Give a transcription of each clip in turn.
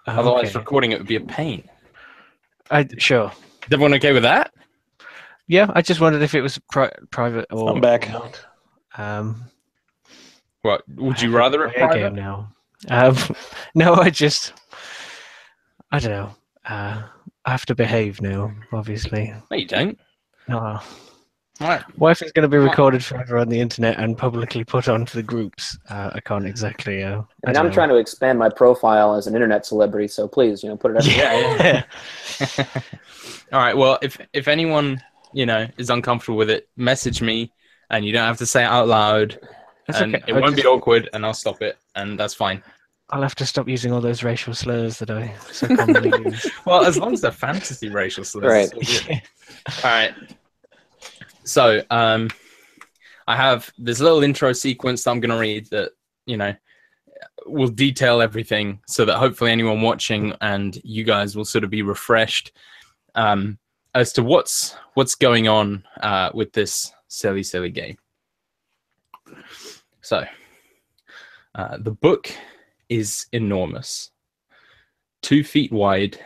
Otherwise, Okay. recording it would be a pain. Sure. Is everyone okay with that? Yeah, I just wondered if it was private or I'm back. not. Um, What would I you have to rather it play a game private? now. No, I don't know. I have to behave now, obviously. No, you don't. Oh. Right. What if it's going to be recorded forever on the internet and publicly put onto the groups? I can't exactly. I I mean, don't I'm know. trying to expand my profile as an internet celebrity, so please, put it everywhere. Yeah. All right. Well, if anyone is uncomfortable with it, message me, and you don't have to say it out loud, That's and okay. it won't be awkward, and I'll stop it, and that's fine. I'll have to stop using all those racial slurs that I so commonly use. Well, as long as they're fantasy racial slurs. Right. It's all good. All right. So, I have this little intro sequence that I'm going to read that, will detail everything so that hopefully anyone watching and you guys will sort of be refreshed as to what's going on with this silly game. So, the book is enormous. 2 feet wide,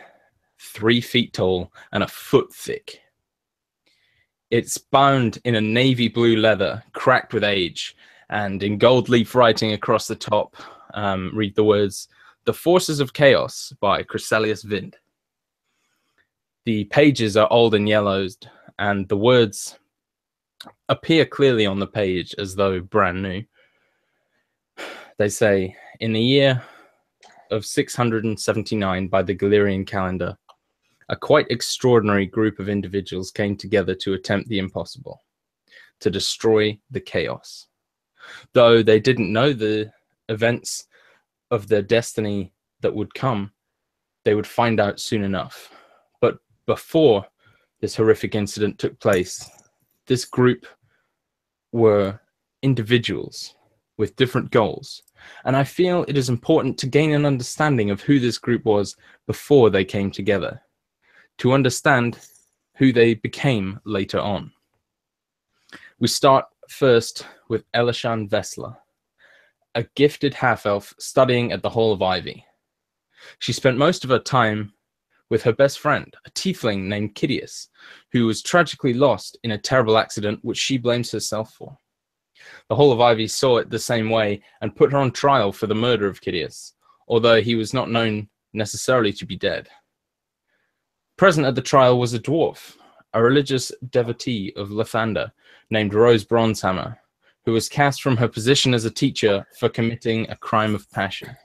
3 feet tall, and a foot thick. It's bound in a navy blue leather, cracked with age, and in gold leaf writing across the top, read the words, "The Forces of Chaos" by Chryselius Vind. The pages are old and yellowed, and the words appear clearly on the page as though brand new. They say, in the year of 679 by the Galerian calendar, a quite extraordinary group of individuals came together to attempt the impossible, to destroy the chaos. Though they didn't know the events of their destiny that would come, they would find out soon enough. But before this horrific incident took place, this group were individuals with different goals. And I feel it is important to gain an understanding of who this group was before they came together, to understand who they became later on. We start first with Elishan Vessler, a gifted half-elf studying at the Hall of Ivy. She spent most of her time with her best friend, a tiefling named Kidius, who was tragically lost in a terrible accident which she blames herself for. The Hall of Ivy saw it the same way and put her on trial for the murder of Kidius, although he was not known necessarily to be dead. Present at the trial was a dwarf, a religious devotee of Lathander named Rose Bronzehammer, who was cast from her position as a teacher for committing a crime of passion.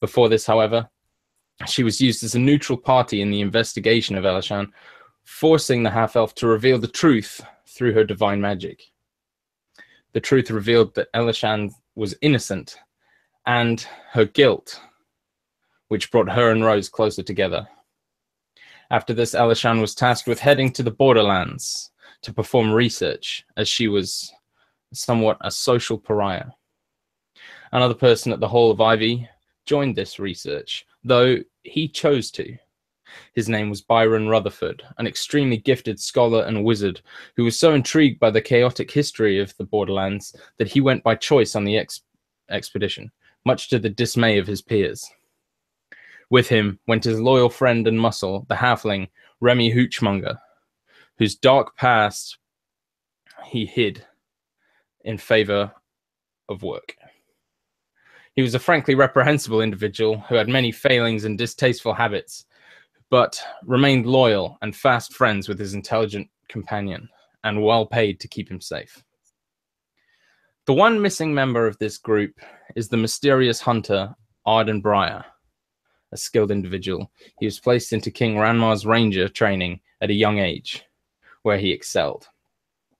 Before this, however, she was used as a neutral party in the investigation of Elishan, forcing the half-elf to reveal the truth through her divine magic. The truth revealed that Elishan was innocent, and her guilt, which brought her and Rose closer together. After this, Elishan was tasked with heading to the Borderlands to perform research, as she was somewhat a social pariah. Another person at the Hall of Ivy joined this research, though he chose to. His name was Byron Rutherford, an extremely gifted scholar and wizard who was so intrigued by the chaotic history of the Borderlands that he went by choice on the expedition, much to the dismay of his peers. With him went his loyal friend and muscle, the halfling Remy Hoochmonger, whose dark past he hid in favor of work. He was a frankly reprehensible individual who had many failings and distasteful habits, but remained loyal and fast friends with his intelligent companion, and well paid to keep him safe. The one missing member of this group is the mysterious hunter Arden Briar, a skilled individual. He was placed into King Ranmar's ranger training at a young age, where he excelled.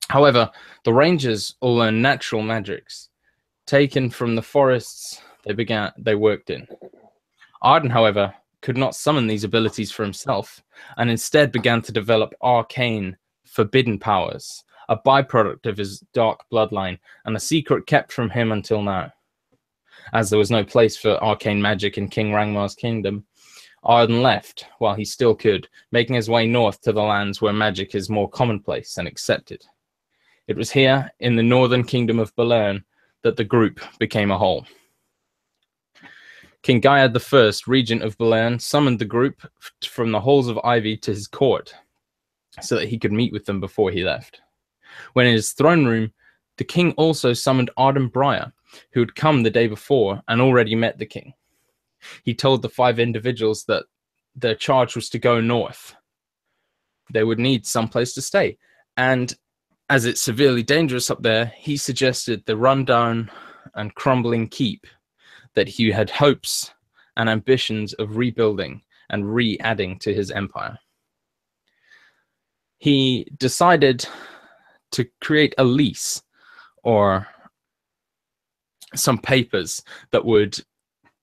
However, the rangers all learned natural magics, taken from the forests they worked in. Arden, however, could not summon these abilities for himself, and instead began to develop arcane, forbidden powers, a byproduct of his dark bloodline, and a secret kept from him until now. As there was no place for arcane magic in King Rangmar's kingdom, Arden left while he still could, making his way north to the lands where magic is more commonplace and accepted. It was here, in the northern kingdom of Belern, that the group became a whole. King Gaiad I, regent of Belen, summoned the group from the halls of Ivy to his court so that he could meet with them before he left. When in his throne room, the king also summoned Arden Briar, who had come the day before and already met the king. He told the 5 individuals that their charge was to go north. They would need some place to stay. And as it's severely dangerous up there, he suggested the rundown and crumbling keep that he had hopes and ambitions of rebuilding and re-adding to his empire. He decided to create a lease or some papers that would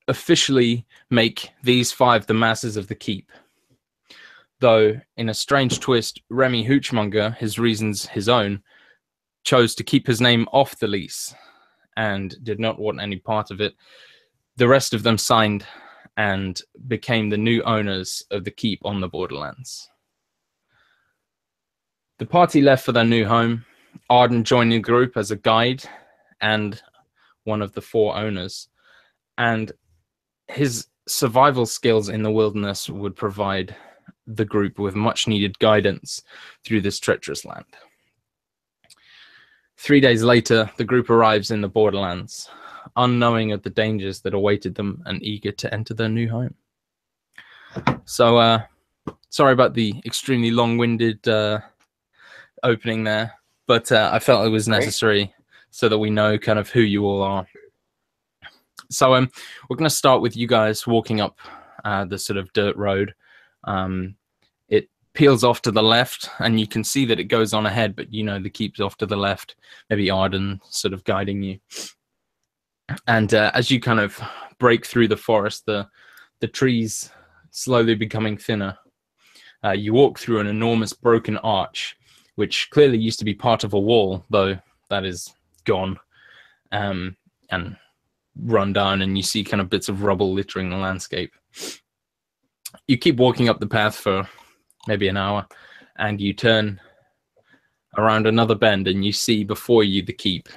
officially make these 5 the masters of the keep. Though, in a strange twist, Remy Hoochmonger, his reasons his own, chose to keep his name off the lease and did not want any part of it. The rest of them signed and became the new owners of the keep on the Borderlands. The party left for their new home. Arden joined the group as a guide and one of the 4 owners. And his survival skills in the wilderness would provide the group with much needed guidance through this treacherous land. 3 days later, the group arrives in the Borderlands, unknowing of the dangers that awaited them and eager to enter their new home. So, sorry about the extremely long-winded opening there, but I felt it was necessary so that we know kind of who you all are. So we're going to start with you guys walking up the sort of dirt road. It peels off to the left, and you can see that it goes on ahead, but you know the keep's off to the left. Maybe Arden sort of guiding you. And as you kind of break through the forest, the trees slowly becoming thinner, you walk through an enormous broken arch, which clearly used to be part of a wall, though that is gone and run down, and you see kind of bits of rubble littering the landscape. You keep walking up the path for maybe an hour, and you turn around another bend, and you see before you the keep.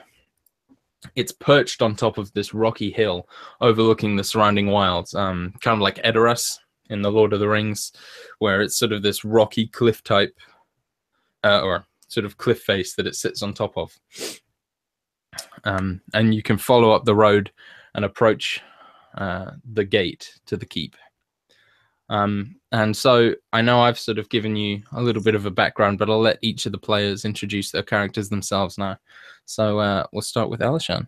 It's perched on top of this rocky hill overlooking the surrounding wilds, kind of like Edoras in the Lord of the Rings, where it's sort of this rocky cliff type or sort of cliff face that it sits on top of. And you can follow up the road and approach the gate to the keep. And so I know I've sort of given you a little bit of a background, but I'll let each of the players introduce their characters themselves now. So we'll start with Elishan.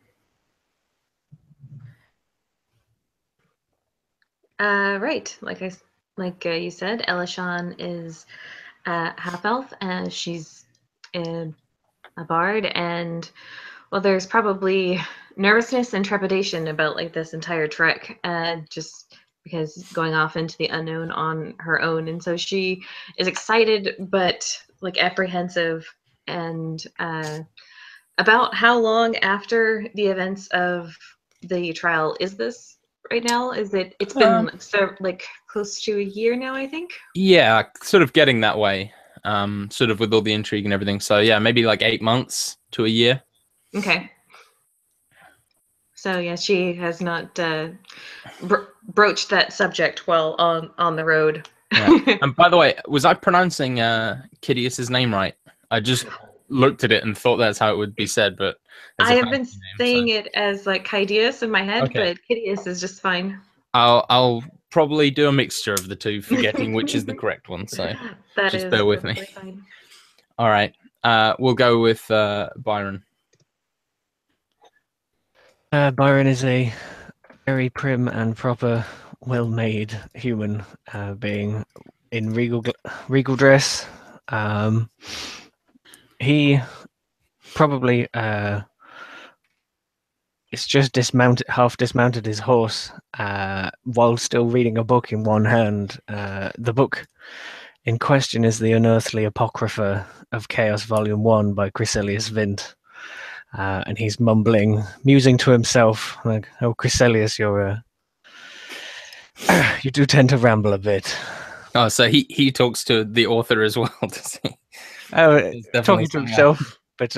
Right, like you said, Elishan is half elf, and she's a bard, and well, there's probably nervousness and trepidation about like this entire trek, just because going off into the unknown on her own. And so she is excited but like apprehensive, and about how long after the events of the trial is this right now? It's been like close to a year now, I think. Yeah, sort of getting that way, sort of with all the intrigue and everything. So yeah, maybe like 8 months to a year. Okay. So yeah, she has not broached that subject while on the road. Yeah. And by the way, was I pronouncing Kidius's name right? I just looked at it and thought that's how it would be said, but I have been saying it as like Kidius in my head, but Kidius is just fine. I'll probably do a mixture of the two, forgetting which is the correct one. So just bear with me. Fine. All right, we'll go with Byron. Byron is a very prim and proper, well-made human being in regal dress. He probably it's just half dismounted his horse while still reading a book in one hand. The book in question is The Unearthly Apocrypha of Chaos, Volume 1 by Chryselius Vint. And he's musing to himself, like, "Oh, Chryselius, you do tend to ramble a bit." Oh, so he talks to the author as well, does he? Oh, talking to himself, but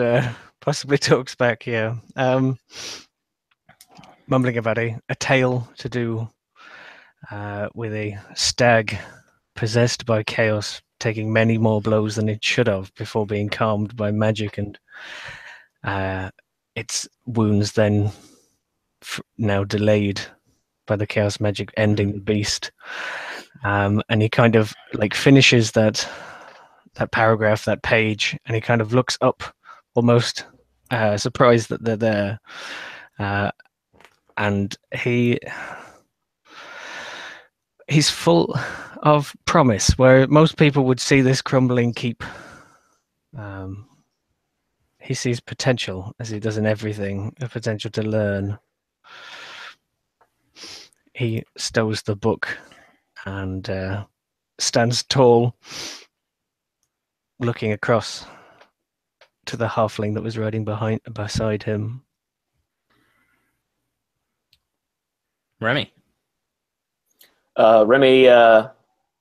possibly talks back, yeah. Mumbling about a tale to do with a stag possessed by chaos, taking many more blows than it should have before being calmed by magic, and its wounds then now delayed by the chaos magic ending the beast. And he kind of like finishes that paragraph, that page, and he kind of looks up, almost surprised that they're there, and he's full of promise, where most people would see this crumbling keep. He sees potential, as he does in everything, a potential to learn. He stows the book and stands tall, looking across to the halfling that was riding beside him. Remy. Remy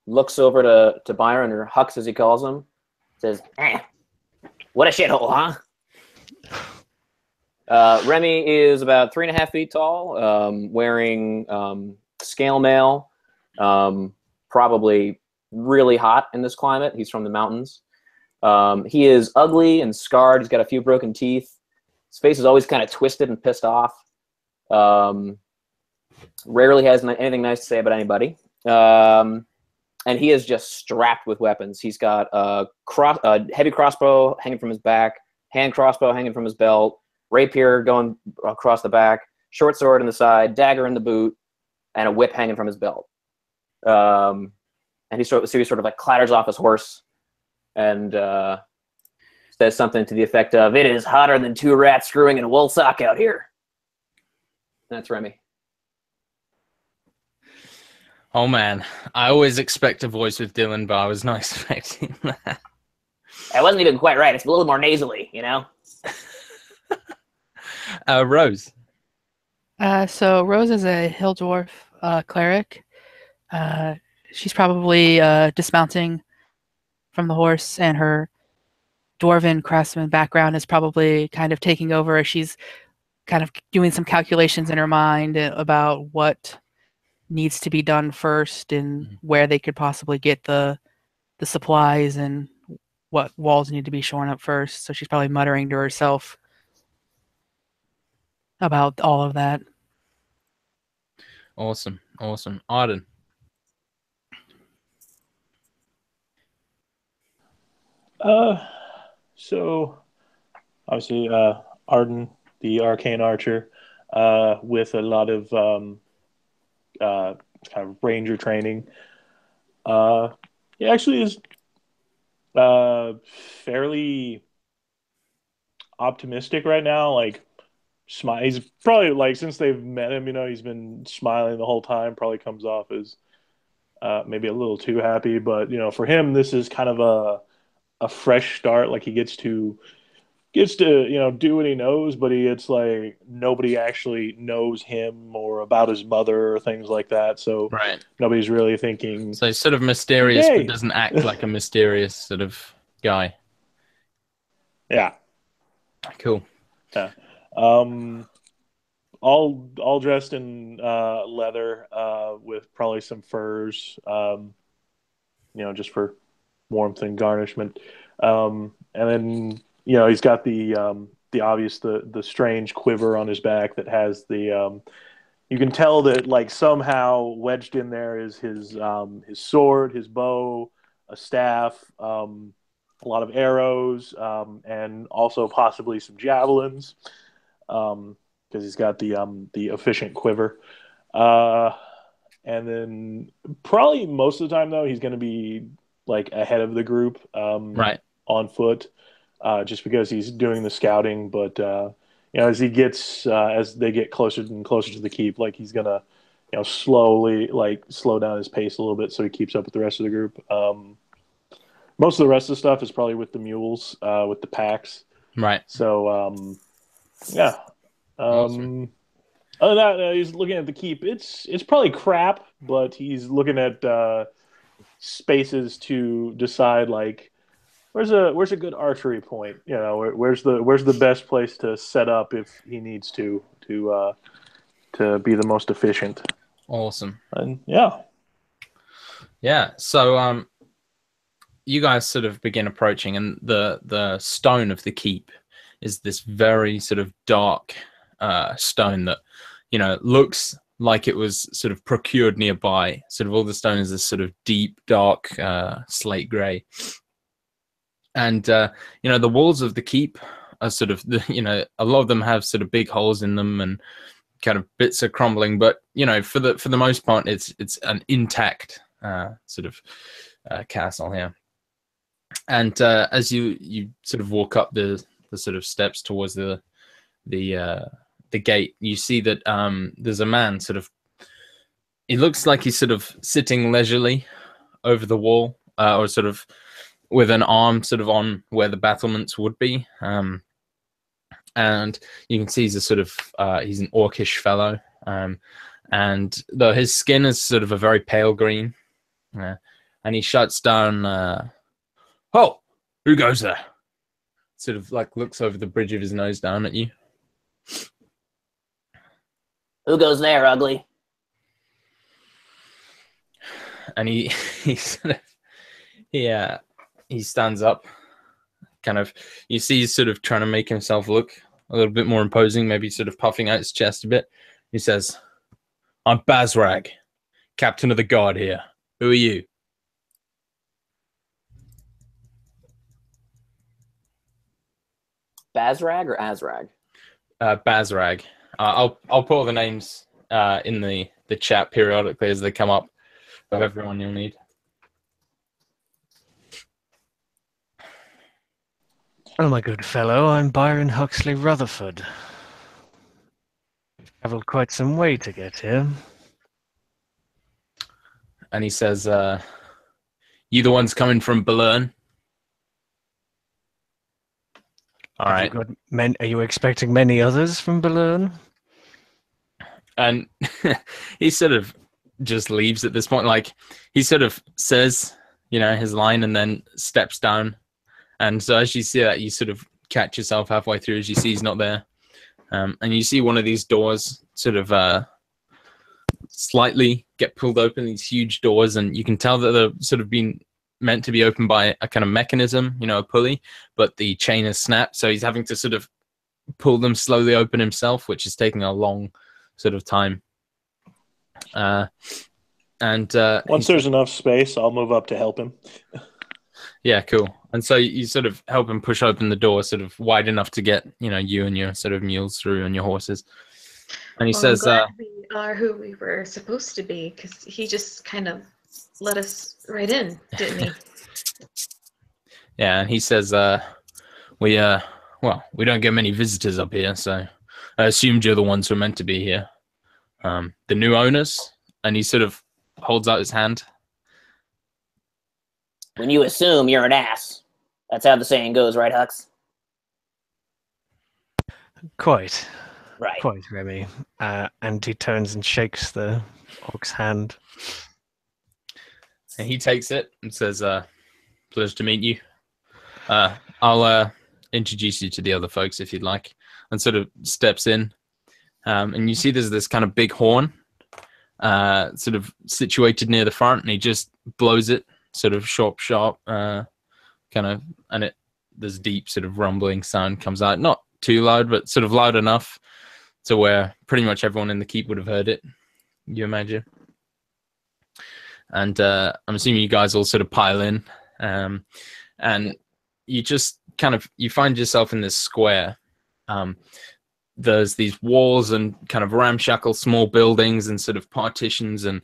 looks over to Byron, or Hux as he calls him, says, what a shithole, huh? Remy is about 3.5 feet tall, wearing scale mail, probably really hot in this climate. He's from the mountains. He is ugly and scarred. He's got a few broken teeth. His face is always kind of twisted and pissed off. Rarely has anything nice to say about anybody. And he is just strapped with weapons. He's got a heavy crossbow hanging from his back, hand crossbow hanging from his belt, rapier going across the back, short sword in the side, dagger in the boot, and a whip hanging from his belt. And he sort of like clatters off his horse and says something to the effect of, "It is hotter than 2 rats screwing in a wool sock out here." That's Remy. Oh man, I always expect a voice with Dylan, but I was not expecting that. It wasn't even quite right. It's a little more nasally, you know? Rose. So Rose is a hill dwarf cleric. She's probably dismounting from the horse, and her dwarven craftsman background is probably kind of taking over as she's kind of doing some calculations in her mind about what needs to be done first and where they could possibly get the supplies and what walls need to be shorn up first. So she's probably muttering to herself about all of that. Awesome. Arden. So obviously Arden, the arcane archer, with a lot of kind of ranger training. He actually is fairly optimistic right now. Like, he's probably, like, since they've met him, he's been smiling the whole time. Probably comes off as maybe a little too happy, but for him, this is kind of a fresh start. Like, he gets to do what he knows, but it's like nobody actually knows him or about his mother or things like that. So right. Nobody's really thinking. So he's sort of mysterious, Yay. but doesn't act like a mysterious sort of guy. Yeah. Cool. Yeah. All dressed in leather, with probably some furs, just for warmth and garnishment. And then he's got the obvious the strange quiver on his back that has the you can tell that, like, somehow wedged in there is his sword, his bow, a staff, a lot of arrows, and also possibly some javelins, because he's got the efficient quiver. And then probably most of the time, though, he's going to be like ahead of the group, right, on foot, just because he's doing the scouting. But as they get closer and closer to the keep, like, he's gonna slowly, like, slow down his pace a little bit so he keeps up with the rest of the group. Most of the rest of the stuff is probably with the mules, with the packs. Right. So yeah. Awesome. Other than that, he's looking at the keep. It's probably crap, but he's looking at spaces to decide, like, where's a good archery point. Where's the best place to set up if he needs to be the most efficient. Awesome. And yeah. So you guys sort of begin approaching, and the stone of the keep is this very sort of dark stone that, you know, looks like it was sort of procured nearby. Sort of all the stone is this sort of deep, dark slate gray. And, you know, the walls of the keep are sort of, you know, a lot of them have sort of big holes in them and kind of bits are crumbling. But, you know, for the most part, it's an intact sort of castle here. And as you sort of walk up the sort of steps towards the gate, you see that there's a man sort of, it looks like he's sort of sitting leisurely over the wall, or sort of with an arm sort of on where the battlements would be. And you can see he's a sort of, he's an orcish fellow. And though his skin is sort of a very pale green, and he shuts down, oh, who goes there? Sort of like looks over the bridge of his nose down at you. Who goes there, ugly? And he sort of, he stands up, kind of, you see he's sort of trying to make himself look a little bit more imposing, maybe sort of puffing out his chest a bit. He says, I'm Bazrag, captain of the guard here. Who are you? Bazrag or Azrag? Bazrag. I'll put all the names in the chat periodically as they come up of everyone you'll need. Oh, my good fellow, I'm Byron Huxley Rutherford. Travelled quite some way to get here. And he says, you the ones coming from Bellern? All right. Are you expecting many others from Bellern? And he sort of just leaves at this point. Like, he sort of says, you know, his line and then steps down. And so as you see that, you sort of catch yourself halfway through as you see he's not there. And you see one of these doors sort of slightly get pulled open, these huge doors, and you can tell that they're sort of been meant to be opened by a kind of mechanism, you know, a pulley, but the chain has snapped. So he's having to sort of pull them slowly open himself, which is taking a long sort of time. Once there's enough space, I'll move up to help him. Yeah, cool. And so you sort of help him push open the door sort of wide enough to get, you know, you and your sort of mules through and your horses. And he says, I'm glad we are who we were supposed to be, because he just kind of let us right in, didn't he? Yeah, and he says, we don't get many visitors up here, so I assumed you're the ones who are meant to be here. The new owners? And he sort of holds out his hand. When you assume, you're an ass. That's how the saying goes, right, Hux? Quite. Right. Quite, Remy. And he turns and shakes the orc's hand. And he takes it and says, pleasure to meet you. I'll introduce you to the other folks if you'd like. And sort of steps in. And you see there's this kind of big horn sort of situated near the front, and he just blows it sort of sharp, kind of, and there's deep sort of rumbling sound comes out. Not too loud, but sort of loud enough to where pretty much everyone in the keep would have heard it, you imagine. And I'm assuming you guys all sort of pile in, and you just kind of, you find yourself in this square. There's these walls and kind of ramshackle small buildings and sort of partitions, and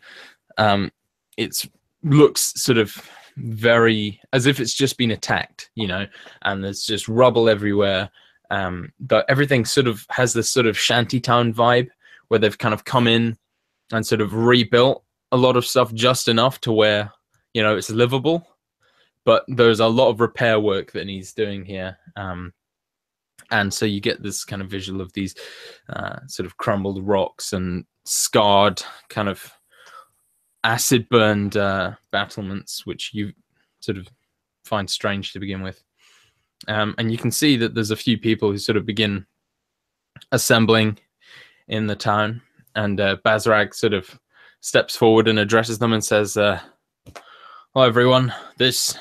it looks sort of very as if it's just been attacked, you know, and there's just rubble everywhere. But everything sort of has this sort of shantytown vibe where they've kind of come in and sort of rebuilt a lot of stuff just enough to where, you know, it's livable, but there's a lot of repair work that needs doing here. And so you get this kind of visual of these sort of crumbled rocks and scarred kind of acid burned battlements, which you sort of find strange to begin with. And you can see that there's a few people who sort of begin assembling in the town, and Bazrag sort of steps forward and addresses them and says, "Hello, everyone. This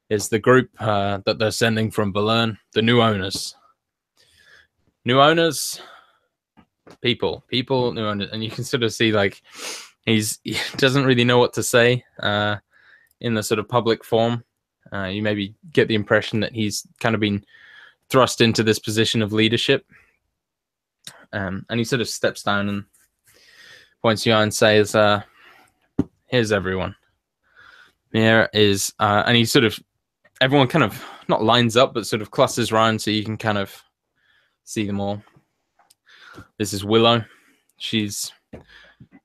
is the group that they're sending from Berlin. The new owners. New owners. People. New owners." And you can sort of see like he doesn't really know what to say in the sort of public form. You maybe get the impression that he's kind of been thrust into this position of leadership. And he sort of steps down and points to you and says, "Here's everyone. Here is," and he sort of, everyone kind of not lines up, but sort of clusters around so you can kind of see them all. This is Willow. She's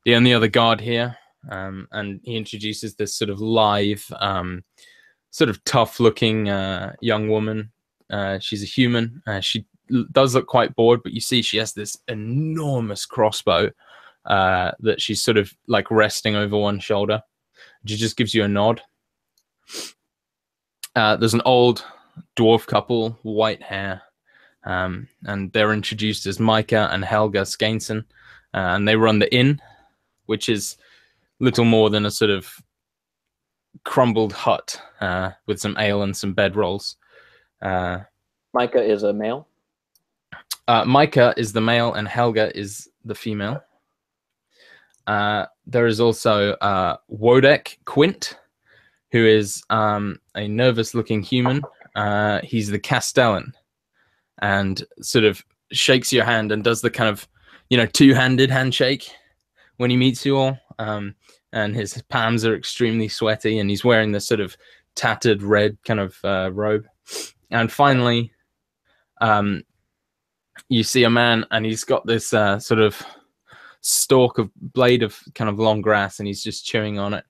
the only other guard here. And he introduces this sort of lithe, sort of tough-looking young woman. She's a human. She does look quite bored, but you see she has this enormous crossbow that she's sort of like resting over one shoulder. She just gives you a nod. There's an old dwarf couple, white hair, and they're introduced as Micah and Helga Skainson, and they run the inn, which is little more than a sort of crumbled hut with some ale and some bedrolls. Micah is a male. Micah is the male and Helga is the female. There is also Wodek Quint, who is a nervous-looking human. He's the Castellan, and sort of shakes your hand and does the kind of, two-handed handshake when he meets you all. And his palms are extremely sweaty, and he's wearing this sort of tattered red kind of robe. And finally, you see a man, and he's got this sort of blade of kind of long grass, and he's just chewing on it.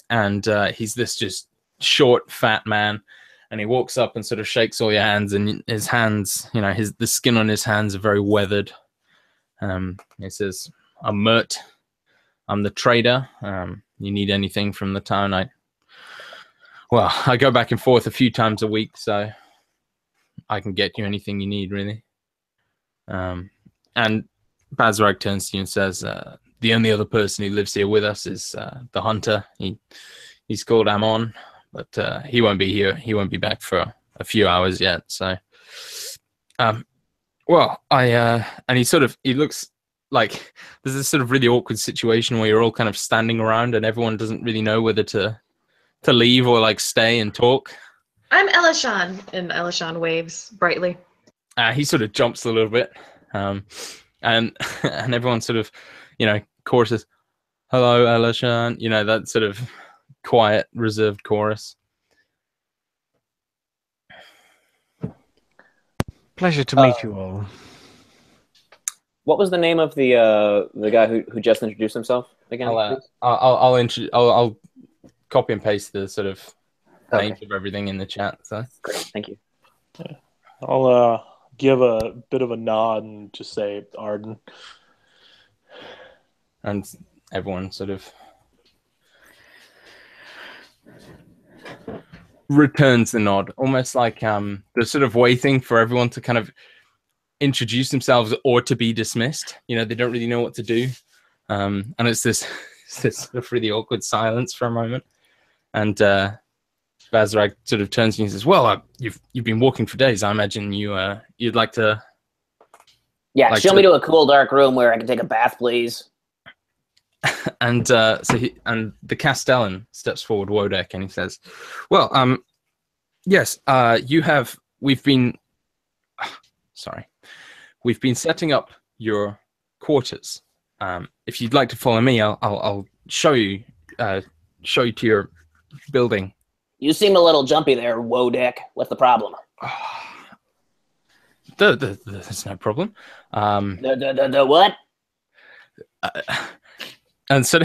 And he's this just short, fat man, and he walks up and sort of shakes all your hands, and his hands, the skin on his hands are very weathered. He says, "I'm Mert. I'm the trader. You need anything from the town? I go back and forth a few times a week, so I can get you anything you need, really." And Bazrag turns to you and says, "The only other person who lives here with us is the hunter. He's called Amon, but he won't be here. He won't be back for a few hours yet. So, and he looks like there's this sort of really awkward situation where you're all kind of standing around and everyone doesn't really know whether to leave or like stay and talk. I'm Elishan, and Elishan waves brightly. He sort of jumps a little bit, and everyone sort of, choruses, "Hello, Elishan," that sort of quiet, reserved chorus. Pleasure to meet you all. What was the name of the guy who just introduced himself again? I'll copy and paste the sort of Okay. names of everything in the chat. So Great, thank you. I'll give a bit of a nod and just say Arden. and everyone sort of returns the nod, almost like they're sort of waiting for everyone to kind of introduce themselves or to be dismissed. They don't really know what to do, and it's this sort of really awkward silence for a moment. And Bazrag sort of turns to you and says, "Well, you've been walking for days. I imagine you'd like to." Yeah, show me to a cool, dark room where I can take a bath, please. And the Castellan steps forward, Wodek, and he says, "Well, yes, we've been setting up your quarters. If you'd like to follow me, I'll show you to your building." You seem a little jumpy there, Wodek. What's the problem? There's no problem. The what? And so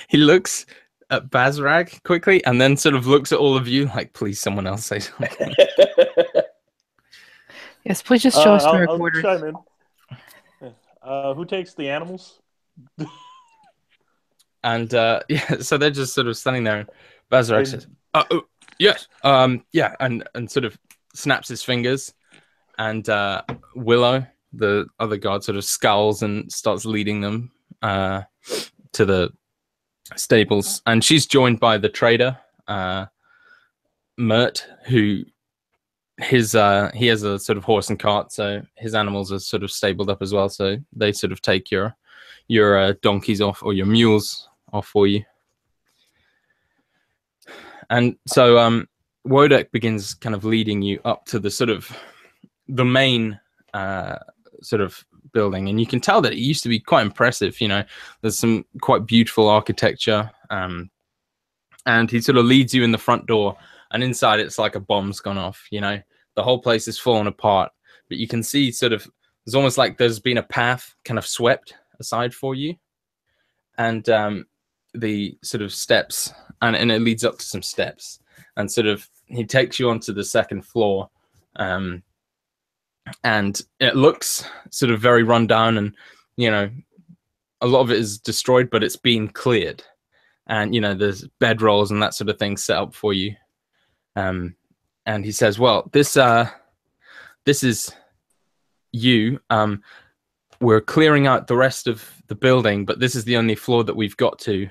he looks at Bazrag quickly, and then sort of looks at all of you like, "Please, someone else say something." Yes, please just show us to our I'll quarters. chime in. Who takes the animals? And so they're just sort of standing there, and Bazrag says, "Oh, yes, yeah," and sort of snaps his fingers, and Willow, the other guard, sort of scowls and starts leading them to the stables, and she's joined by the trader, Mert, who he has a sort of horse and cart, so his animals are sort of stabled up as well. So they sort of take your donkeys off, or your mules off for you. And so Wodek begins kind of leading you up to the sort of the main sort of building, and you can tell that it used to be quite impressive. You know, there's some quite beautiful architecture, and he sort of leads you in the front door, and inside it's like a bomb's gone off. You know, the whole place is fallen apart, but you can see sort of it's almost like there's been a path kind of swept aside for you, and the sort of steps, and it leads up to some steps, and sort of he takes you onto the second floor. And it looks sort of very run down, and you know, a lot of it is destroyed, but it's been cleared, and you know, there's bedrolls and that sort of thing set up for you. And he says, well, this is you. We're clearing out the rest of the building, but this is the only floor that we've got to.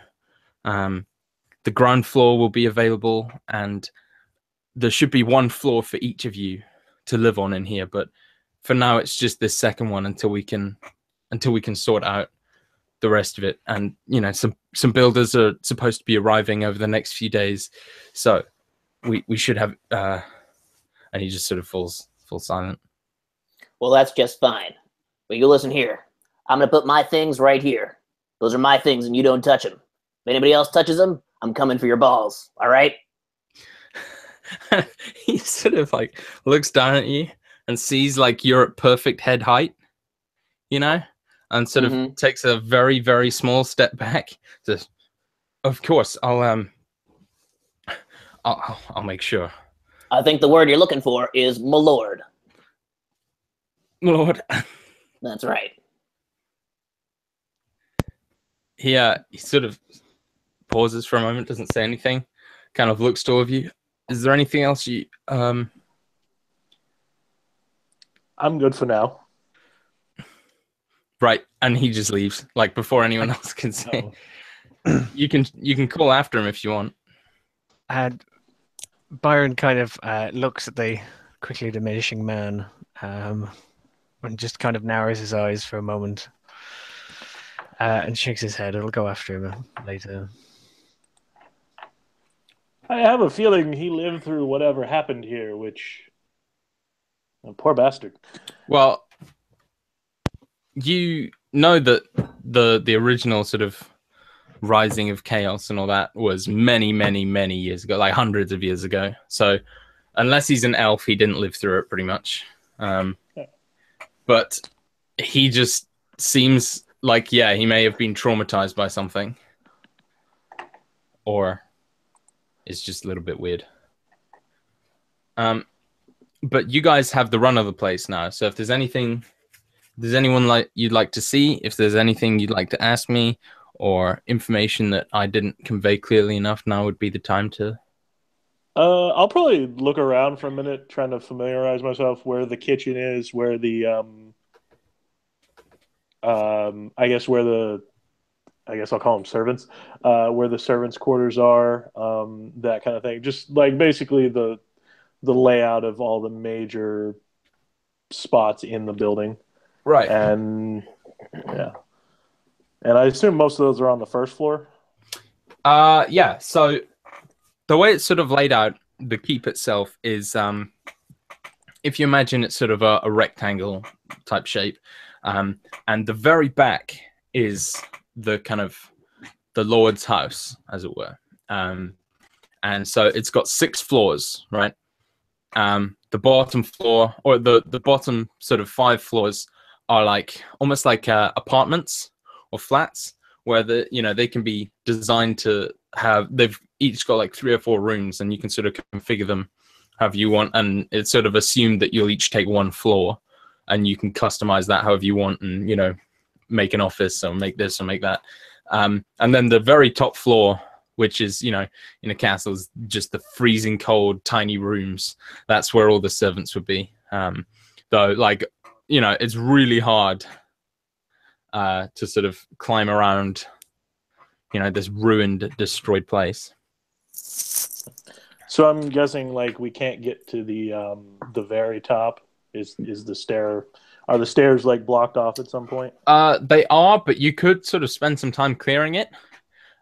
The ground floor will be available, and there should be one floor for each of you to live on in here, but for now it's just this second one until we can sort out the rest of it. And you know, some builders are supposed to be arriving over the next few days, so we should have and he just sort of falls silent. Well, that's just fine. But you listen here. I'm gonna put my things right here. Those are my things, and you don't touch them. If anybody else touches them, I'm coming for your balls. All right? He sort of like looks down at you and sees like you're at perfect head height, you know, and sort of takes a very, very small step back. Says, "Of course, I'll make sure." I think the word you're looking for is my lord. Lord. That's right. He sort of pauses for a moment, doesn't say anything, kind of looks to all of you. Is there anything else you I'm good for now. Right, and he just leaves, like before anyone else can say. You can call after him if you want. And Byron kind of looks at the quickly diminishing man, and just kind of narrows his eyes for a moment, and shakes his head. It'll go after him later. I have a feeling he lived through whatever happened here, which... Oh, poor bastard. Well, you know that the original sort of rising of chaos and all that was many, many, many years ago, like hundreds of years ago. So unless he's an elf, he didn't live through it pretty much. But he just seems like, yeah, he may have been traumatized by something. Or it's just a little bit weird. But you guys have the run of the place now. So if there's anything, there's anyone like you'd like to see, if there's anything you'd like to ask me, or information that I didn't convey clearly enough, now would be the time to. I'll probably look around for a minute, trying to familiarize myself where the kitchen is, where the I guess I'll call them servants, where the servants' quarters are, that kind of thing. Just like basically the layout of all the major spots in the building. Right. And yeah. And I assume most of those are on the first floor? Yeah. So the way it's sort of laid out, the keep itself is, if you imagine it's sort of a rectangle type shape, and the very back is the kind of the Lord's house, as it were. And so it's got 6 floors, right? The bottom floor, or the bottom sort of 5 floors are like almost like apartments or flats, where they can be designed to have, they've each got like 3 or 4 rooms, and you can sort of configure them however you want, and it's sort of assumed that you'll each take 1 floor, and you can customize that however you want, and make an office or make this or make that. And then the very top floor, which is, in a castle, is just the freezing cold, tiny rooms. That's where all the servants would be. Though, it's really hard to sort of climb around this ruined, destroyed place. So I'm guessing like we can't get to the very top. Is the stair? Are the stairs like blocked off at some point? They are, but you could sort of spend some time clearing it,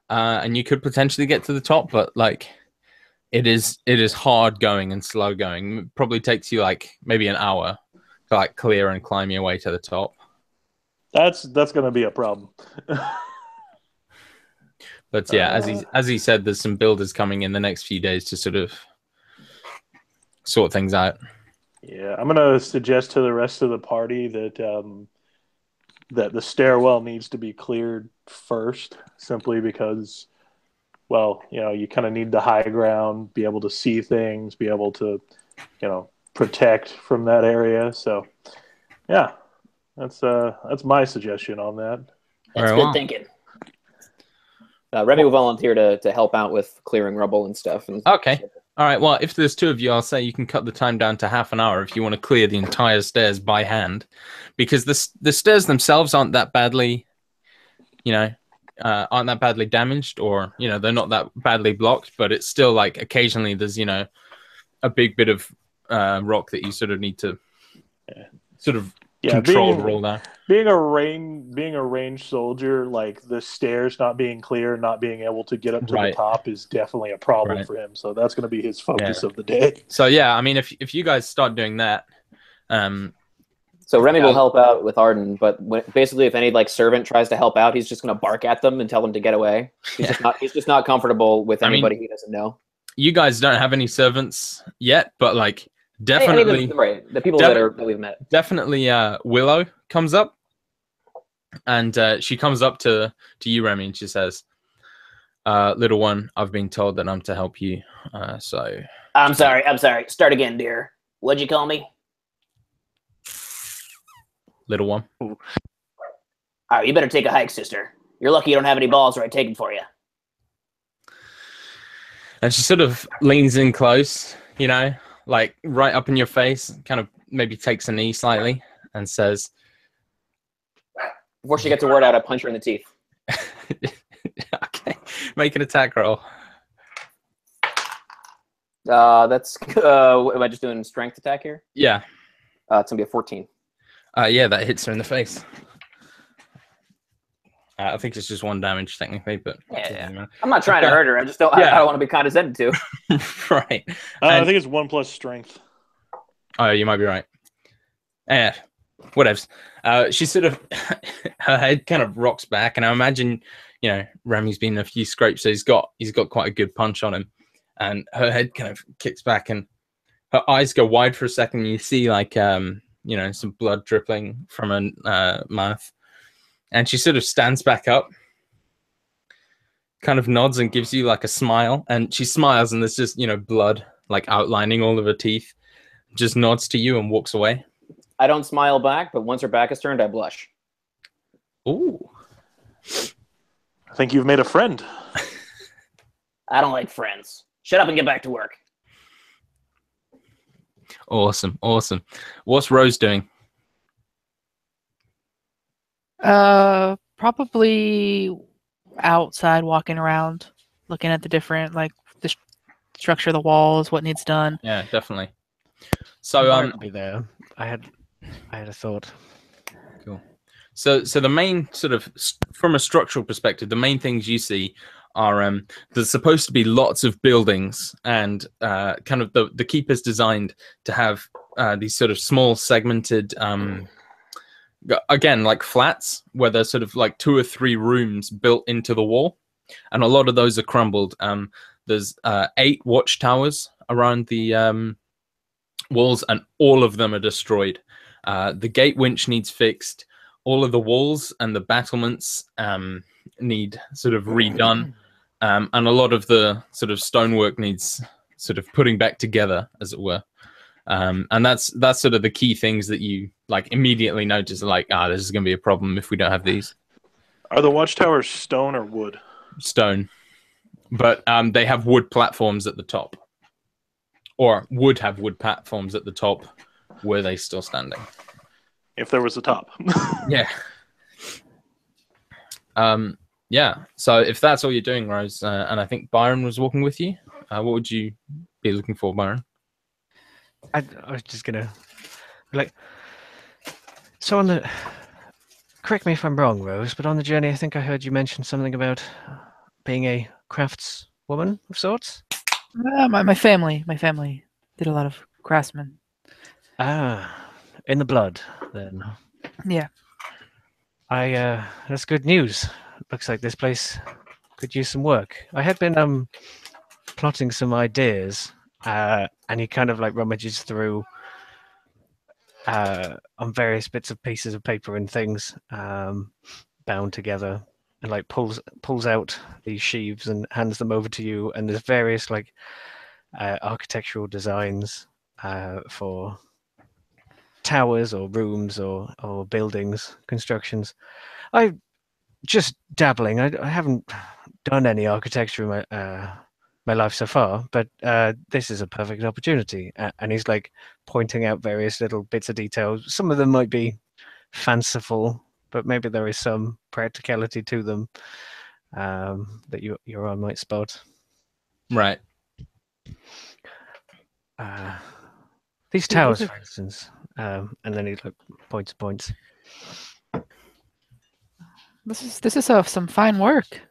and you could potentially get to the top. But like, it is hard going and slow going. It probably takes you like maybe an hour to like clear and climb your way to the top. That's going to be a problem. But yeah, as he said, there's some builders coming in the next few days to sort of sort things out. Yeah, I'm going to suggest to the rest of the party that that the stairwell needs to be cleared first, simply because, well, you kind of need the high ground, be able to see things, be able to, protect from that area. So, yeah, that's my suggestion on that. That's good thinking. Remy will volunteer to help out with clearing rubble and stuff. Okay. All right. Well, if there's two of you, I'll say you can cut the time down to half an hour if you want to clear the entire stairs by hand, because the stairs themselves aren't that badly, damaged, or they're not that badly blocked. But it's still like occasionally there's a big bit of rock that you sort of need to sort of control roll down. Being a ranged soldier, like the stairs not being clear, not being able to get up to the top is definitely a problem for him. So that's going to be his focus of the day. So yeah, I mean, if you guys start doing that, so Remy will help out with Arden, but basically, if any servant tries to help out, he's just going to bark at them and tell them to get away. He's just not comfortable with anybody he doesn't know. You guys don't have any servants yet, but definitely, the people that we've met. Definitely, Willow comes up, and she comes up to you, Remy, and she says, "Little one, I've been told that I'm to help you. So I'm sorry. Start again, dear. What'd you call me? Little one. All right, you better take a hike, sister. You're lucky you don't have any balls where I take them for you." And she sort of leans in close, like right up in your face, kind of maybe takes a knee slightly and says, before she gets a word out, I punch her in the teeth. Okay, make an attack roll. That's am I just doing strength attack here? Yeah. It's gonna be a 14. Yeah, that hits her in the face. I think it's just 1 damage technically, but yeah. I'm not trying to hurt her. I just don't. I don't want to be condescended to. Right. I think it's 1 plus strength. Oh, you might be right. Yeah. Whatevs. She sort of her head kind of rocks back, and I imagine Remy's been in a few scrapes, so he's got quite a good punch on him, and her head kind of kicks back, and her eyes go wide for a second. And you see some blood dripping from her mouth. And she sort of stands back up, kind of nods and gives you like a smile. And she smiles, and there's just, blood outlining all of her teeth. Just nods to you and walks away. I don't smile back, but once her back is turned, I blush. Ooh. I think you've made a friend. I don't like friends. Shut up and get back to work. Awesome. What's Rose doing? Probably outside, walking around, looking at the different the structure of the walls, what needs done. Yeah, definitely. So be there. I had a thought. Cool. So the main sort of from a structural perspective, the main things you see are there's supposed to be lots of buildings, and kind of the keeper's designed to have these sort of small segmented again, like flats where there's sort of 2 or 3 rooms built into the wall, and a lot of those are crumbled. There's 8 watchtowers around the walls, and all of them are destroyed. The gate winch needs fixed. All of the walls and the battlements need sort of redone, and a lot of the sort of stonework needs sort of putting back together, as it were. And that's sort of the key things that you immediately notice, this is going to be a problem if we don't have these. Are the watchtowers stone or wood? Stone, but they have wood platforms at the top, or would have wood platforms at the top. Were they still standing? If there was a top. Yeah. Yeah. So if that's all you're doing, Rose, and I think Byron was walking with you, what would you be looking for, Byron? I was just gonna like. So on the, correct me if I'm wrong, Rose, but on the journey, I think I heard you mention something about being a craftswoman of sorts. My family did a lot of craftsmen. Ah, in the blood, then. Yeah. That's good news. Looks like this place could use some work. I had been plotting some ideas, and he kind of like rummages through on various bits of pieces of paper and things bound together, and like pulls out these sheaves and hands them over to you. And there's various like architectural designs for towers or rooms or buildings, constructions. I just dabbling. I haven't done any architecture in my life so far, but this is a perfect opportunity. And he's like pointing out various little bits of detail. Some of them might be fanciful, but maybe there is some practicality to them that your eye might spot. Right. These towers, for instance, and then he like points. This is some fine work.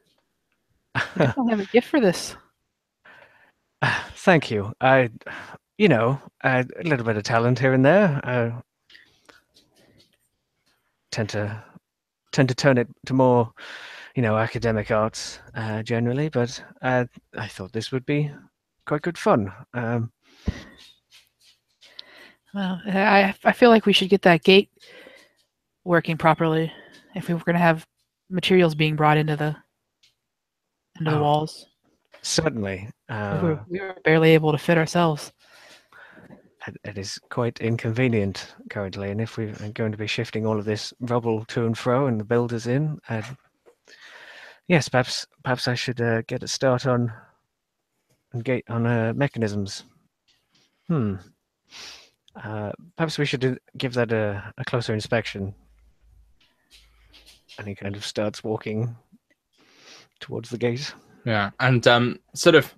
I definitely have a gift for this. Thank you. A little bit of talent here and there. Tend to turn it to more, academic arts generally, but I thought this would be quite good fun. Well, I feel like we should get that gate working properly if we were going to have materials being brought into the walls. Certainly. We were barely able to fit ourselves. It is quite inconvenient currently, and if we're going to be shifting all of this rubble to and fro and the builders in, yes, perhaps I should get a start on mechanisms. Perhaps we should give that a closer inspection. And he kind of starts walking towards the gate. Yeah, and sort of,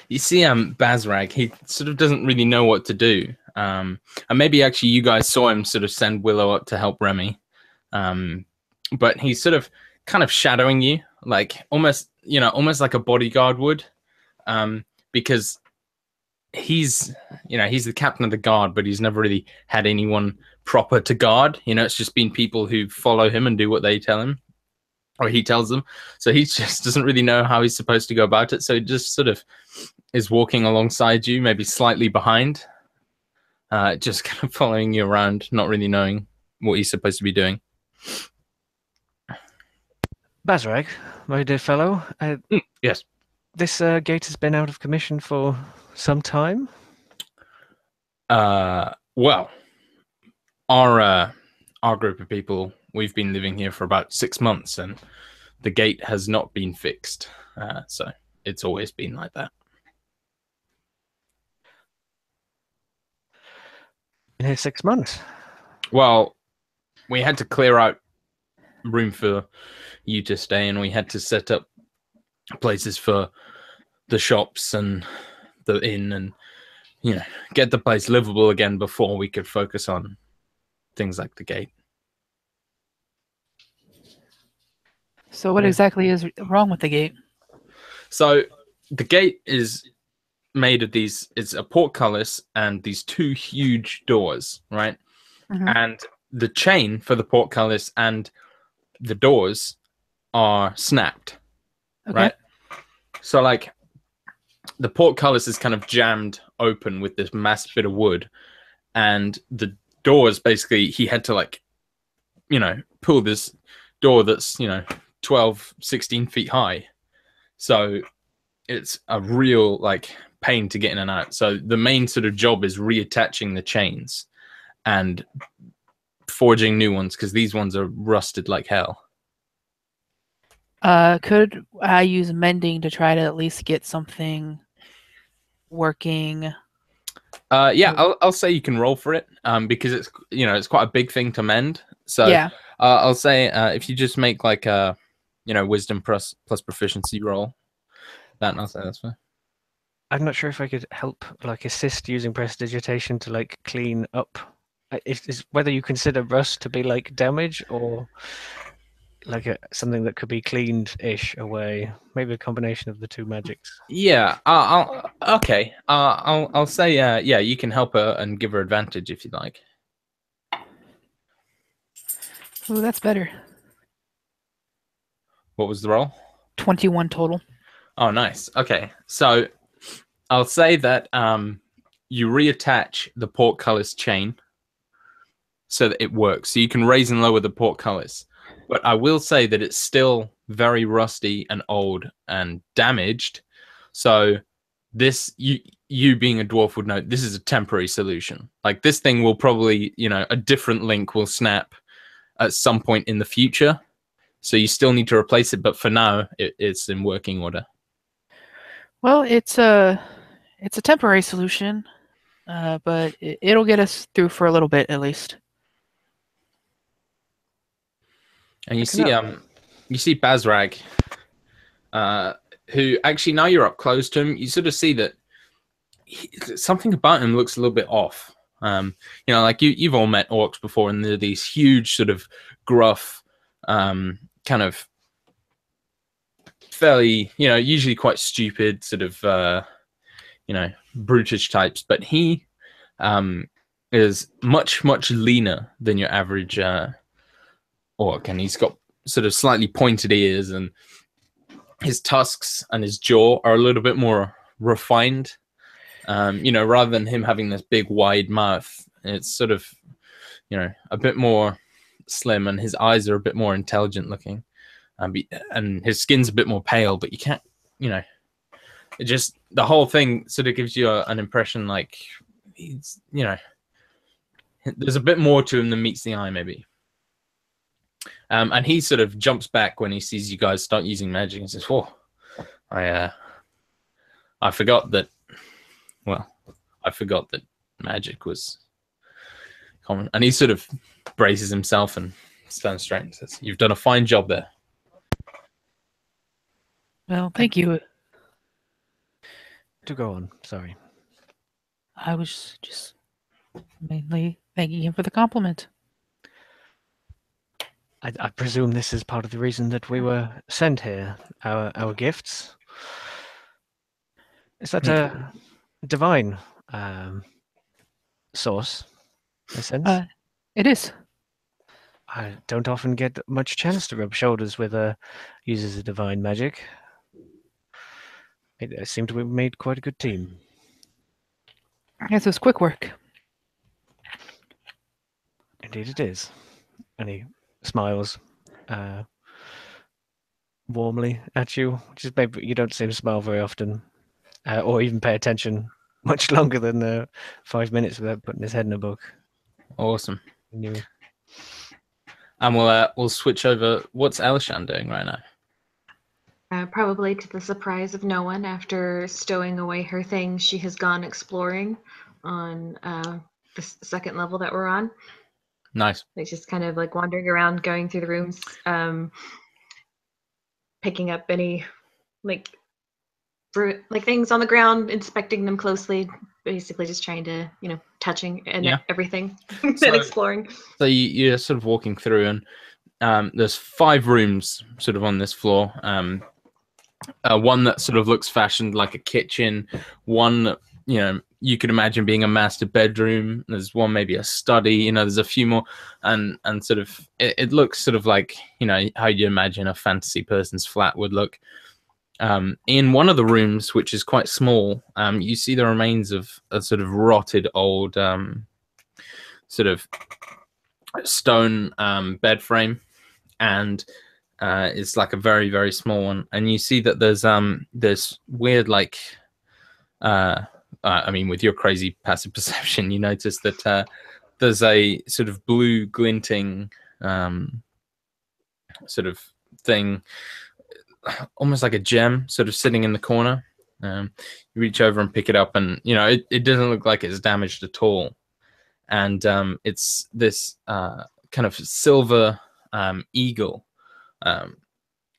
you see, Bazrag, he sort of doesn't really know what to do. And maybe actually you guys saw him sort of send Willow up to help Remy. But he's sort of kind of shadowing you, like almost like a bodyguard would, because he's the captain of the guard, but he's never really had anyone proper to guard. It's just been people who follow him and do what they tell him. Or he tells them. So he just doesn't really know how he's supposed to go about it. So he just sort of is walking alongside you, maybe slightly behind, just kind of following you around, not really knowing what he's supposed to be doing. Bazrag, my dear fellow. Yes. This gate has been out of commission for some time. Well, our group of people, we've been living here for about 6 months, and the gate has not been fixed. So it's always been like that. In here 6 months. Well, we had to clear out room for you to stay, and we had to set up places for the shops and the inn, and get the place livable again before we could focus on things like the gate. So what exactly is wrong with the gate? So the gate is made of it's a portcullis and these two huge doors, right? Mm-hmm. And the chain for the portcullis and the doors are snapped, right? So like the portcullis is kind of jammed open with this massive bit of wood, and the doors, basically he had to like, pull this door that's, 12, 16 feet high. So it's a real like pain to get in and out. So the main sort of job is reattaching the chains and forging new ones, because these ones are rusted like hell. Could I use mending to try to at least get something working? Yeah, I'll say you can roll for it, because it's quite a big thing to mend. So yeah. I'll say if you just make like a wisdom plus proficiency roll. That I'll say that's fine. I'm not sure if I could help, like, assist using prestidigitation to, like, clean up. Is whether you consider rust to be like damage or like something that could be cleaned-ish away. Maybe a combination of the two magics. Yeah. Okay. I'll say yeah. You can help her and give her advantage if you like. Ooh, that's better. What was the roll? 21 total. Oh, nice. Okay, so I'll say that you reattach the portcullis chain so that it works. So you can raise and lower the portcullis. But I will say that it's still very rusty and old and damaged. So this, you being a dwarf would know, this is a temporary solution. Like, this thing will probably, a different link will snap at some point in the future. So you still need to replace it, but for now, it's in working order. Well, it's a temporary solution, but it'll get us through for a little bit at least. And you see Bazrag, who actually, now you're up close to him, you sort of see that something about him looks a little bit off. Like you've all met orcs before, and they're these huge, sort of gruff, kind of fairly, usually quite stupid, sort of, brutish types. But he is much, much leaner than your average orc, and he's got sort of slightly pointed ears, and his tusks and his jaw are a little bit more refined. Rather than him having this big wide mouth, it's sort of, a bit more slim, and his eyes are a bit more intelligent looking, and his skin's a bit more pale. But you can't, it just, the whole thing sort of gives you an impression like he's, there's a bit more to him than meets the eye, maybe. And he sort of jumps back when he sees you guys start using magic and says, "Whoa, I forgot that. Well, I forgot that magic was common." And he sort of braces himself and stands straight and says, "You've done a fine job there." Well, thank you. To go on, sorry. I was just mainly thanking him for the compliment. I presume this is part of the reason that we were sent here. Our gifts. Is that a divine source, in a sense? It is. I don't often get much chance to rub shoulders with users of divine magic. It seemed we made quite a good team. Yes, it was quick work. Indeed it is. And he smiles warmly at you, which is maybe you don't see him smile very often, or even pay attention much longer than 5 minutes without putting his head in a book. Awesome. And we'll switch over. What's Elishan doing right now? Probably to the surprise of no one, after stowing away her things, she has gone exploring on the second level that we're on. Nice. Like, just kind of like wandering around, going through the rooms, picking up any like things on the ground, inspecting them closely, basically just trying to, touching and everything and exploring. So you're sort of walking through, and there's 5 rooms sort of on this floor. One that sort of looks fashioned like a kitchen, one that, you could imagine being a master bedroom. There's one maybe a study, there's a few more, and sort of it looks sort of like, how you imagine a fantasy person's flat would look. In one of the rooms, which is quite small, you see the remains of a sort of rotted old sort of stone bed frame, and it's like a very, very small one. And you see that there's weird, like, with your crazy passive perception, you notice that there's a sort of blue glinting sort of thing, almost like a gem, sort of sitting in the corner. You reach over and pick it up, and it doesn't look like it's damaged at all. And it's this kind of silver eagle,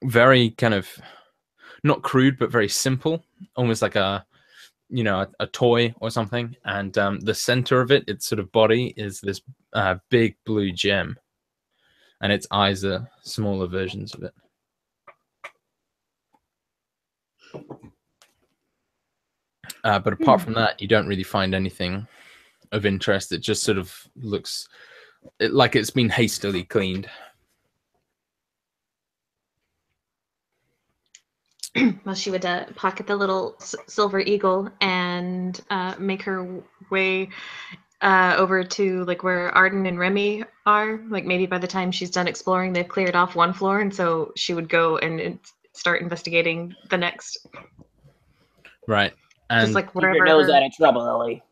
very kind of not crude, but very simple, almost like a toy or something. And the center of it, its sort of body, is this big blue gem, and its eyes are smaller versions of it. But apart from that, you don't really find anything of interest. It just sort of looks like it's been hastily cleaned. Well, she would pocket the little silver eagle and make her way over to like where Arden and Remy are. Like maybe by the time she's done exploring, they've cleared off one floor, and so she would go and start investigating the next. Right. And just like Keep your wherever. nose out of trouble, Ellie.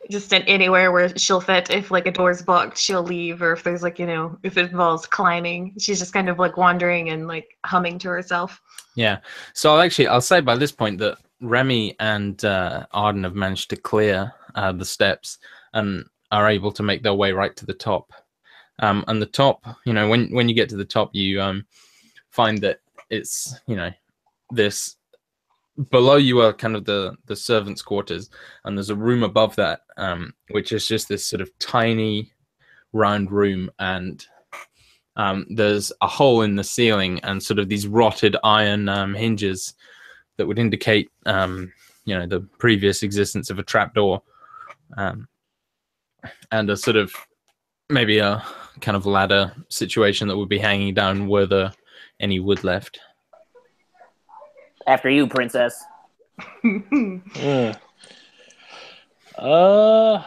Just anywhere where she'll fit. If like a door's blocked, she'll leave, or if there's like if it involves climbing, she's just kind of like wandering and like humming to herself. Yeah. So I'll say by this point that Remy and Arden have managed to clear the steps and are able to make their way right to the top. And the top, when you get to the top, you find that it's this. Below you are kind of the servants' quarters, and there's a room above that, which is just this sort of tiny round room, and there's a hole in the ceiling and sort of these rotted iron hinges that would indicate the previous existence of a trapdoor, and a sort of maybe a kind of ladder situation that would be hanging down were there any wood left. After you, princess. All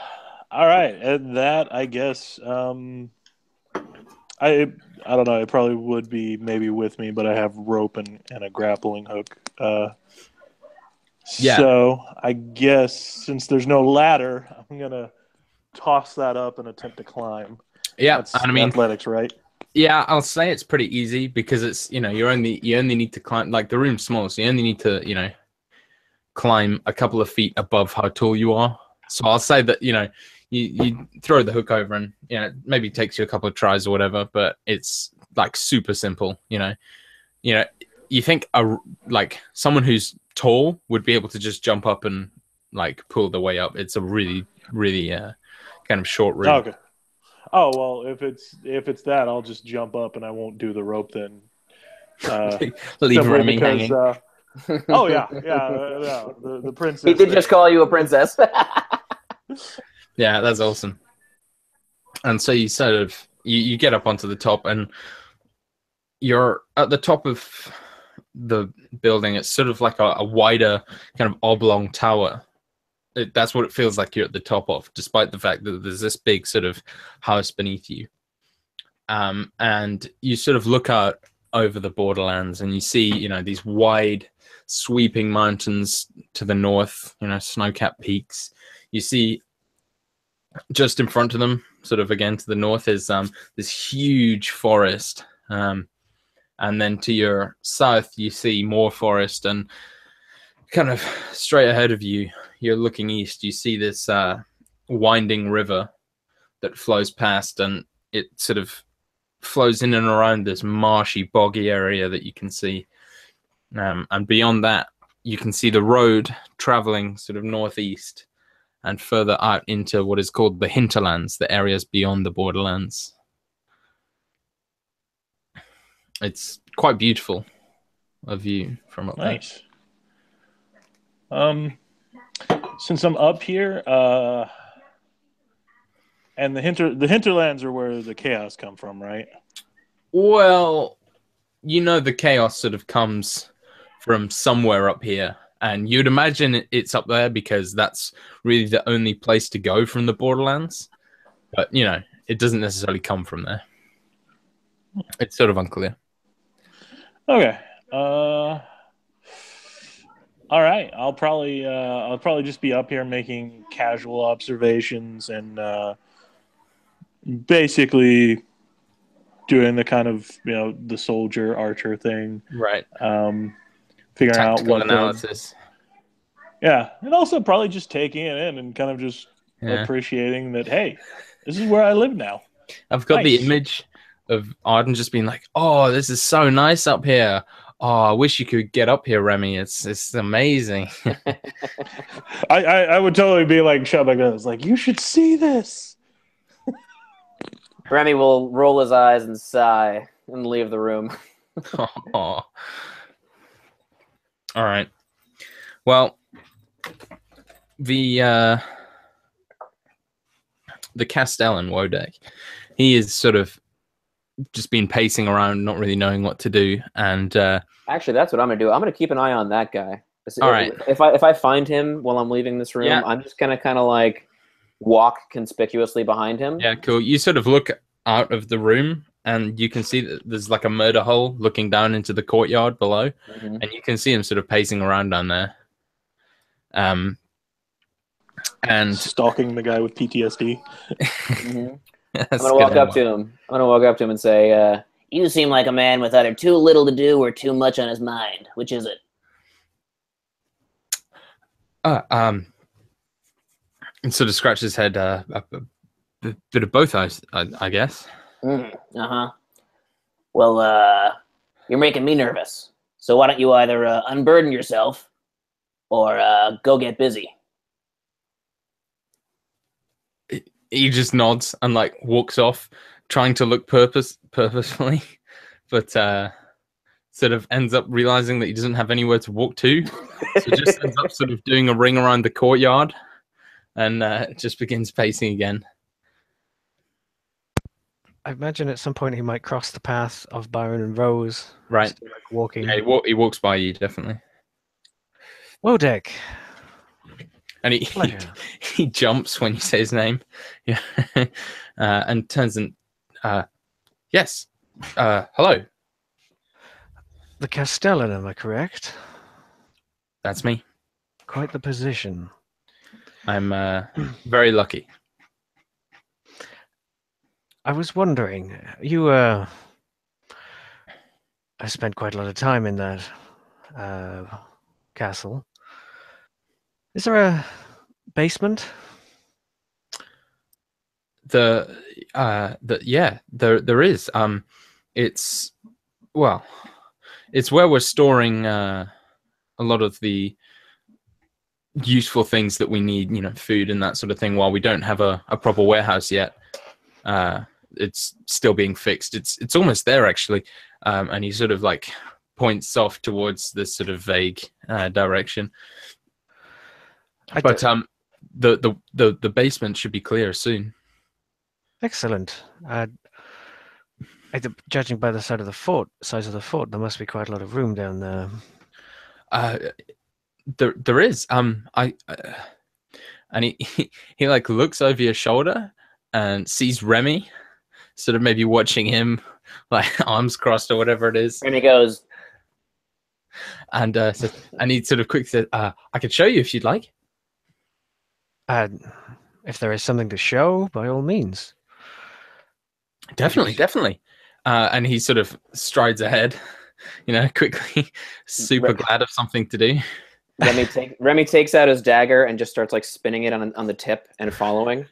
right, and that I guess I don't know. It probably would be maybe with me, but I have rope and a grappling hook. Yeah. So I guess since there's no ladder, I'm gonna toss that up and attempt to climb. Yeah, That's athletics, right? Yeah, I'll say it's pretty easy because it's you only need to climb, like the room's small, so you only need to climb a couple of feet above how tall you are. So I'll say that you throw the hook over and it maybe takes you a couple of tries or whatever, but it's like super simple. You think like someone who's tall would be able to just jump up and like pull the way up. It's a really kind of short room. Okay. Oh well, if it's that, I'll just jump up and I won't do the rope then. Leave Remy hanging. Oh yeah. The princess. He did just call you a princess. Yeah, that's awesome. And so you sort of you get up onto the top, and you're at the top of the building. It's sort of like a wider kind of oblong tower. That's what it feels like you're at the top of, despite the fact that there's this big sort of house beneath you. And you sort of look out over the Borderlands, and you see, these wide, sweeping mountains to the north, snow-capped peaks. You see just in front of them, sort of again to the north, is this huge forest. And then to your south, you see more forest, and kind of straight ahead of you, you're looking east, you see this winding river that flows past, and it sort of flows in and around this marshy, boggy area that you can see. And beyond that, you can see the road traveling sort of northeast and further out into what is called the hinterlands, the areas beyond the Borderlands. It's quite beautiful, a view from up there. Nice. Since I'm up here, and the hinterlands are where the chaos come from, right? Well, the chaos sort of comes from somewhere up here, and you'd imagine it's up there because that's really the only place to go from the Borderlands. But it doesn't necessarily come from there. It's sort of unclear. Okay. All right. I'll probably just be up here making casual observations and basically doing the kind of the soldier archer thing. Right. Figuring out what analysis. Yeah, and also probably just taking it in and kind of just appreciating that. Hey, this is where I live now. I've got nice. the image Arden just being like, "Oh, this is so nice up here. Oh, I wish you could get up here, Remy. It's amazing." I would totally be like, shut my guns. Like, you should see this. Remy will roll his eyes and sigh and leave the room. All right. Well, the Castellan Wodek, he is sort of just been pacing around, not really knowing what to do. And actually, that's what I'm gonna do. I'm gonna keep an eye on that guy. All right. If I find him while I'm leaving this room, Yeah. I'm just gonna kind of like walk conspicuously behind him. Yeah, cool. You sort of look out of the room, and you can see that there's like a murder hole looking down into the courtyard below, and you can see him sort of pacing around down there. And Stalking the guy with PTSD. I'm gonna walk up to him. I'm gonna walk up to him and say, "You seem like a man with either too little to do or too much on his mind. Which is it?" And sort of scratches his head. A bit of both, I guess. Well, you're making me nervous. So why don't you either unburden yourself or go get busy? He just nods and like walks off, trying to look purposefully, but sort of ends up realizing that he doesn't have anywhere to walk to, so just ends up sort of doing a ring around the courtyard, and just begins pacing again. I imagine at some point he might cross the path of Byron and Rose. Right. Still, like, walking. Yeah, he walks by you, definitely. Wodek. And he jumps when you say his name. Yeah. And turns and yes. Hello. The Castellan, am I correct? That's me. Quite the position. I'm very lucky. I was wondering, I spent quite a lot of time in that castle. Is there a basement? There is. It's where we're storing a lot of the useful things that we need, food and that sort of thing, while we don't have a proper warehouse yet. It's still being fixed. It's almost there, actually. And he sort of like points off towards this sort of vague direction. But the basement should be clear soon. Excellent. Judging by the size of the fort, there must be quite a lot of room down there. There is. And he like looks over your shoulder and sees Remy, sort of maybe watching him, like arms crossed or whatever it is. Remy goes, and he sort of quickly said, "I could show you if you'd like." If there is something to show, by all means. Definitely. And he sort of strides ahead, quickly, super glad of something to do. Remy takes out his dagger and just starts like spinning it on the tip and following,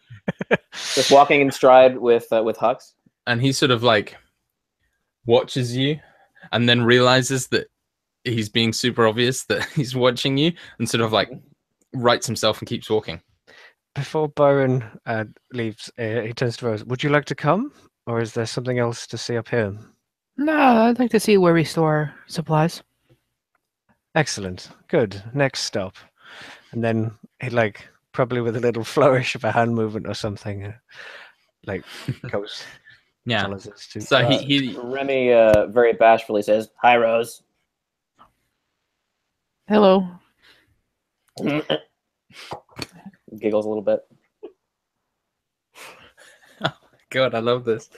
just walking in stride with Hux. And he sort of like watches you, and then realizes that he's being super obvious that he's watching you, and sort of like rights himself and keeps walking. Before Byron leaves, he turns to Rose. Would you like to come, or is there something else to see up here? No, I'd like to see where we store supplies. Excellent. Good. Next stop. And then he probably with a little flourish of a hand movement or something, goes. Yeah. To, so he Remy very bashfully says, "Hi, Rose." Hello. Giggles a little bit. Oh, God, I love this.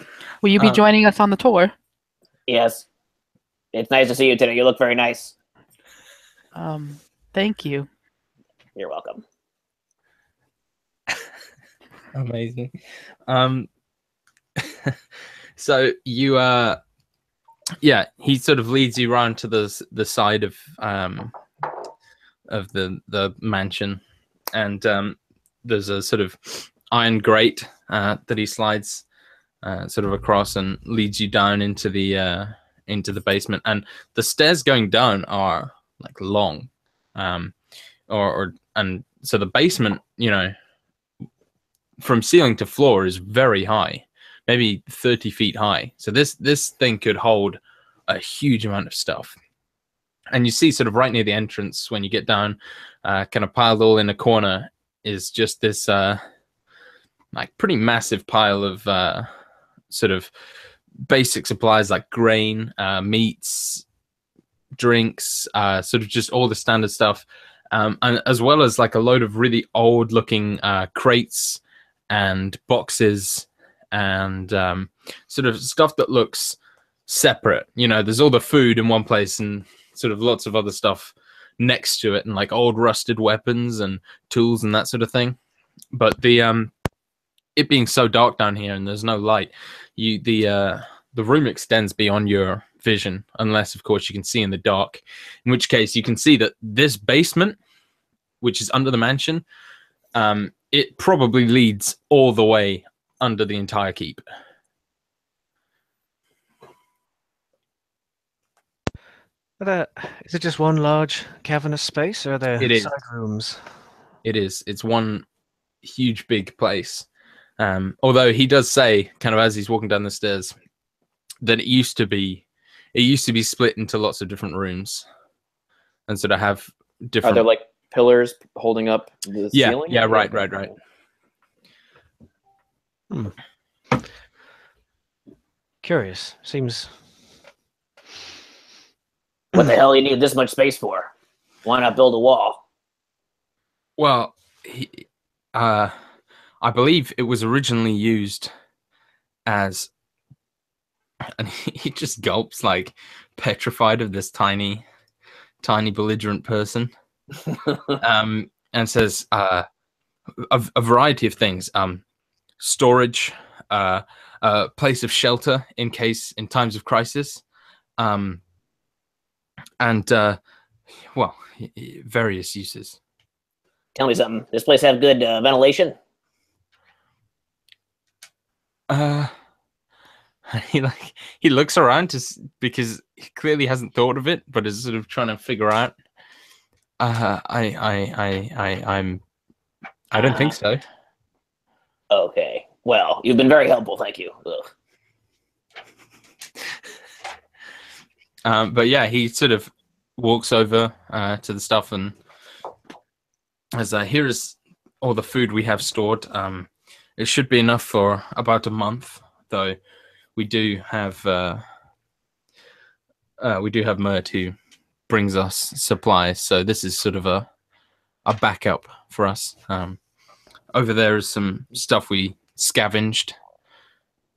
Will you be joining us on the tour? Yes. It's nice to see you today. You look very nice. Thank you. You're welcome. Amazing. So you he sort of leads you around to the side of the mansion, and there's a sort of iron grate that he slides sort of across and leads you down into the basement. And the stairs going down are like long, and so the basement, from ceiling to floor is very high, maybe 30 feet high. So this thing could hold a huge amount of stuff. And you see sort of right near the entrance when you get down, kind of piled all in a corner is just this like pretty massive pile of sort of basic supplies like grain, meats, drinks, sort of just all the standard stuff, and as well as like a load of really old looking crates and boxes and sort of stuff that looks separate. There's all the food in one place and sort of lots of other stuff next to it, and like old rusted weapons and tools and that sort of thing. But it being so dark down here and there's no light, the room extends beyond your vision, unless of course you can see in the dark, in which case you can see that this basement, which is under the mansion, it probably leads all the way under the entire keep. Is it just one large cavernous space, or are there side rooms? It is. It's one huge big place. Although he does say, kind of as he's walking down the stairs, that it used to be split into lots of different rooms, and sort of have different. Are there like pillars holding up the ceiling? Yeah, right. Curious. Seems. What the hell you need this much space for? Why not build a wall? Well, I believe it was originally used as, and he just gulps like petrified of this tiny belligerent person, and says a variety of things: storage, a place of shelter in times of crisis, and well, various uses. Tell me something. This place have good ventilation? He looks around because he clearly hasn't thought of it, but is sort of trying to figure out. I don't think so. Okay. Well, you've been very helpful. Thank you. But yeah, he sort of walks over to the stuff and as here is all the food we have stored. It should be enough for about a month, though. We do have Mert who brings us supplies, so this is sort of a backup for us. Over there is some stuff we scavenged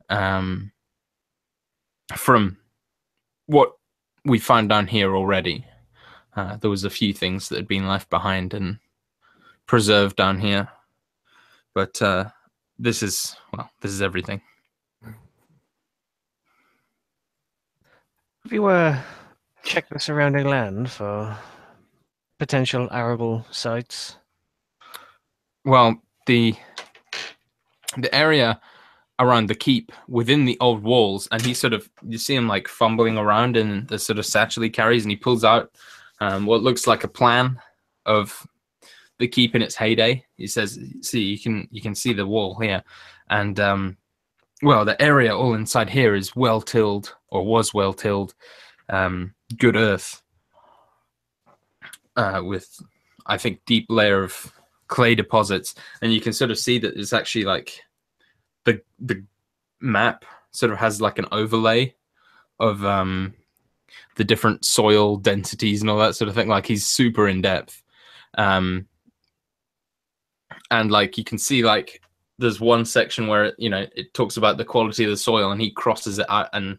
from what we found down here already. There was a few things that had been left behind and preserved down here, but this is everything. Have you checked the surrounding land for potential arable sites? Well, the area around the keep within the old walls, and you see him like fumbling around in the sort of satchel he carries, and he pulls out what looks like a plan of the keep in its heyday. He says, "See, you can see the wall here, and well, the area all inside here is well tilled, or was well tilled, good earth, with I think deep layer of clay deposits, and you can sort of see that it's actually like the map sort of has like an overlay of the different soil densities and all that sort of thing. Like he's super in depth, and like you can see like there's one section where it talks about the quality of the soil, and he crosses it out, and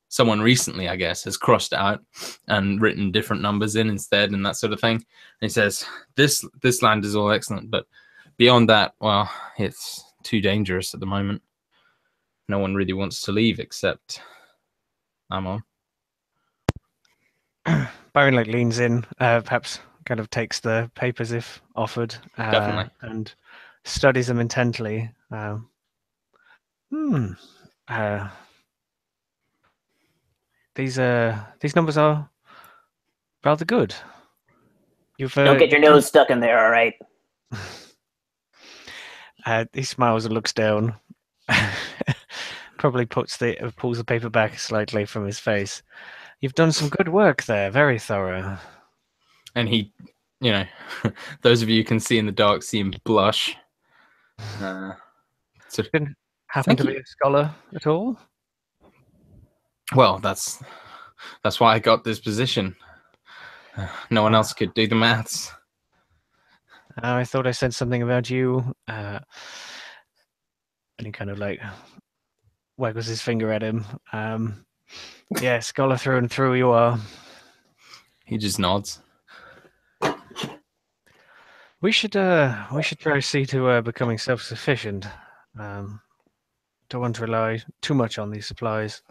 someone recently, I guess, has crossed it out and written different numbers in instead and that sort of thing. And he says this land is all excellent, but beyond that, well, it's too dangerous at the moment. No one really wants to leave except I'm on. Byron leans in, perhaps kind of takes the papers if offered, Definitely. and studies them intently. Hmm. Uh, these numbers are rather good. Don't get your nose stuck in there, all right? He smiles and looks down. Probably pulls the paper back slightly from his face. You've done some good work there. Very thorough. And he, those of you who can see in the dark see him blush. Didn't happen to be a scholar at all? Well, that's why I got this position. No one else could do the maths. I thought I said something about you. And he kind of like waggles his finger at him. Yeah, scholar through and through you are. He just nods. We should try to see to becoming self-sufficient. Don't want to rely too much on these supplies.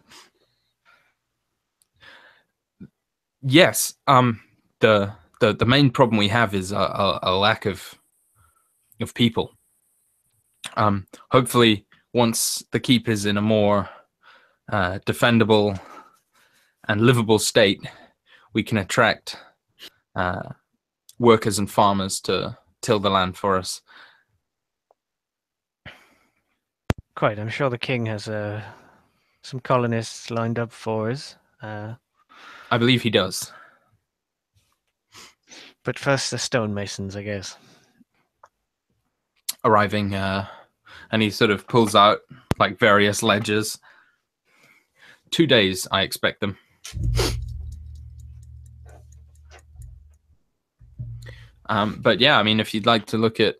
Yes. The main problem we have is a lack of people. Hopefully, once the keep is in a more defendable and livable state, we can attract workers and farmers to till the land for us. Quite. I'm sure the king has some colonists lined up for us. I believe he does. But first, the stonemasons, I guess. Arriving, and he sort of pulls out like various ledgers. 2 days, I expect them. But yeah, I mean, if you'd like to look at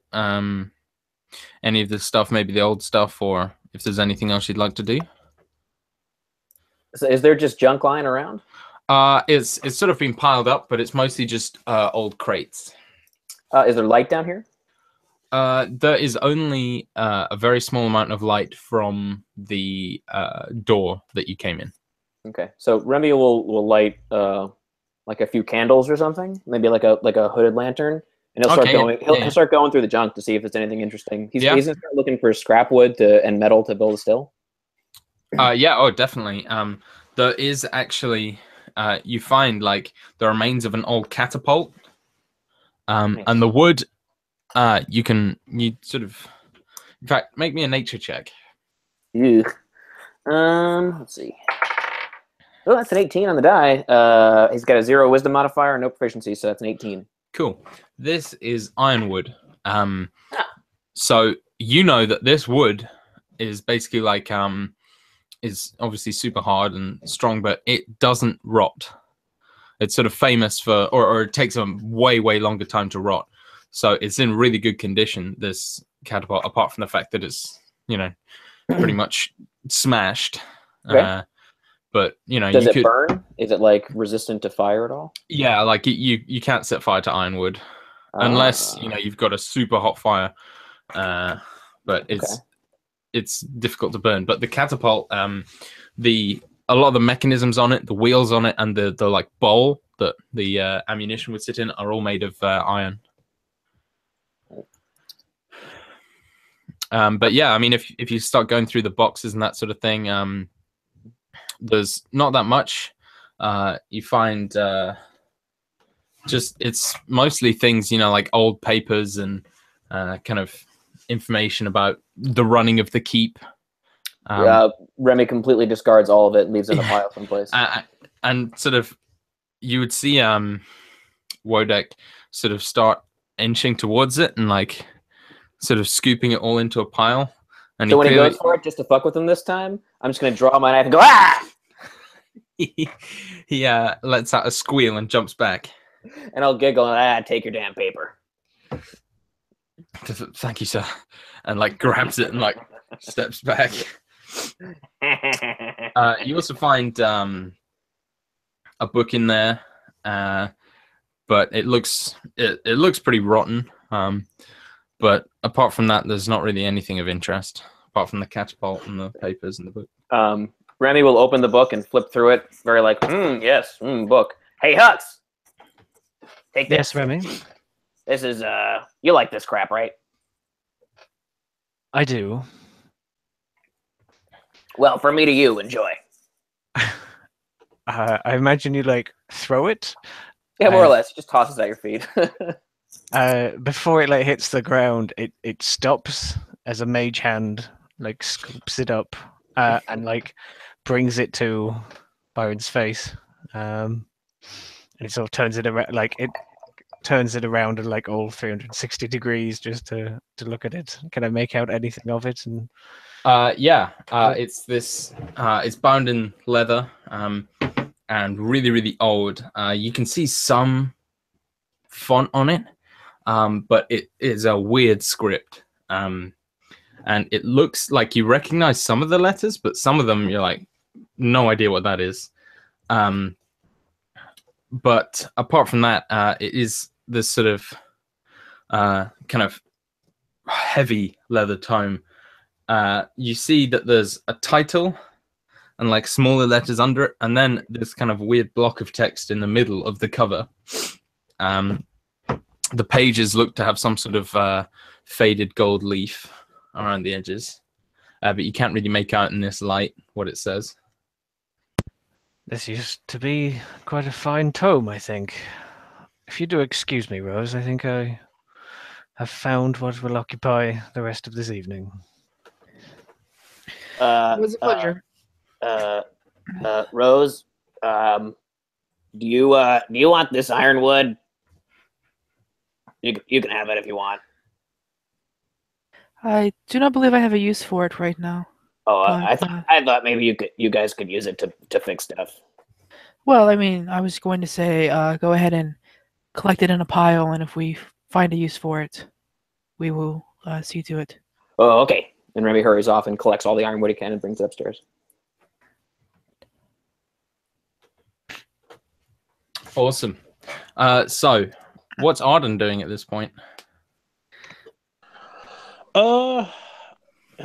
any of this stuff, maybe the old stuff, or if there's anything else you'd like to do. So is there just junk lying around? It's sort of been piled up, but it's mostly just old crates. Is there light down here? There is only a very small amount of light from the door that you came in. Okay, so Remy will light like a few candles or something, maybe like a hooded lantern, and he'll start going. He'll start going through the junk to see if there's anything interesting. He's gonna start looking for scrap wood and metal to build a still. Yeah. Oh, definitely. There is actually you find like the remains of an old catapult, Nice. and the wood. You sort of, in fact, make me a nature check. Ew. Let's see. Oh, that's an 18 on the die. He's got a 0 wisdom modifier, no proficiency, so that's an 18. Cool. This is ironwood. So you know that this wood is basically like is obviously super hard and strong, but it doesn't rot. It's sort of famous for, or it takes a way longer time to rot. So it's in really good condition, this catapult, apart from the fact that it's, pretty much smashed. Okay. But, does it burn? Is it like resistant to fire at all? Yeah, like you can't set fire to ironwood unless, you've got a super hot fire. But it's difficult to burn. But the catapult, a lot of the mechanisms on it, the wheels on it, and the like bowl that the ammunition would sit in are all made of iron. But yeah, I mean, if you start going through the boxes and that sort of thing, there's not that much. You find just it's mostly things, like old papers and kind of information about the running of the keep. Remy completely discards all of it and leaves it in a pile someplace. And sort of, you would see Wodek sort of start inching towards it and like sort of scooping it all into a pile. And so when he goes for it, just to fuck with him this time, I'm just going to draw my knife and go, ah! He lets out a squeal and jumps back. And I'll giggle and, take your damn paper. Thank you, sir. And like grabs it and like steps back. You also find a book in there, but it looks pretty rotten. But apart from that, there's not really anything of interest, apart from the catapult and the papers and the book. Remy will open the book and flip through it, very like, yes, book. Hey, Hux! Take this. Yes, Remy? This is, you like this crap, right? I do. Well, from me to you, enjoy. I imagine you like throw it. Yeah, more or less. Just tosses at your feet. Before it like hits the ground, it stops as a mage hand like scoops it up and like brings it to Byron's face. And it sort of turns it around, like it turns it around at like all 360 degrees just to look at it. Can I make out anything of it? And it's this. It's bound in leather, and really, really old. You can see some font on it, but it is a weird script. And it looks like you recognize some of the letters, but some of them you're like, no idea what that is. But apart from that, it is this sort of kind of heavy leather tome. You see that there's a title and like smaller letters under it, and then this kind of weird block of text in the middle of the cover. The pages look to have some sort of faded gold leaf around the edges, but you can't really make out in this light what it says. this used to be quite a fine tome, I think. If you do excuse me, Rose, I think I have found what will occupy the rest of this evening. It was a pleasure. Rose, do you want this ironwood? You can have it if you want. I do not believe I have a use for it right now. Oh, But, I thought maybe you guys could use it to fix stuff. Well, I mean, I was going to say, go ahead and collect it in a pile, and if we find a use for it, we will see to it. Oh, okay. And Remy hurries off and collects all the ironwood he can and brings it upstairs. Awesome. So, what's Arden doing at this point? He'll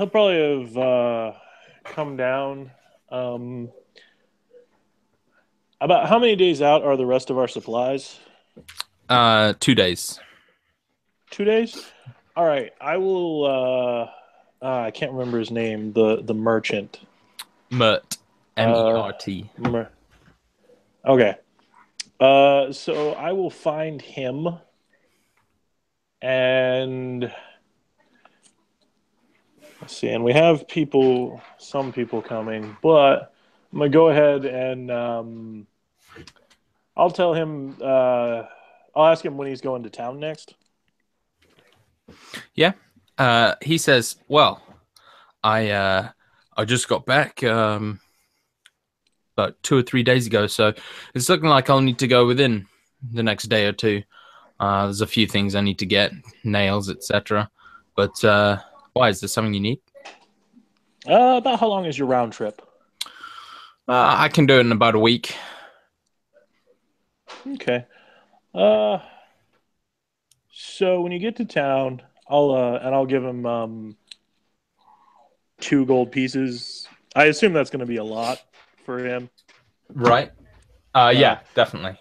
probably have come down. About how many days out are the rest of our supplies? 2 days. 2 days? All right. I will. I can't remember his name. The merchant. Mert. M-E-R-T. Okay. So I will find him, and let's see. And we have some people coming, but I'm gonna go ahead and I'll tell him. I'll ask him when he's going to town next. Yeah. He says, well, I just got back about 2 or 3 days ago, so it's looking like I'll need to go within the next day or two. There's a few things I need to get, nails, etc. But why? Is there something you need? About how long is your round trip? I can do it in about a week. Okay. So when you get to town, I'll give him 2 gold pieces. I assume that's going to be a lot for him. Right. Yeah, definitely.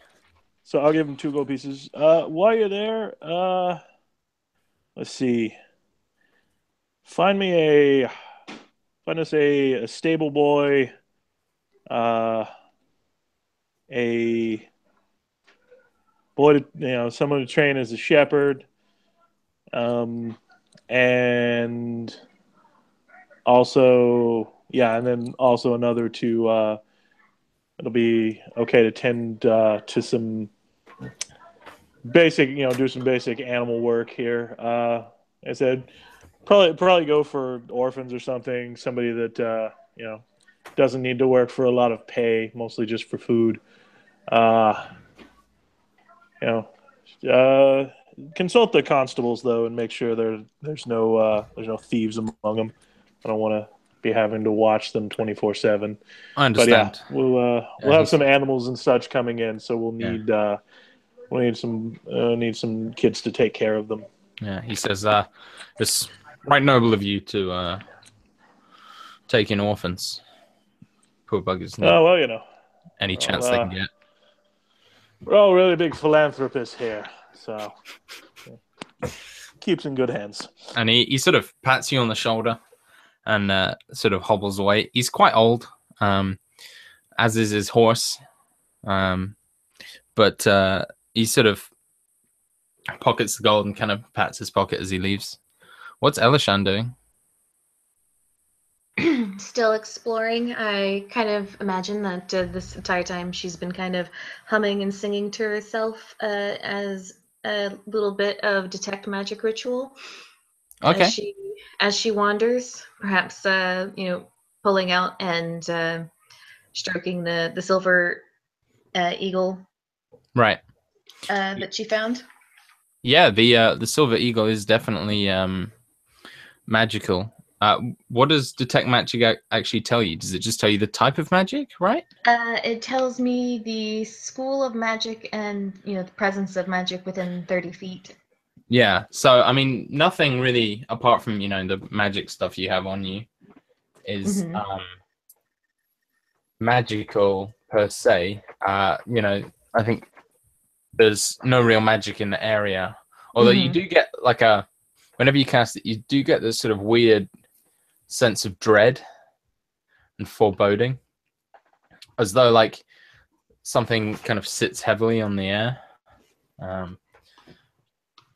So I'll give him 2 gold pieces. While you're there, let's see. Find us a stable boy, a boy to, someone to train as a shepherd, and also, and then also another to. It'll be okay to tend to some basic, do some basic animal work here. I said probably go for orphans or something. Somebody that doesn't need to work for a lot of pay, mostly just for food. Consult the constables though, and make sure there's no thieves among them. I don't want to be having to watch them 24/7. I understand. But yeah, we'll have some animals and such coming in, so we'll need some kids to take care of them. Yeah, he says it's right noble of you to take in orphans. Poor buggers. Oh well, any chance they can get. We're all really big philanthropists here, so keeps in good hands. And he sort of pats you on the shoulder and sort of hobbles away. He's quite old, as is his horse, but he sort of pockets the gold and kind of pats his pocket as he leaves. What's Elishan doing? Still exploring. I kind of imagine that this entire time she's been kind of humming and singing to herself as a little bit of detect magic ritual. Okay. As she wanders, perhaps pulling out and stroking the silver eagle Right. that she found. Yeah, the silver eagle is definitely magical. What does detect magic actually tell you? Does it just tell you the type of magic, right? It tells me the school of magic and the presence of magic within 30 feet. Yeah. So I mean, nothing really apart from the magic stuff you have on you is magical per se. I think there's no real magic in the area, although you do get whenever you cast it, you do get this sort of weird sense of dread and foreboding, as though like something kind of sits heavily on the air.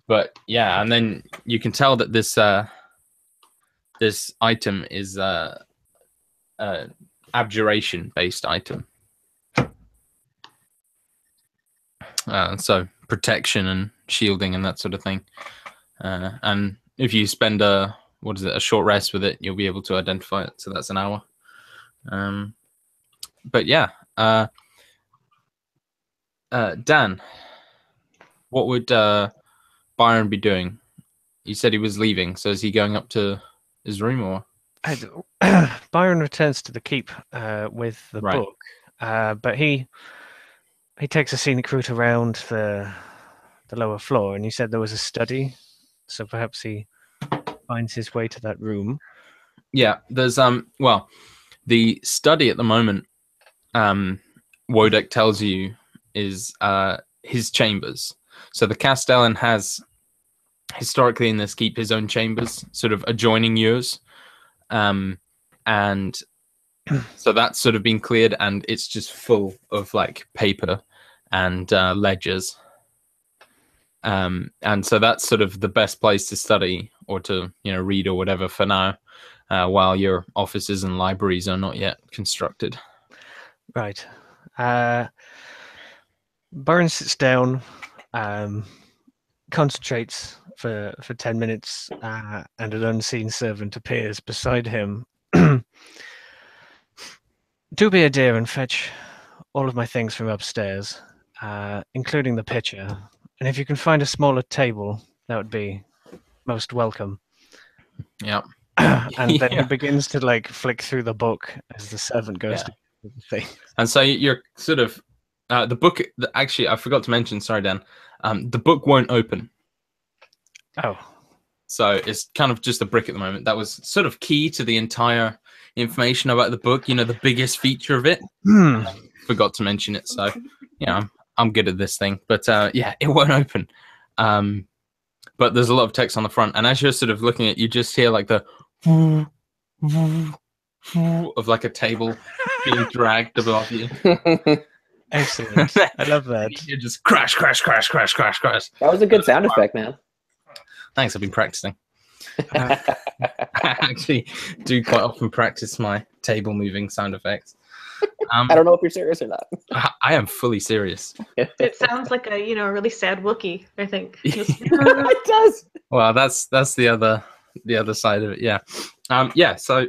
But yeah, and then you can tell that this item is abjuration based item. So protection and shielding and that sort of thing. And if you spend a short rest with it, you'll be able to identify it. So that's an hour. But yeah, Dan, what would Byron be doing? You said he was leaving, so is he going up to his room or? Byron returns to the keep with the book, but he takes a scenic route around the lower floor, and he said there was a study, so perhaps he finds his way to that room. Yeah, there's the study at the moment, Wodek tells you is his chambers. So the Castellan has historically in this keep his own chambers, sort of adjoining yours, and so that's sort of been cleared, and it's just full of like paper and ledgers, and so that's sort of the best place to study or to read or whatever for now, while your offices and libraries are not yet constructed. Right. Byron sits down, concentrates for 10 minutes, and an unseen servant appears beside him. Do be a dear and fetch all of my things from upstairs, including the pitcher. And if you can find a smaller table, that would be most welcome. Yeah. And then he begins to like flick through the book as the servant goes to the thing. And so you're sort of the book. Actually, I forgot to mention. Sorry, Dan. The book won't open. Oh. So it's kind of just a brick at the moment. That was sort of key to the entire information about the book. The biggest feature of it. Forgot to mention it. So I'm good at this thing. But yeah, it won't open. But there's a lot of text on the front, and as you're sort of looking at it, you just hear like the of like a table being dragged above you. Excellent. I love that. You just crash, crash, crash, crash, crash, crash. That was a good sound effect, man. Thanks, I've been practicing. I actually do quite often practice my table moving sound effects. I don't know if you're serious or not. I am fully serious. It sounds like a really sad Wookiee, I think. It does. Well, that's the other side of it. Yeah. Yeah. So,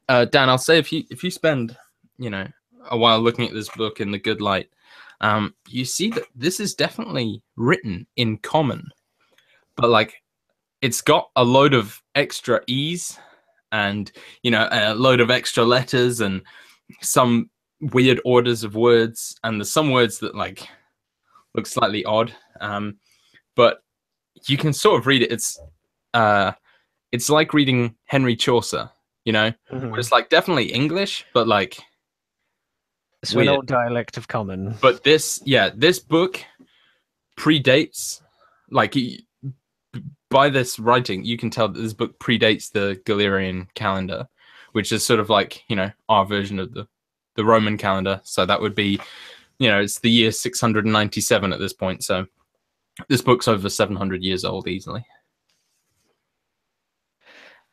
Dan, I'll say if you spend a while looking at this book in the good light, you see that this is definitely written in common, but like it's got a load of extra E's and a load of extra letters and some weird orders of words, and there's some words that like look slightly odd, but you can sort of read it. It's like reading Henry Chaucer, where it's like definitely English, but like it's an old dialect of common. But this book predates, like by this writing, you can tell that this book predates the Galerian calendar, which is sort of like, you know, our version of the Roman calendar. So that would be, you know, it's the year 697 at this point. So this book's over 700 years old easily.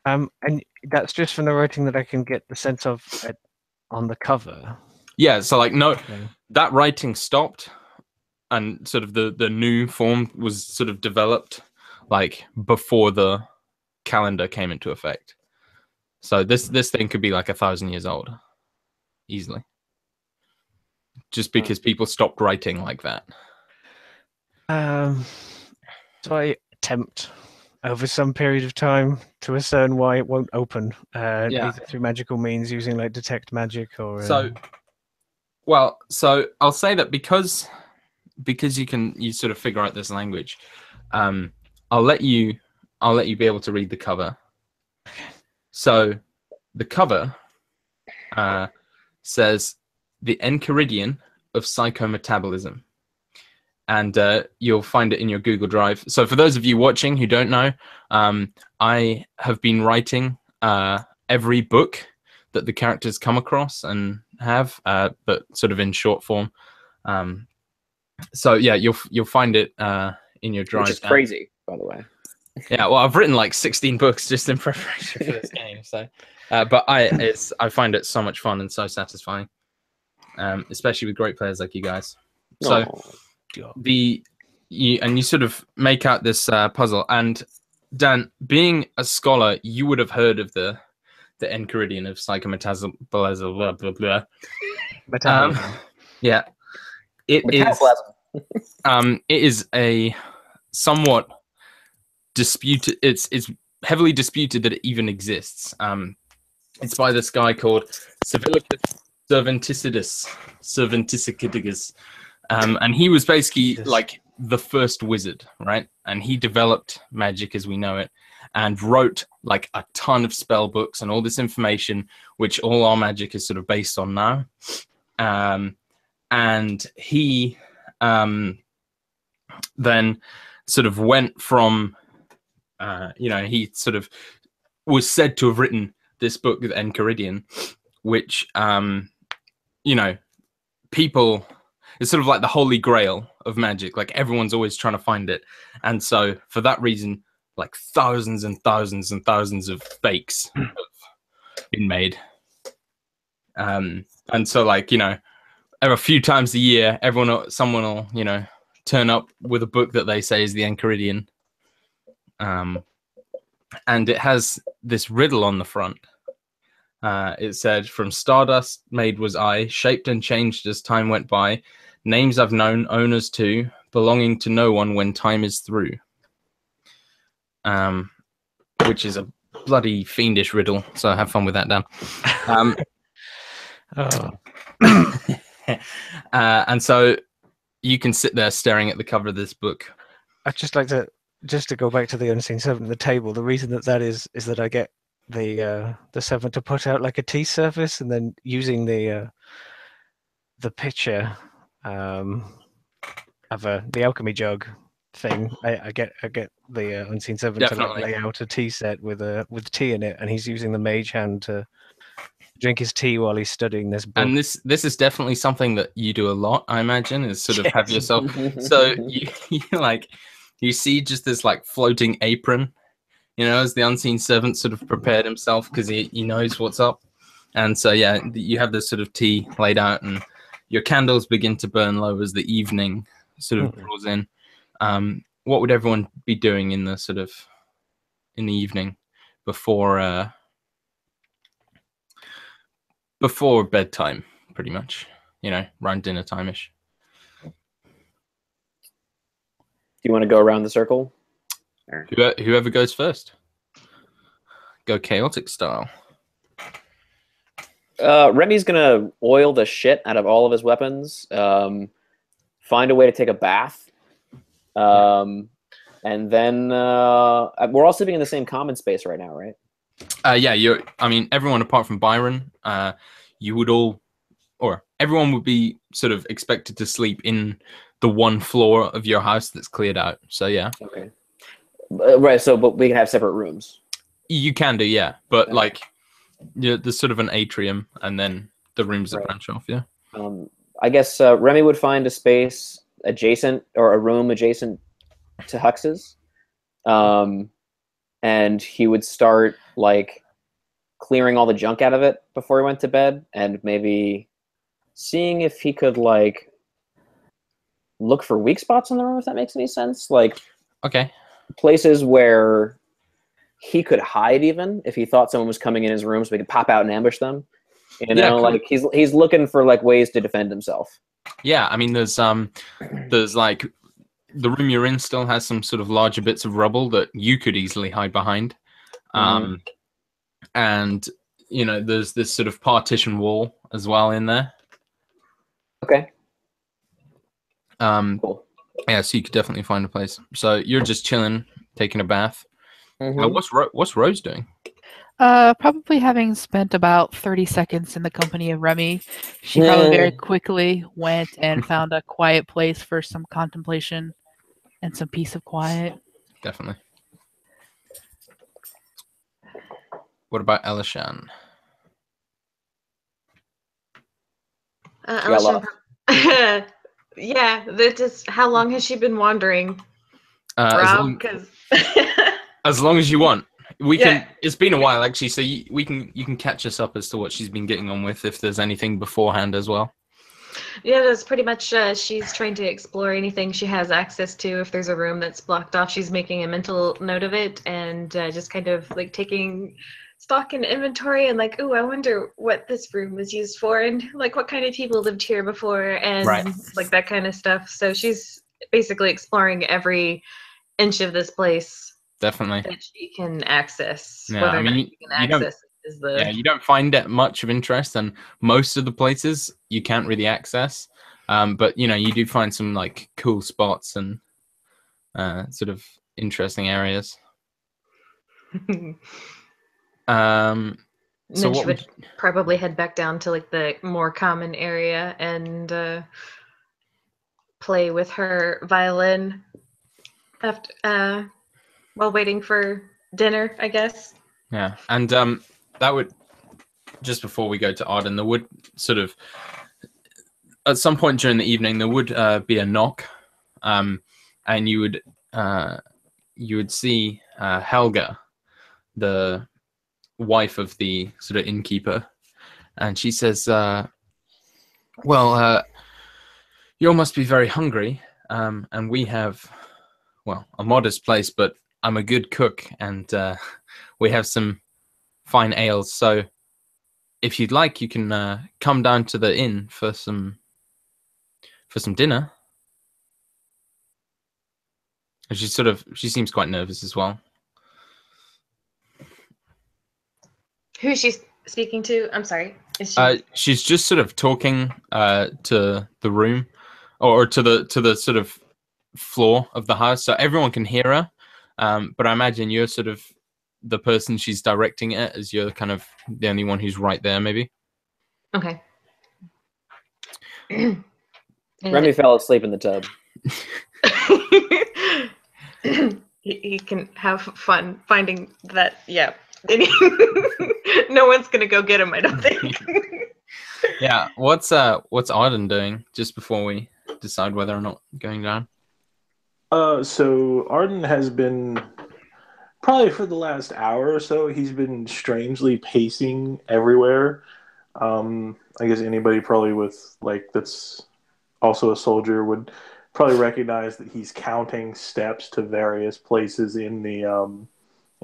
And that's just from the writing that I can get the sense of on the cover. Yeah, so like Okay. that writing stopped, and sort of the new form was sort of developed like before the calendar came into effect. So this thing could be like 1,000 years old easily, just because people stopped writing like that. So I attempt over some period of time to discern why it won't open, either through magical means, using like detect magic or. So I'll say that because you sort of figure out this language, I'll let you be able to read the cover. So the cover says the Enchiridion of psychometabolism. And you'll find it in your Google Drive. So for those of you watching who don't know, I have been writing every book that the characters come across and have, but sort of in short form. So yeah, you'll find it in your drive. Which is crazy, by the way. Yeah, well, I've written like 16 books just in preparation for this game. So, but I find it so much fun and so satisfying, especially with great players like you guys. So. Aww. You sort of make out this puzzle, and Dan, being a scholar, you would have heard of the Enchiridion of psychometabolism, blah blah blah. Yeah, it is a somewhat disputed. It's heavily disputed that it even exists. It's by this guy called Civilicus Serventicidus. And he was basically like the first wizard, right? And he developed magic as we know it, and wrote like a ton of spell books and all this information, which all our magic is sort of based on now. And he then sort of went from, he sort of was said to have written this book, the Enchiridion, which, people... It's sort of like the holy grail of magic. Like everyone's always trying to find it. And so for that reason, like thousands and thousands and thousands of fakes have been made. And so like, a few times a year, someone will, turn up with a book that they say is the Enchiridion. And it has this riddle on the front. It said, "From stardust made was I, shaped and changed as time went by. Names I've known, owners too, belonging to no one when time is through." Which is a bloody fiendish riddle. So have fun with that, Dan. And so you can sit there staring at the cover of this book. I'd just like to go back to the unseen servant at the table. The reason that is that I get the servant to put out like a tea service, and then using the picture of the alchemy jug thing, I get the unseen servant to like lay out a tea set with tea in it, and he's using the mage hand to drink his tea while he's studying this book. And this is definitely something that you do a lot, I imagine, is sort of have yourself. So you see just this like floating apron, as the unseen servant sort of prepared himself because he knows what's up. And so, yeah, you have this sort of tea laid out, and your candles begin to burn low as the evening sort of draws in. What would everyone be doing in the evening before bedtime, pretty much, around dinner time-ish? Do you want to go around the circle? Whoever goes first. Go chaotic style. Remy's gonna oil the shit out of all of his weapons, find a way to take a bath, and then we're all sleeping in the same common space right now, right? Yeah, everyone apart from Byron, you would all, or everyone would be sort of expected to sleep in the one floor of your house that's cleared out. So yeah. Okay. Right. So, but we can have separate rooms. You can do, yeah, but Okay. like, yeah, there's sort of an atrium, and then the rooms that Right. branch off. Yeah. I guess Remy would find a space adjacent or a room adjacent to Hux's, and he would start like clearing all the junk out of it before he went to bed, and maybe seeing if he could like look for weak spots in the room, if that makes any sense. Like Okay. places where he could hide, even if he thought someone was coming in his room, so he could pop out and ambush them. You know, Yeah, cool. like he's looking for like ways to defend himself. Yeah, I mean, there's like the room you're in still has some sort of larger bits of rubble that you could easily hide behind, and you know, there's this sort of partition wall as well in there. Okay. Cool. Yeah, so you could definitely find a place. So you're just chilling, taking a bath. Mhm. What's Rose doing? Probably having spent about 30 seconds in the company of Remy, she probably very quickly went and found a quiet place for some contemplation and some peace of quiet. Definitely. What about Elishan? got lost. Yeah, that just how long has she been wandering, Rob? Because As long as you want. We Yeah. can. It's been a while actually, so you can catch us up as to what she's been getting on with, if there's anything beforehand as well. yeah, that's pretty much. She's trying to explore anything she has access to. If there's a room that's blocked off, she's making a mental note of it and just kind of like taking stock and inventory and like, ooh, I wonder what this room was used for and like what kind of people lived here before and Right. like that kind of stuff. So she's basically exploring every inch of this place Definitely. that she can access. Yeah, Whether I or not mean, she can you don't. access it is the Yeah, you don't find it much of interest, and most of the places you can't really access. But you know, you do find some like cool spots and sort of interesting areas. And So then what she would probably head back down to like the more common area and play with her violin after while waiting for dinner, I guess. Yeah, and that would, just before we go to Arden, there would sort of at some point during the evening there would be a knock, and you would see Helga, the wife of the sort of innkeeper, and she says, "Well, you all must be very hungry, and we have, well, a modest place, but I'm a good cook, and we have some fine ales. So if you'd like, you can come down to the inn for some dinner." And she seems quite nervous as well. Who is she speaking to? I'm sorry. Is she? She's just sort of talking to the room, or to the sort of floor of the house, so everyone can hear her. But I imagine you're sort of the person she's directing it, as you're kind of the only one who's right there, maybe. Okay. Remy fell asleep in the tub. he can have fun finding that. Yeah. No one's gonna go get him, I don't think. Yeah. What's Arden doing just before we decide whether or not going down? So Arden has been, probably for the last hour or so, he's been strangely pacing everywhere. I guess anybody probably with like that's also a soldier would probably recognize that he's counting steps to various places in the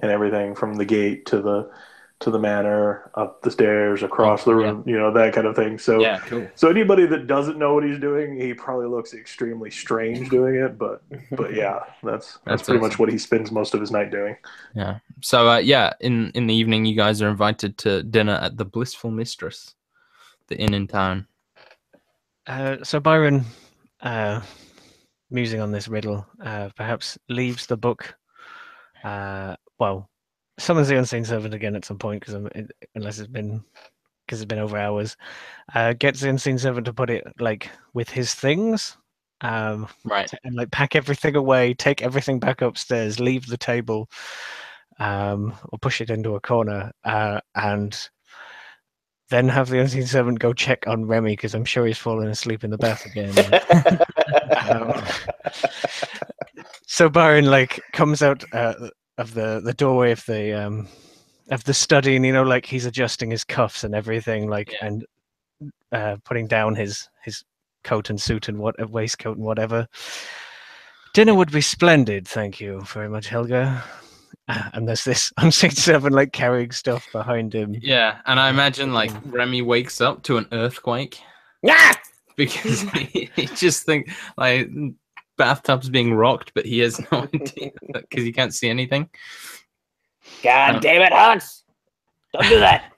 and everything from the gate to the manor, up the stairs, across the room, you know, that kind of thing. So Yeah, cool. So anybody that doesn't know what he's doing, he probably looks extremely strange doing it. But yeah, that's pretty awesome. much what he spends most of his night doing. Yeah. So yeah, in the evening, you guys are invited to dinner at the Blissful Mistress, the inn in town. So Byron, musing on this riddle, perhaps leaves the book. Well, summons the unseen servant again at some point, because unless it's been over hours. Gets the unseen servant to put it like with his things, Right. and like pack everything away, take everything back upstairs, leave the table, or push it into a corner, and then have the unseen servant go check on Remy because I'm sure he's fallen asleep in the bath again. um, so Byron like comes out of the doorway of the study, and like he's adjusting his cuffs and everything, like and putting down his coat and suit and waistcoat and whatever. Dinner would be splendid, thank you very much, Helga. And there's this unseen servant like carrying stuff behind him. Yeah, and I imagine like Remy wakes up to an earthquake. Yeah. Because he just think like bathtub's being rocked, but he has no idea because he can't see anything. God damn it, Hans! Don't do that.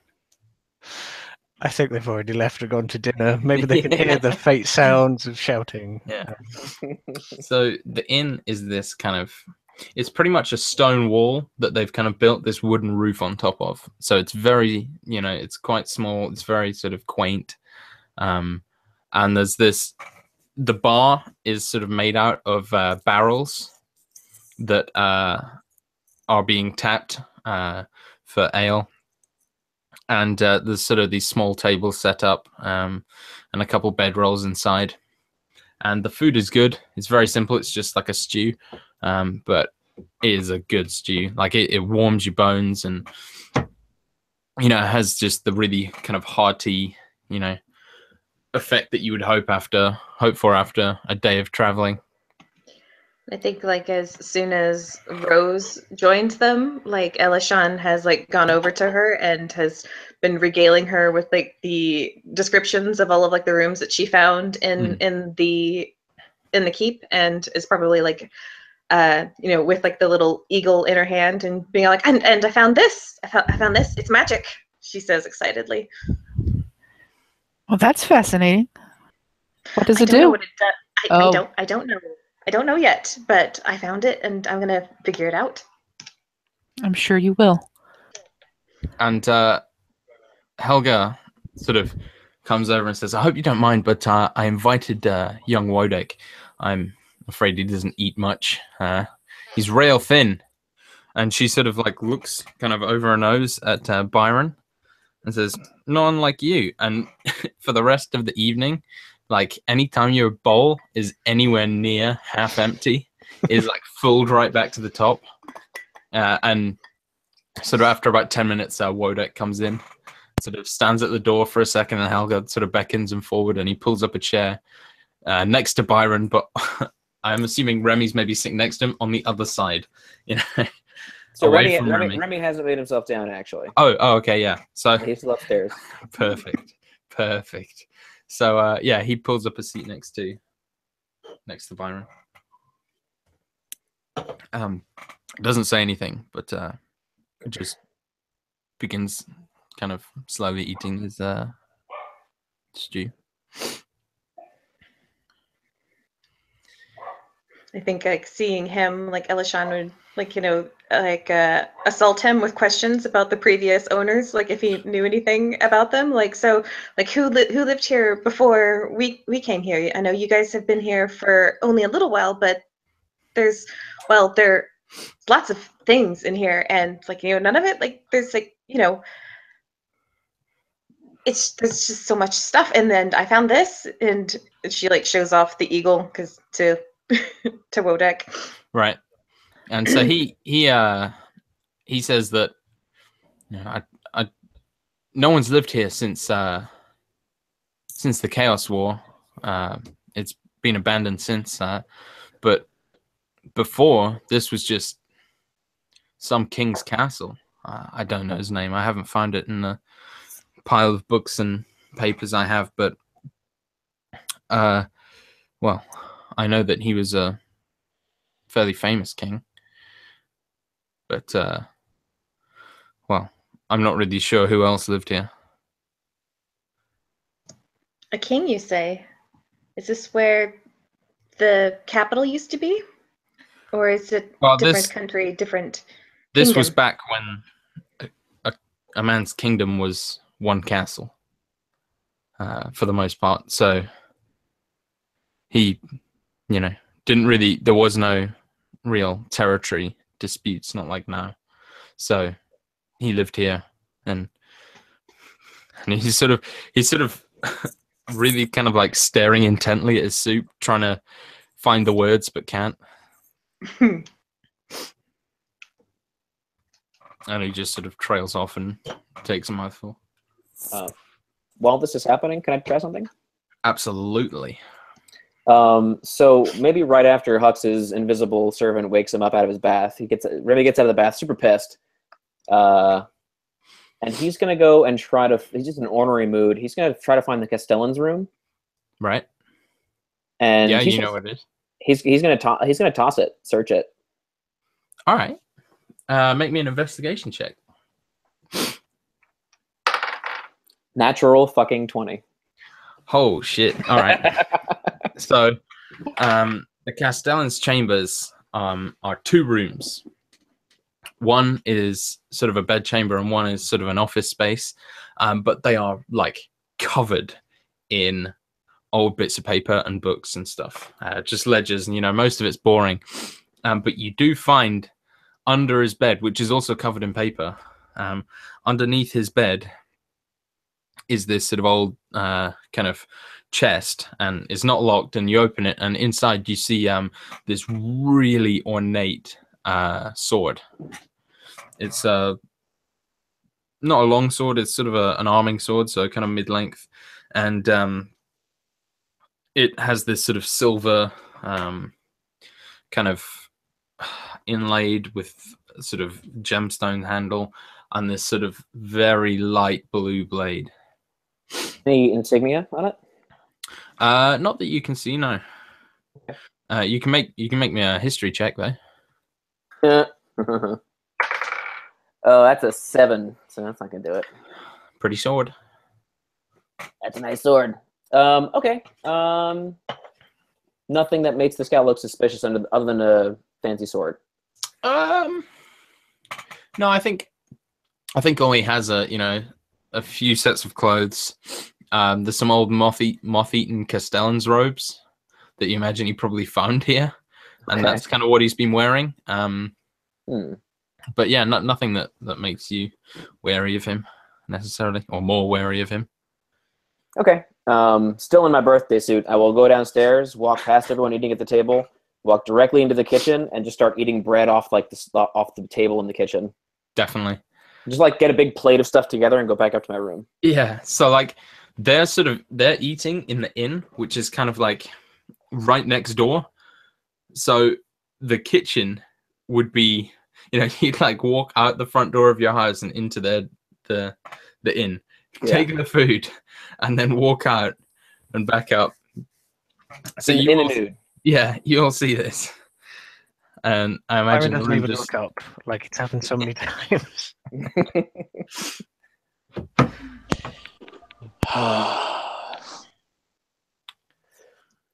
I think they've already left and gone to dinner. Maybe they can hear the faint sounds of shouting. Yeah. So the inn is this kind of, it's pretty much a stone wall that they've kind of built this wooden roof on top of. So it's very, it's quite small. It's very sort of quaint. And there's the bar is sort of made out of barrels that are being tapped for ale. And there's sort of these small tables set up and a couple bedrolls inside. And the food is good. It's very simple. It's just like a stew, but it is a good stew. Like it warms your bones, and it has just the really kind of hearty, effect that you would hope for after a day of traveling. I think like as soon as Rose joined them, like Elishan has like gone over to her and has been regaling her with like the descriptions of all of like the rooms that she found in the keep, and is probably like with like the little eagle in her hand and being like, and I found this. I found this. It's magic, she says excitedly. Well, that's fascinating. What does it do? I don't know what it does. I don't know. I don't know yet, but I found it, and I'm gonna figure it out. I'm sure you will. And Helga sort of comes over and says, "I hope you don't mind, but I invited young Wodek. I'm afraid he doesn't eat much. He's rail thin." And she sort of like looks kind of over her nose at Byron and says, "Not unlike you." And for the rest of the evening, like anytime your bowl is anywhere near half empty, is like filled right back to the top. And sort of after about 10 minutes, Wodek comes in, sort of stands at the door for a second, and Helga sort of beckons him forward, and he pulls up a chair next to Byron, but I'm assuming Remy's maybe sitting next to him on the other side. So away from Remy. Remy hasn't laid himself down, actually. Oh, okay, yeah. So He's still upstairs. Perfect. So he pulls up a seat next to Byron. Doesn't say anything, but just begins kind of slowly eating his stew. I think like seeing him, like Elishan would assault him with questions about the previous owners, like if he knew anything about them, like so, like who lived here before we came here. I know you guys have been here for only a little while, but there's lots of things in here, and like none of it like there's like there's just so much stuff. And then I found this, and she like shows off the eagle to Wodek. Right. And so he says that no one's lived here since the Chaos War. It's been abandoned since, but before this was just some king's castle. I don't know his name. I haven't found it in the pile of books and papers I have, but well, I know that he was a fairly famous king. But, well, I'm not really sure who else lived here. A king, you say? Is this where the capital used to be? Or is it different country, different This kingdom? was back when a man's kingdom was one castle, for the most part. So he you know, didn't really. There was no real territory disputes, not like now. So he lived here, and he's sort of really kind of like staring intently at his soup, trying to find the words but can't. And he just sort of trails off and takes a mouthful. While this is happening, can I try something? Absolutely. So maybe right after Hux's invisible servant wakes him up out of his bath, Remy gets out of the bath super pissed. And he's gonna go and try to. He's just in an ornery mood. He's gonna try to find the Castellan's room. Right. And yeah, you know what it is. He's gonna toss it, search it. All right. Make me an investigation check. Natural fucking 20. Oh shit! All right. So, the Castellan's chambers are 2 rooms. One is sort of a bedchamber, and one is sort of an office space. But they are like covered in old bits of paper and books and stuff, just ledgers, and most of it's boring. But you do find under his bed, which is also covered in paper, underneath his bed is this sort of old kind of chest, and it's not locked, and you open it, and inside you see this really ornate sword. It's not a long sword, it's sort of an arming sword, so kind of mid-length, and it has this sort of silver kind of inlaid with sort of gemstone handle and this sort of very light blue blade. Any insignia on it? Not that you can see, no. You can make me a history check though. Oh, that's a 7, so that's not gonna do it. Pretty sword. That's a nice sword. Okay. Nothing that makes this guy look suspicious other than a fancy sword. No, I think all he has are a few sets of clothes. There's some old moth-eaten Castellan's robes that you imagine he probably found here, and that's kind of what he's been wearing. But yeah, nothing that makes you wary of him necessarily, or more wary of him. Okay. Still in my birthday suit, I will go downstairs, walk past everyone eating at the table, walk directly into the kitchen, and just start eating bread off the table in the kitchen. Definitely. Just like get a big plate of stuff together and go back up to my room. Yeah. So like they're eating in the inn, which is kind of like right next door. So the kitchen would be, you'd like walk out the front door of your house and into the inn, take the food, and then walk out and back up. So in the nude. Yeah, you all see this. And I imagine doesn't even look up. Like it's happened so many times.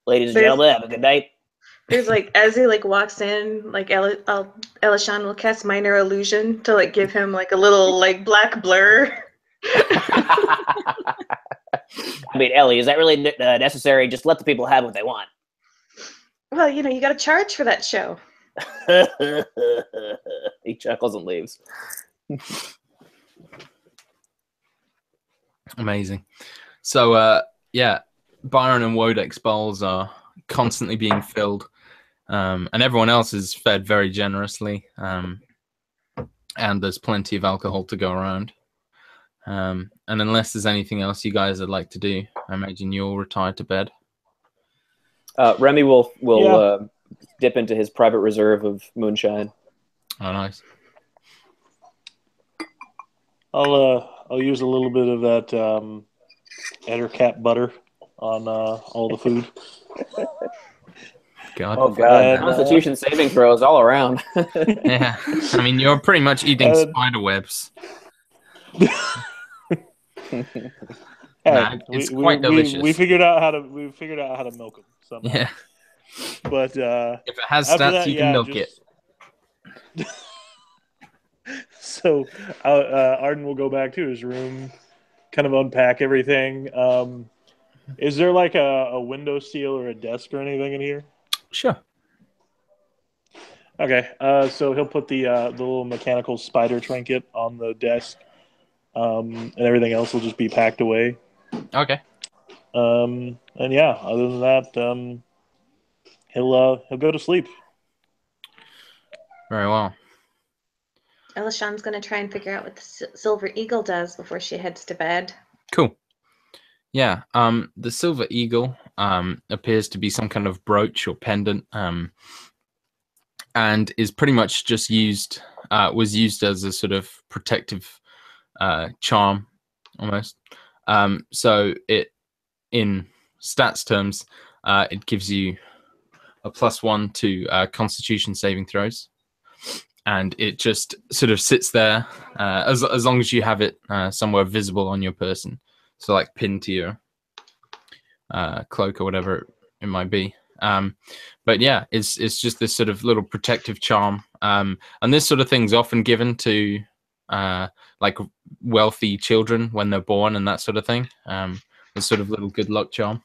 Ladies and gentlemen, have a good night. There's like, as he like walks in, like Elishan will cast minor illusion to like give him like a little like black blur. I mean, Ellie, is that really necessary? Just let the people have what they want. Well, you got to charge for that show. He chuckles and leaves. Amazing. So, Byron and Wodek's bowls are constantly being filled, and everyone else is fed very generously, and there's plenty of alcohol to go around. And unless there's anything else you guys would like to do, I imagine you'll retire to bed. Remy will dip into his private reserve of moonshine. Oh, nice. I'll use a little bit of that Ettercap butter on all the food. God. Oh God! Constitution saving throws all around. Yeah, I mean you're pretty much eating spider webs. It's quite delicious. We figured out how to milk them somehow. Yeah. But if it has stats, you can milk it. So Arden will go back to his room, kind of unpack everything. Is there like a window seal or a desk or anything in here? Sure. Okay, so he'll put the little mechanical spider trinket on the desk, and everything else will just be packed away. Okay. And yeah, other than that, he'll go to sleep. Very well. Elishan's going to try and figure out what the Silver Eagle does before she heads to bed. Cool. Yeah. The Silver Eagle appears to be some kind of brooch or pendant, and is pretty much just was used as a sort of protective charm, almost. So it, in stats terms, it gives you a +1 to Constitution saving throws, and it just sort of sits there as long as you have it somewhere visible on your person, so like pinned to your cloak or whatever it might be. But yeah, it's just this sort of little protective charm, and this sort of thing's often given to like wealthy children when they're born and that sort of thing. This sort of little good luck charm.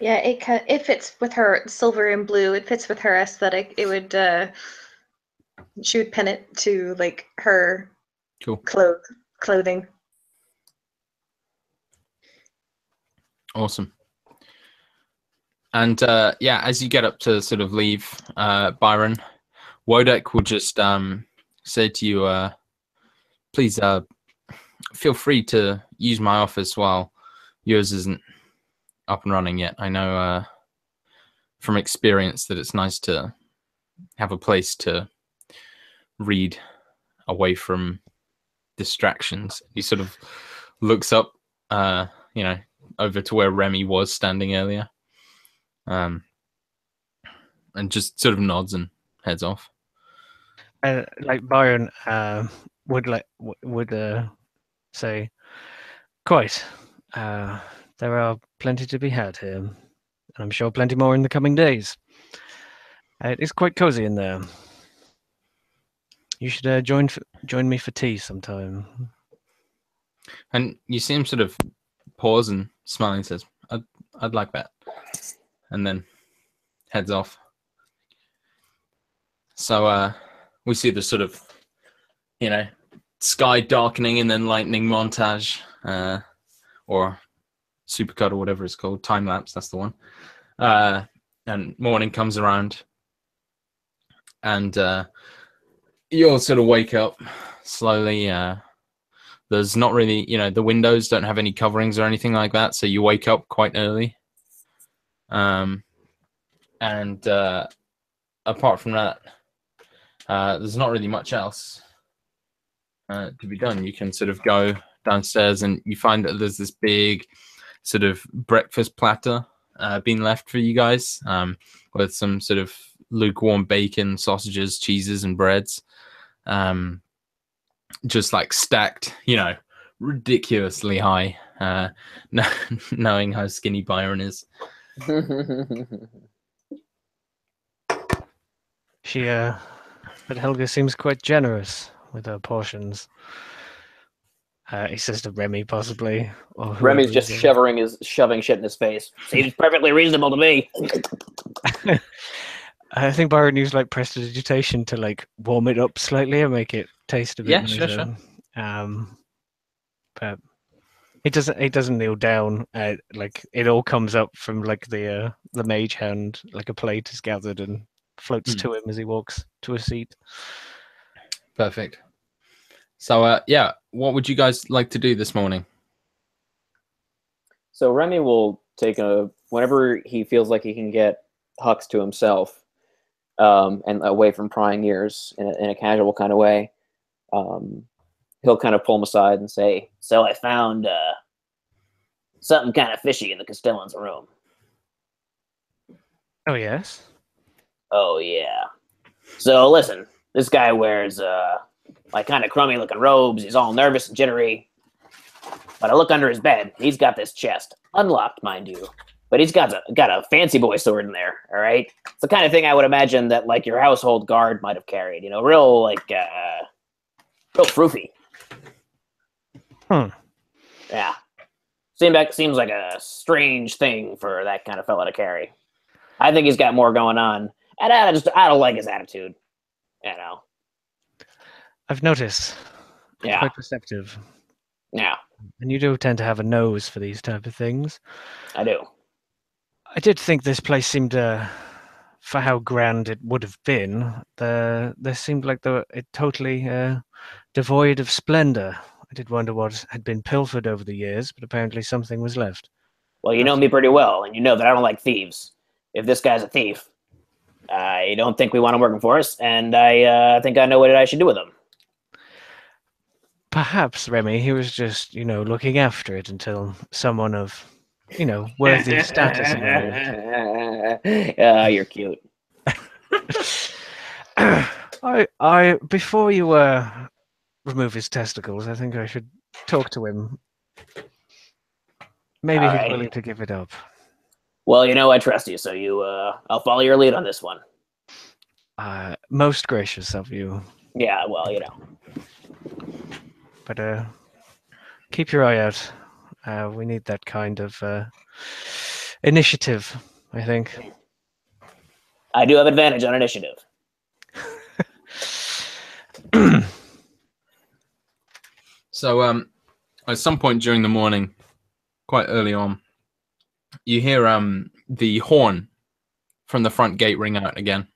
Yeah, it fits with her silver and blue. It fits with her aesthetic. It would she would pin it to like her Cool. clothing. Awesome. And yeah, as you get up to sort of leave, Byron, Wodek will just say to you, please feel free to use my office while yours isn't up and running yet. I know from experience that it's nice to have a place to read away from distractions. He sort of looks up, over to where Remy was standing earlier, and just sort of nods and heads off. Like Byron would say, quite. There are plenty to be had here, and I'm sure plenty more in the coming days. It is quite cozy in there. You should join me for tea sometime. And you see him sort of pause and smile and says, I'd like that. And then heads off. So we see the sort of, sky darkening and then lightning montage, or supercut or whatever it's called, time lapse, that's the one. And morning comes around, and you all sort of wake up slowly. There's not really, the windows don't have any coverings or anything like that, so you wake up quite early. And apart from that, there's not really much else to be done. You can sort of go downstairs and you find that there's this big sort of breakfast platter being left for you guys, with some sort of lukewarm bacon, sausages, cheeses, and breads. Just like stacked, ridiculously high, knowing how skinny Byron is. But Helga seems quite generous with her portions. He says to Remy, possibly. Or Remy's just shoving shit in his face. Seems perfectly reasonable to me. I think Byron used like prestidigitation to like warm it up slightly and make it taste a bit nicer. Sure. But he doesn't kneel down. Like it all comes up from like the mage hand, like a plate is gathered and floats to him as he walks to a seat. Perfect. So yeah, what would you guys like to do this morning? So Remy will take whenever he feels like he can get Hux to himself, and away from prying ears in a casual kind of way, he'll kind of pull him aside and say, "So I found something kind of fishy in the Castellan's room." Oh yes. Oh yeah. So listen, this guy wears like kind of crummy looking robes. He's all nervous and jittery. But I look under his bed. He's got this chest, unlocked, mind you. But he's got a fancy boy sword in there. All right, it's the kind of thing I would imagine that like your household guard might have carried. Real like real froofy. Hmm. Yeah. Seems like a strange thing for that kind of fella to carry. I think he's got more going on, and I don't like his attitude. You know. I've noticed. Yeah. Quite perceptive. Yeah, And you do tend to have a nose for these type of things. I do. I did think this place seemed, for how grand it would have been, there seemed like it totally devoid of splendor. I did wonder what had been pilfered over the years, but apparently something was left. Well, you know me pretty well, and you know that I don't like thieves. If this guy's a thief, I don't think we want him working for us, and I think I know what I should do with him. Perhaps, Remy, he was just, looking after it until someone of, worthy status arrived. You're cute. I before you remove his testicles, I think I should talk to him. Maybe All he's right. willing to give it up. Well, I trust you, so I'll follow your lead on this one. Most gracious of you. Yeah, well, But keep your eye out. We need that kind of initiative, I think. I do have advantage on initiative. So, at some point during the morning, quite early on, you hear the horn from the front gate ring out again,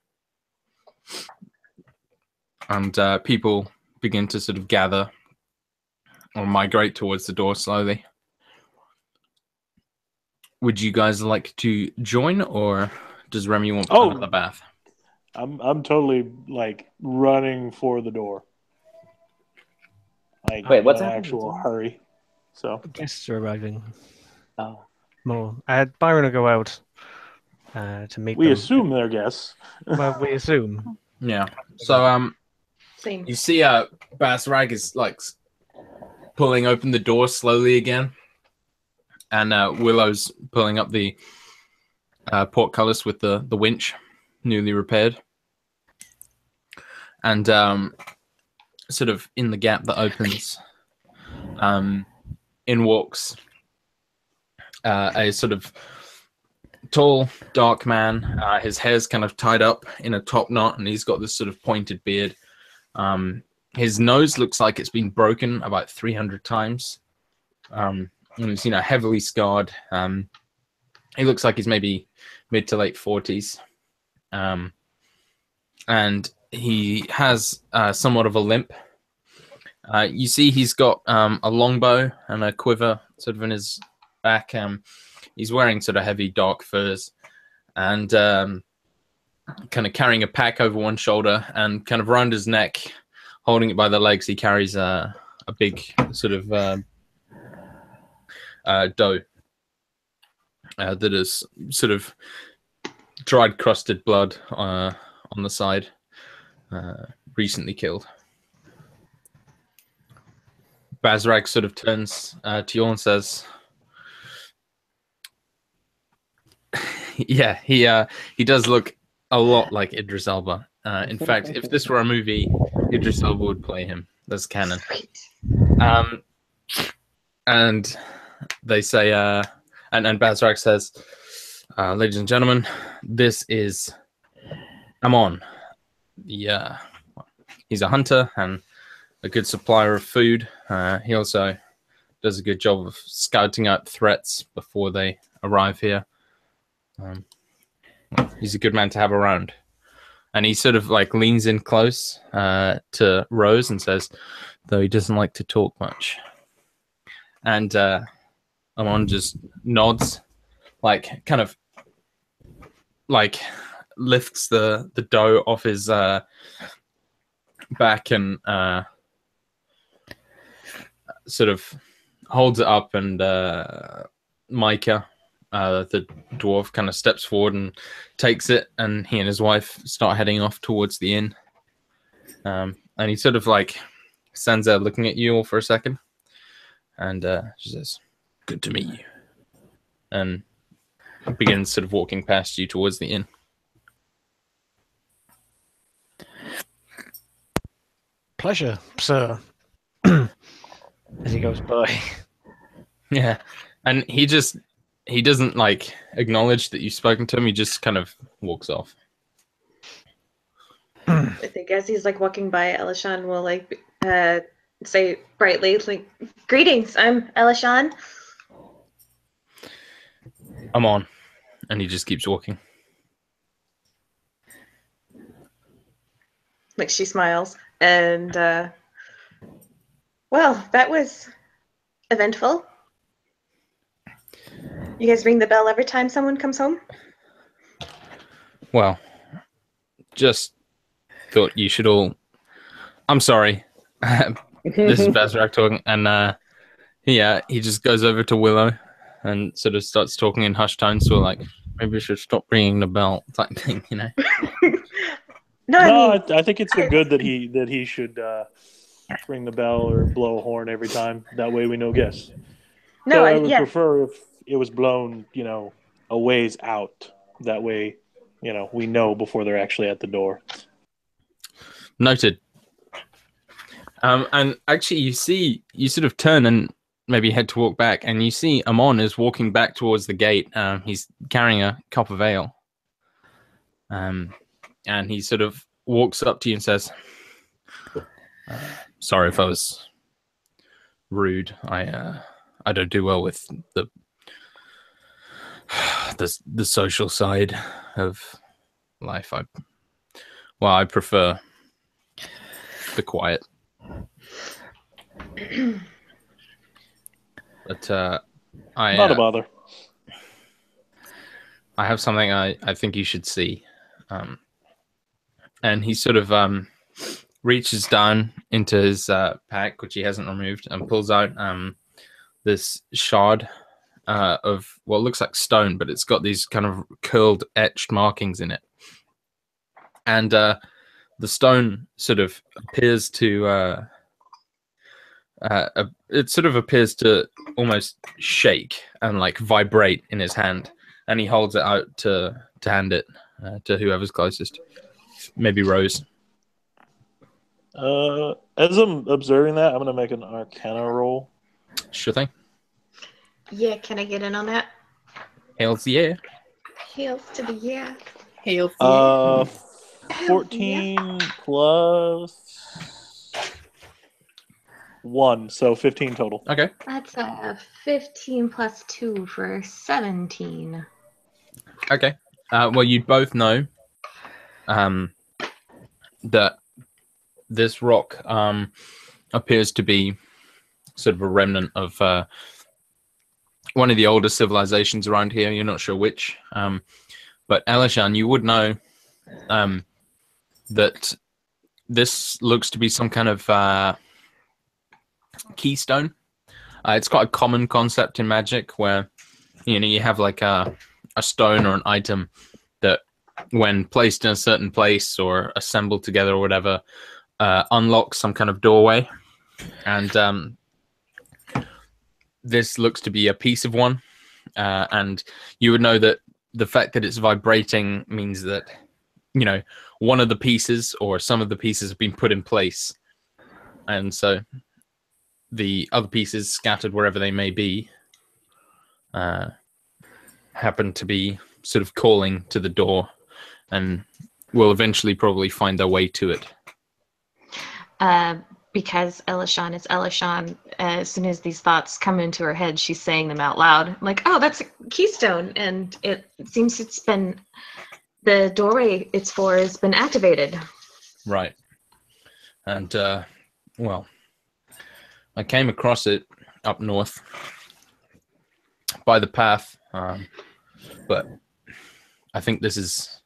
and people begin to sort of gather or migrate towards the door slowly. Would you guys like to join, or does Remy want to come to the bath? I'm totally like running for the door. Like, wait, what's in an happening? actual hurry? So Guests are arriving. Oh, More. Byron will go out to meet we them. assume they're guests. Well, we assume. Yeah. So Same. you see Basrag is like pulling open the door slowly again, and Willow's pulling up the portcullis with the winch, newly repaired, and sort of in the gap that opens, in walks a sort of tall, dark man. His hair's kind of tied up in a top knot, and he's got this sort of pointed beard. His nose looks like it's been broken about 300 times. And it's, heavily scarred. He looks like he's maybe mid to late 40s. And he has somewhat of a limp. You see he's got a longbow and a quiver sort of in his back. He's wearing sort of heavy dark furs and kind of carrying a pack over one shoulder, and kind of around his neck, holding it by the legs, he carries a big sort of dough that is sort of dried crusted blood on the side, recently killed. Bazrag sort of turns to you and says, yeah, he does look a lot like Idris Elba. In fact, if this were a movie, Idris Elba would play him. That's canon. Sweet. And they say, and Bazrag says, ladies and gentlemen, this is Amon. He's a hunter and a good supplier of food. He also does a good job of scouting out threats before they arrive here. He's a good man to have around. And he sort of like leans in close to Rose and says, though he doesn't like to talk much. And Amon just nods, like kind of like lifts the dough off his back and sort of holds it up, and Micah, the dwarf, kind of steps forward and takes it, and he and his wife start heading off towards the inn. And he sort of like stands there looking at you all for a second, and she says, "Good to meet you," and begins sort of walking past you towards the inn. Pleasure, sir. As he goes by. Yeah, And he doesn't like acknowledge that you've spoken to him. He just kind of walks off. I think as he's like walking by, Elishan will like say brightly, like, "Greetings, I'm Elishan." I'm on. And he just keeps walking. Like she smiles, and well, that was eventful. You guys ring the bell every time someone comes home? Well, just thought you should all. I'm sorry. This is Bazrak talking, and he just goes over to Willow and sort of starts talking in hushed tones. So like, maybe we should stop ringing the bell, type thing, you know. No, I mean, I think it's good that he should ring the bell or blow a horn every time. That way we know guests. no, Though I would yeah. prefer if it was blown, a ways out. That way, we know before they're actually at the door. Noted. And actually, you sort of turn and maybe head to walk back, and you see Amon is walking back towards the gate. He's carrying a cup of ale. And he sort of walks up to you and says, "Sorry if I was rude. I don't do well with the social side of life. I prefer the quiet." But Not a bother. I have something I think you should see. And he sort of reaches down into his pack, which he hasn't removed, and pulls out this shard of what looks like stone, but it's got these kind of curled, etched markings in it. And the stone sort of appears to it sort of appears to almost shake and like vibrate in his hand, and he holds it out to hand it to whoever's closest. Maybe Rose. As I'm observing that, I'm gonna make an Arcana roll. Sure thing. Yeah, can I get in on that? Hails yeah. Hails to the yeah. Hail. 14 plus 1, so 15 total. Okay. That's 15 plus 2 for 17. Okay. Well, you both know that this rock appears to be sort of a remnant of one of the older civilizations around here. You're not sure which. But Elishan, you would know that this looks to be some kind of keystone. It's quite a common concept in Magic where, you have like a stone or an item that when placed in a certain place or assembled together or whatever, unlocks some kind of doorway. And this looks to be a piece of one. And you would know that the fact that it's vibrating means that, one of the pieces or some of the pieces have been put in place. And so the other pieces scattered wherever they may be happen to be sort of calling to the door and will eventually probably find their way to it. Because Elishan is Elishan, as soon as these thoughts come into her head, she's saying them out loud. Like, oh, that's a keystone. And it seems the doorway it's for has been activated. Right. And, well, I came across it up north by the path, but I think this is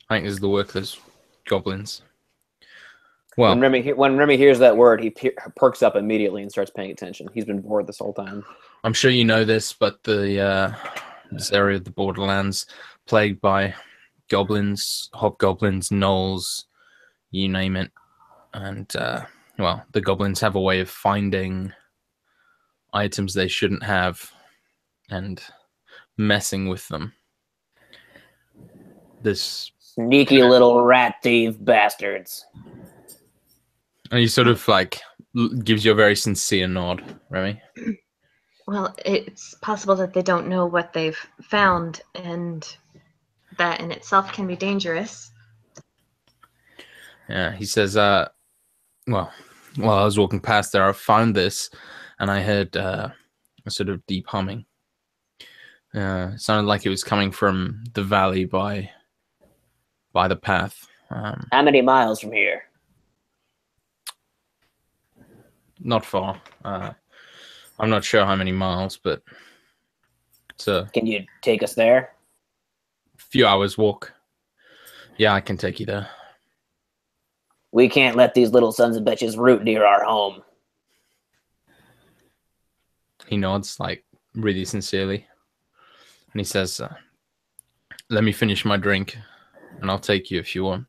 the work of those goblins. Well, when Remy hears that word, he perks up immediately and starts paying attention. He's been bored this whole time. I'm sure you know this, but this area of the Borderlands plagued by goblins, hobgoblins, gnolls, you name it. And, well, the goblins have a way of finding items they shouldn't have and messing with them. This Sneaky little rat thief bastards. And he sort of like gives you a very sincere nod, Remy. Well, it's possible that they don't know what they've found, and that in itself can be dangerous. Yeah, he says, well, while I was walking past there, I found this, and I heard a sort of deep humming. It sounded like it was coming from the valley by the path. How many miles from here? Not far. I'm not sure how many miles, but it's a Can you take us there? few hours walk. Yeah, I can take you there. We can't let these little sons of bitches root near our home. He nods, like, really sincerely. And he says, let me finish my drink, and I'll take you if you want.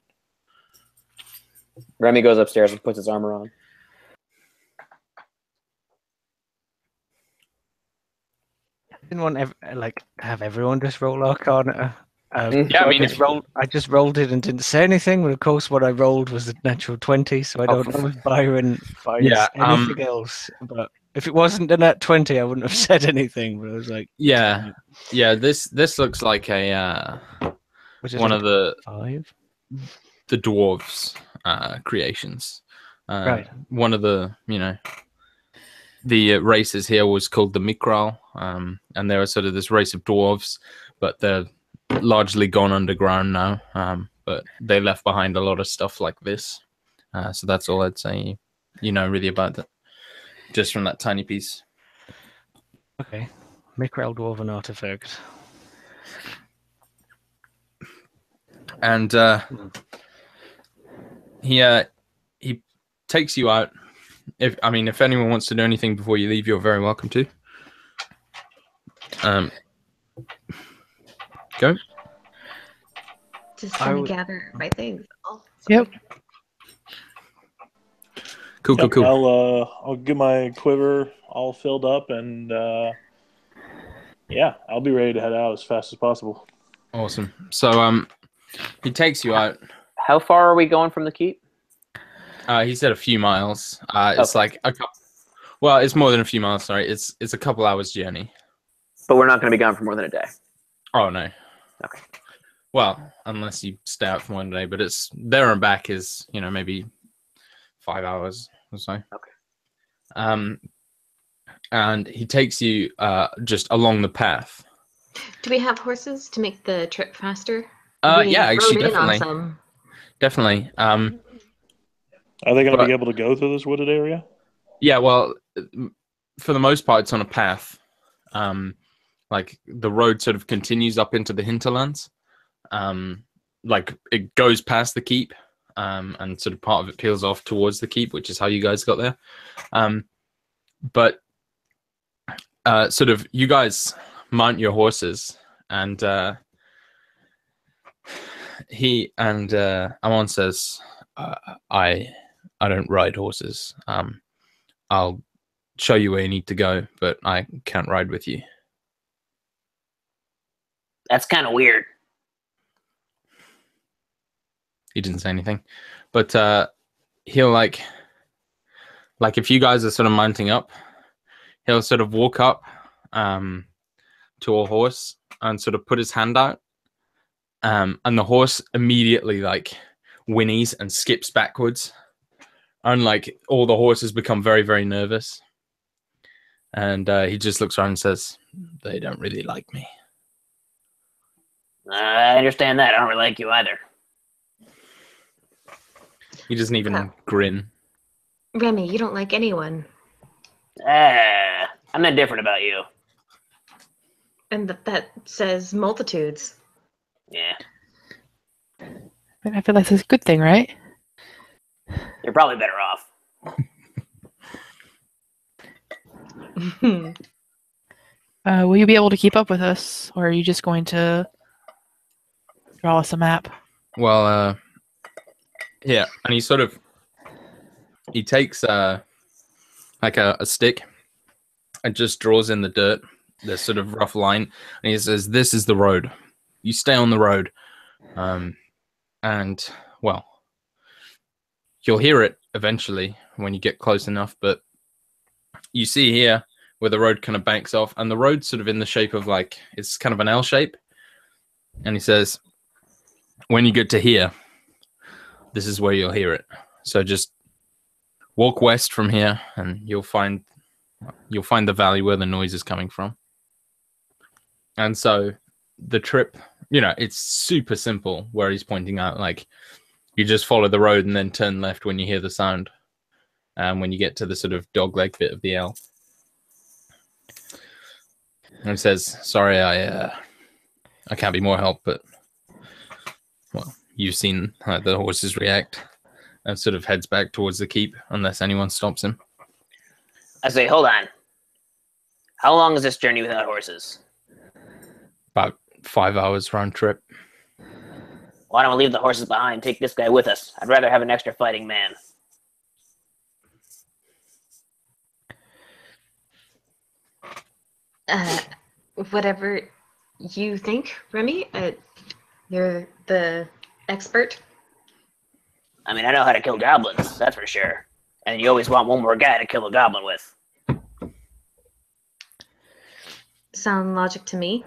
Remy goes upstairs and puts his armor on. I didn't want to have everyone just roll Arcana. Yeah, so I mean, I just rolled it and didn't say anything. But of course, what I rolled was a natural 20, so I don't know if Byron finds Yeah, anything else. But if it wasn't a nat 20, I wouldn't have said anything. But I was like, yeah. This looks like a which is one like of the 5. dwarves' creations. Right. One of the the races here was called the Mikral, and they were sort of this race of dwarves, but they're largely gone underground now. But they left behind a lot of stuff like this. So that's all I'd say. Really about that, just from that tiny piece. Okay. Mikral Dwarven artifact. And he takes you out. If anyone wants to do anything before you leave, you're very welcome to. Go. Just gonna gather my things. Oh, Yep. Cool. I'll get my quiver all filled up, and yeah, I'll be ready to head out as fast as possible. Awesome. So he takes you out. How far are we going from the keep? He said a few miles. It's like a couple. Well, it's more than a few miles. Sorry, it's a couple hours journey. But we're not going to be gone for more than a day. Oh no. Okay. Well, unless you stay out for one day, but it's there and back is maybe 5 hours or so. Okay. And he takes you just along the path. do we have horses to make the trip faster? Yeah, actually, rode in on definitely. some. Definitely. Are they going to be able to go through this wooded area? Yeah, well, for the most part, it's on a path. Like the road sort of continues up into the hinterlands. Like it goes past the keep, and sort of part of it peels off towards the keep, which is how you guys got there. But sort of you guys mount your horses, and Amon says, I don't ride horses. I'll show you where you need to go, but I can't ride with you. That's kind of weird. He didn't say anything, but he'll like if you guys are sort of mounting up, he'll sort of walk up to a horse and sort of put his hand out, and the horse immediately like whinnies and skips backwards, and like all the horses become very, very nervous, and he just looks around and says, "They don't really like me." I understand that. I don't really like you either. He doesn't even grin. Remy, you don't like anyone. I'm not different about you. And that says multitudes. Yeah. I feel like that's a good thing, right? You're probably better off. Will you be able to keep up with us, or are you just going to draw us a map? Well, yeah, and he takes like a stick and just draws in the dirt, this sort of rough line, and he says, "This is the road. You stay on the road, and well, you'll hear it eventually when you get close enough. But you see here where the road kind of banks off, and the road's sort of in the shape of like, it's kind of an L shape. And he says, when you get to here, this is where you'll hear it. So just walk west from here, and you'll find the valley where the noise is coming from. And so the trip, it's super simple, where he's pointing out, like, you just follow the road and then turn left when you hear the sound. And when you get to the sort of dogleg bit of the L. And it says, sorry, I can't be more help, but, well, you've seen how the horses react. And sort of heads back towards the keep, unless anyone stops him. I say, hold on. How long is this journey without horses? About 5 hours round trip. Why don't we leave the horses behind and take this guy with us? I'd rather have an extra fighting man. Whatever you think, Remy. You're the expert. I mean, I know how to kill goblins, that's for sure. And you always want one more guy to kill a goblin with. Sound logic to me.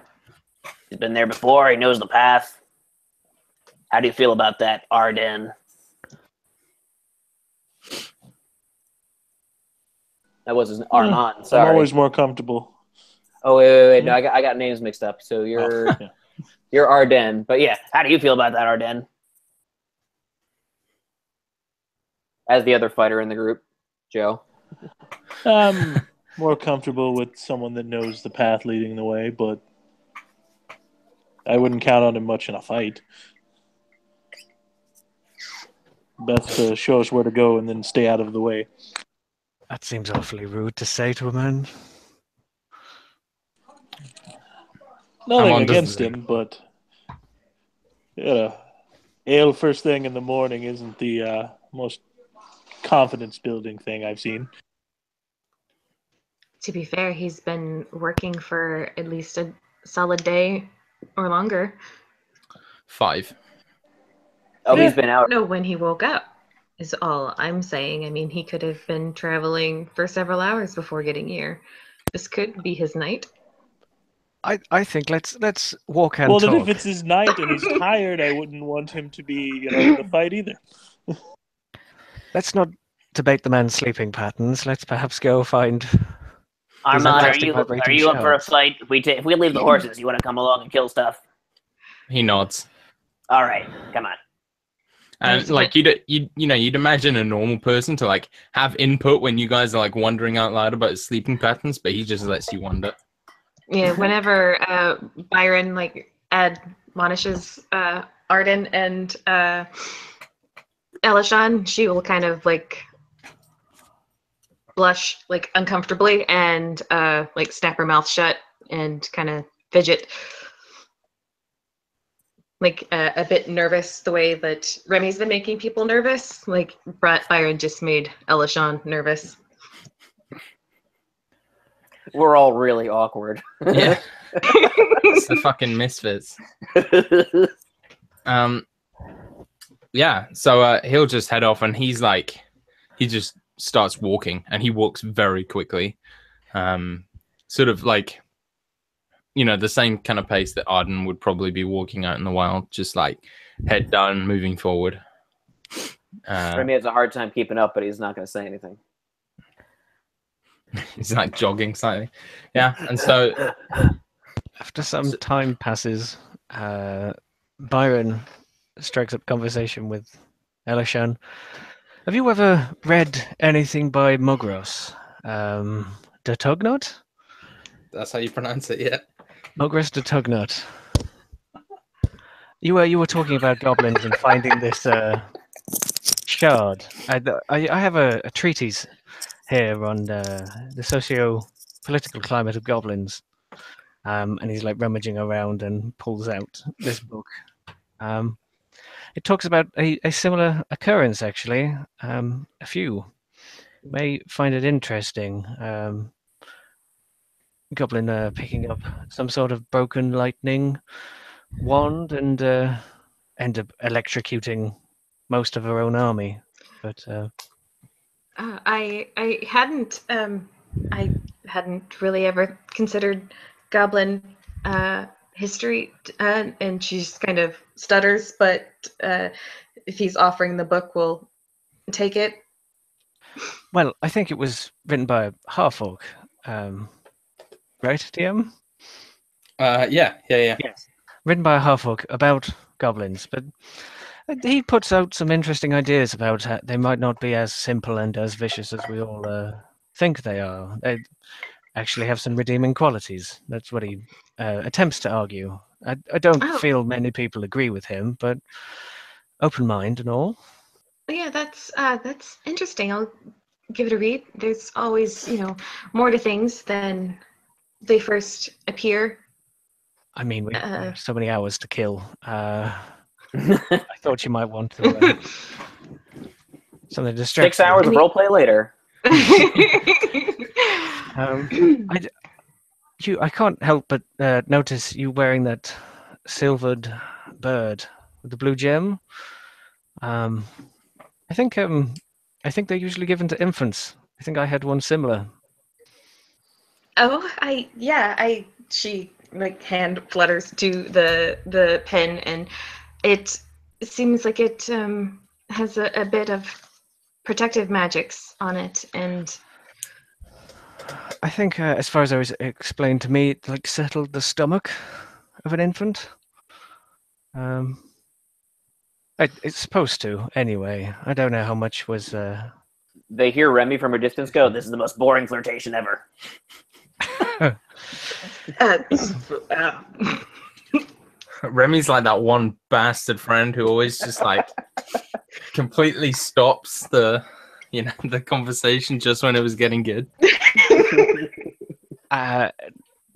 He's been there before, he knows the path. How do you feel about that, Arden? That was his Armand, sorry. I'm always more comfortable. Oh, wait. No, I got names mixed up. So you're you're Arden. But yeah, how do you feel about that, Arden? As the other fighter in the group, Joe. More comfortable with someone that knows the path leading the way, but I wouldn't count on him much in a fight. Best to show us where to go and then stay out of the way. That seems awfully rude to say to a man. Nothing against him, but ale first thing in the morning isn't the most confidence-building thing I've seen. To be fair, he's been working for at least a solid day or longer. 5. Oh, he's been out. No, when he woke up is all I'm saying. I mean, he could have been traveling for several hours before getting here. This could be his night. I think let's walk and well, talk. Well, if it's his night and he's tired, I wouldn't want him to be, in the fight either. Let's not debate the man's sleeping patterns. Let's perhaps go find. Armand, are you up for a fight? If we leave the horses, you want to come along and kill stuff? He nods. All right, come on. And like you'd imagine a normal person to like have input when you guys are like wondering out loud about his sleeping patterns, but he just lets you wonder. Yeah, whenever Byron like admonishes Arden and Elishan, she will kind of like blush like uncomfortably and like snap her mouth shut and kind of fidget. Like a bit nervous, the way that Remy's been making people nervous. Like Byron just made Elishan nervous. We're all really awkward. Yeah, it's the fucking misfits. Yeah. So he'll just head off, and he just starts walking, and he walks very quickly, sort of like. The same kind of pace that Arden would probably be walking out in the wild, just like head down, moving forward. Remy has a hard time keeping up, but he's not going to say anything. He's like jogging slightly. Yeah, and so... After some time passes, Byron strikes up conversation with Elishan. Have you ever read anything by Mugros? De Tugnut? That's how you pronounce it, yeah. Mugros de Tugnut. You were talking about goblins and finding this shard. I have a treatise here on the socio-political climate of goblins, and he's like rummaging around and pulls out this book. It talks about a similar occurrence, actually. A few. You may find it interesting. Goblin picking up some sort of broken lightning wand and end up electrocuting most of her own army. But I hadn't. I hadn't really ever considered goblin history, and she just kind of stutters. But if he's offering the book, we'll take it. Well, I think it was written by a half-orc, right, DM? Yeah. Yes. Written by a half-orc about goblins, but he puts out some interesting ideas about how they might not be as simple and as vicious as we all think they are. They actually have some redeeming qualities. That's what he attempts to argue. I don't Oh. feel many people agree with him, but open mind and all. Yeah, that's interesting. I'll give it a read. There's always, more to things than they first appear. I mean, we have so many hours to kill. I thought you might want to something to distract 6 hours you. of roleplay later. I can't help but notice you wearing that silvered bird with the blue gem. I think they're usually given to infants. I think I had one similar. Oh, she like hand flutters to the pen, and it seems like it has a bit of protective magics on it, and I think, as far as I was explained to me, it like settled the stomach of an infant. It's supposed to, anyway. I don't know how much was. They hear Remy from a distance go, "This is the most boring flirtation ever." Remy's like that one bastard friend who always just like completely stops the conversation just when it was getting good.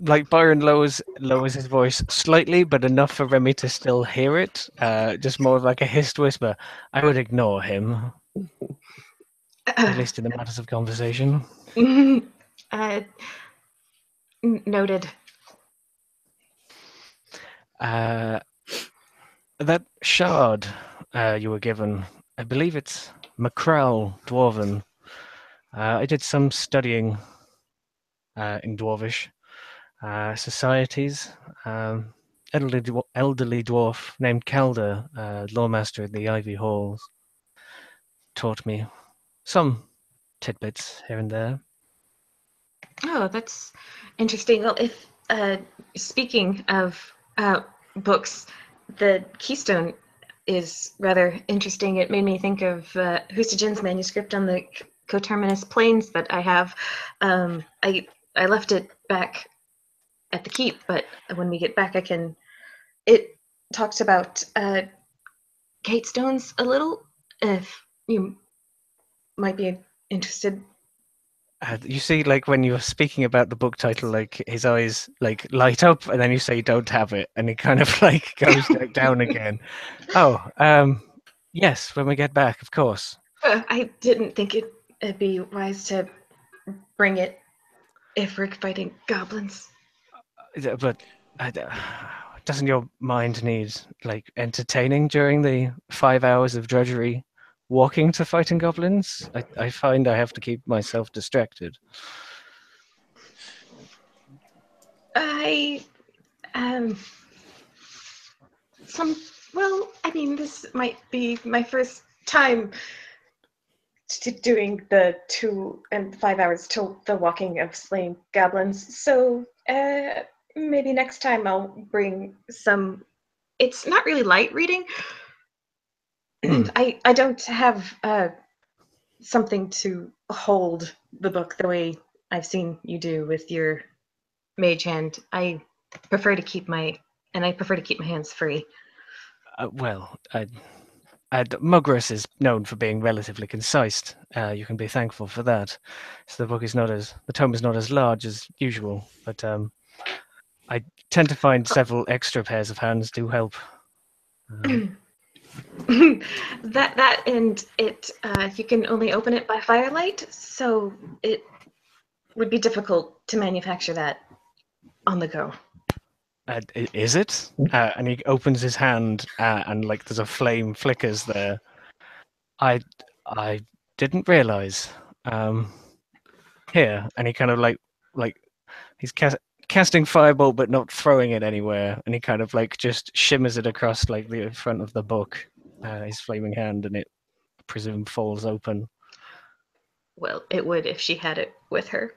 Like Byron lowers his voice slightly, but enough for Remy to still hear it. Just more of like a hissed whisper. I would ignore him, at least in the matters of conversation. Noted. That shard you were given, I believe it's Macral Dwarven. I did some studying in Dwarvish societies. Elderly dwarf named Calder, lawmaster at the Ivy Halls, taught me some tidbits here and there. Oh, that's interesting. Well, if speaking of books, the Keystone is rather interesting. It made me think of Husajin's manuscript on the coterminous planes that I have. I left it back at the keep, but when we get back, It talks about Kate Stones a little. If you might be interested. You see, like when you're speaking about the book title, like his eyes like light up, and then you say you don't have it, and he kind of like goes down again. Oh, yes, when we get back, of course. I didn't think it'd be wise to bring it if we're fighting goblins. But doesn't your mind need like entertaining during the 5 hours of drudgery walking to fighting goblins? I find I have to keep myself distracted. This might be my first time doing the 2 and 5 hours till the walking of slain goblins. So maybe next time I'll bring some. It's not really light reading. I don't have something to hold the book the way I've seen you do with your mage hand. I prefer to keep my hands free. Mugris is known for being relatively concise. You can be thankful for that. So the tome is not as large as usual, but I tend to find several extra pairs of hands do help. That and it you can only open it by firelight, so it would be difficult to manufacture that on the go. Is it? And he opens his hand, and like there's a flame flickers there. I didn't realize. Here, and he kind of like like he's casting firebolt but not throwing it anywhere, and he kind of like just shimmers it across like the front of the book, his flaming hand, and it I presume falls open. Well, it would if she had it with her.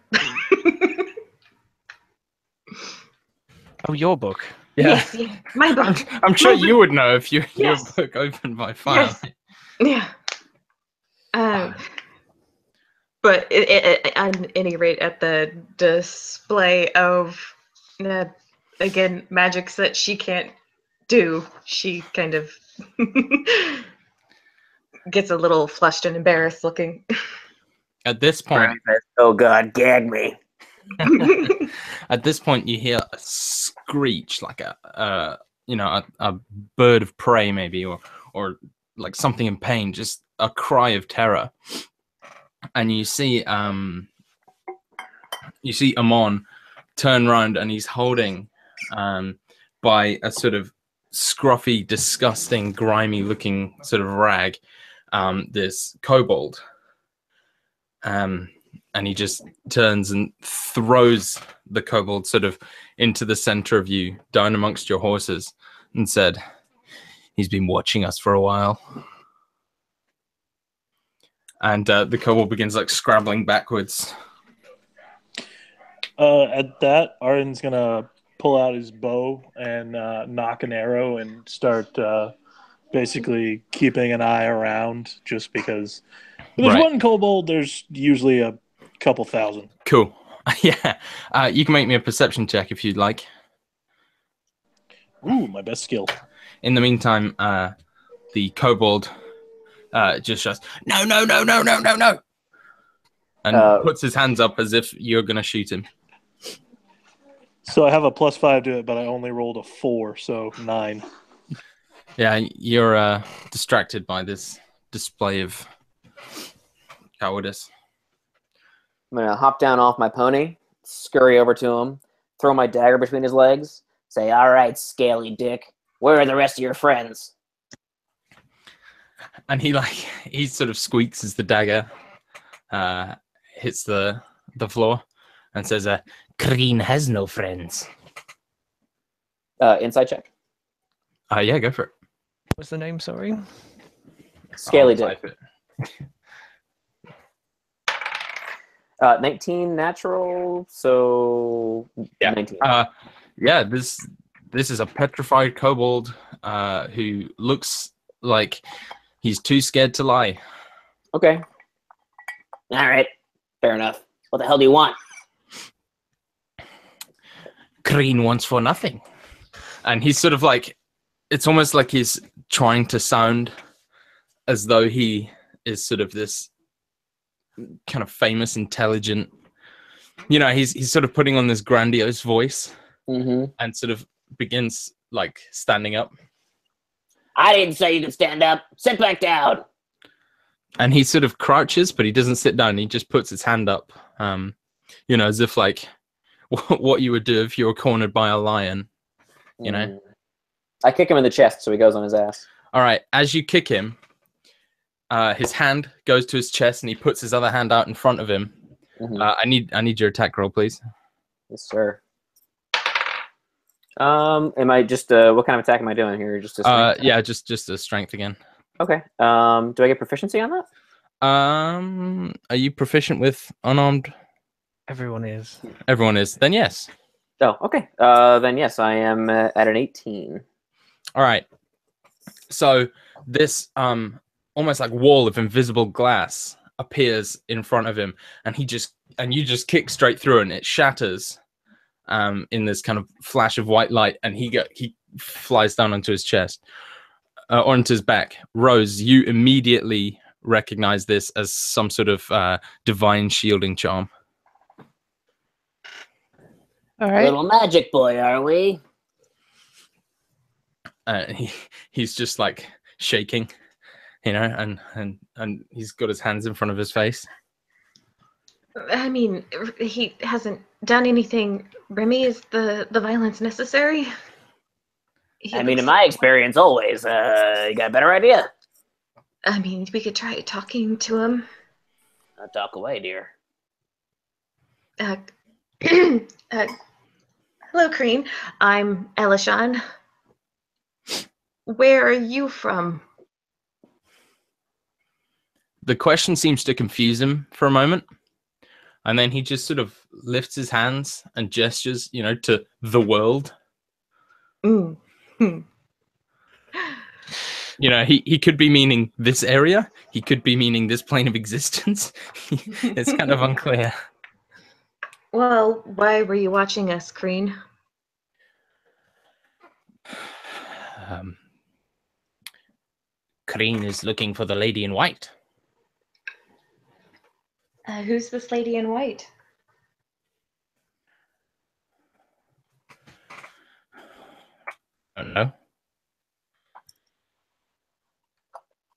Oh, your book. Yeah. Yes, my book. I'm sure My you would know if your Yes. book opened by fire. Yes. Yeah. But on any rate, at the display of, again, magics that she can't do, she kind of gets a little flushed and embarrassed looking. At this point, Oh God, gag me. at this point, you hear a screech, like a bird of prey, maybe, or like something in pain, just a cry of terror. And you see Amon turn around, and he's holding by a sort of scruffy, disgusting, grimy-looking sort of rag this kobold. And he just turns and throws the kobold sort of into the center of you, down amongst your horses, and said, "He's been watching us for a while." And the kobold begins like scrabbling backwards. At that, Arden's gonna pull out his bow and knock an arrow and start basically keeping an eye around, just because if there's one kobold, there's usually a couple thousand. Cool. Yeah. You can make me a perception check if you'd like. Ooh, my best skill. In the meantime, the kobold just shouts, "No, no, no, no, no, no, no," and puts his hands up as if you're going to shoot him. So I have a +5 to it, but I only rolled a 4, so 9. Yeah, you're distracted by this display of cowardice. I'm going to hop down off my pony, scurry over to him, throw my dagger between his legs, say, "All right, scaly dick, where are the rest of your friends?" And he sort of squeaks as the dagger hits the floor and says, "Kreen has no friends." Inside check. Yeah, go for it. What's the name? Sorry. Scaly dick. 19 natural, so yeah. 19. Yeah, this is a petrified kobold who looks like he's too scared to lie. Okay. All right. Fair enough. What the hell do you want? Kreen wants for nothing. And he's sort of like, it's almost like he's trying to sound as though he is sort of this kind of famous, intelligent, he's sort of putting on this grandiose voice and sort of begins like standing up. "I didn't say you could stand up. Sit back down." And he sort of crouches, but he doesn't sit down. He just puts his hand up, as if like what you would do if you were cornered by a lion, I kick him in the chest, so he goes on his ass. All right. As you kick him, his hand goes to his chest, and he puts his other hand out in front of him. I need your attack roll, please. Yes, sir. Am I just what kind of attack am I doing here? Just a strength? Yeah, just a strength again. Okay. Do I get proficiency on that? Are you proficient with unarmed? Everyone is. Everyone is. Then yes. Oh, okay. Then yes, I am at an 18. All right. So this almost like wall of invisible glass appears in front of him, and you just kick straight through, and it shatters in this kind of flash of white light, and he flies down onto his chest, onto his back. Rose, you immediately recognize this as some sort of divine shielding charm. All right. Little magic boy, are we? He's just like shaking, and he's got his hands in front of his face. I mean, he hasn't done anything. Remy, is the violence necessary? In my experience, always. You got a better idea? I mean, we could try talking to him. Talk away, dear. Hello, Crean. I'm Elishan. Where are you from? The question seems to confuse him for a moment. And then he just sort of lifts his hands and gestures, to the world. Mm. Hmm. He could be meaning this area. He could be meaning this plane of existence. It's kind of unclear. Well, why were you watching us, Crean? Crean is looking for the lady in white. Who's this lady in white? I don't know.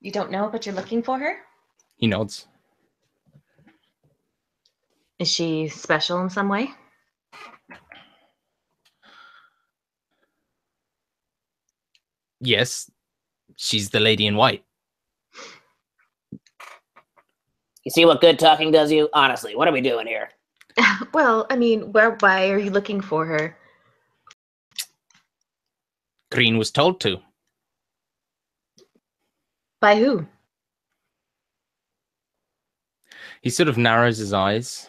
You don't know, but you're looking for her? He nods. Is she special in some way? Yes, she's the lady in white. You see what good talking does you? Honestly, what are we doing here? Well, I mean, why are you looking for her? Crean was told to. By who? He sort of narrows his eyes.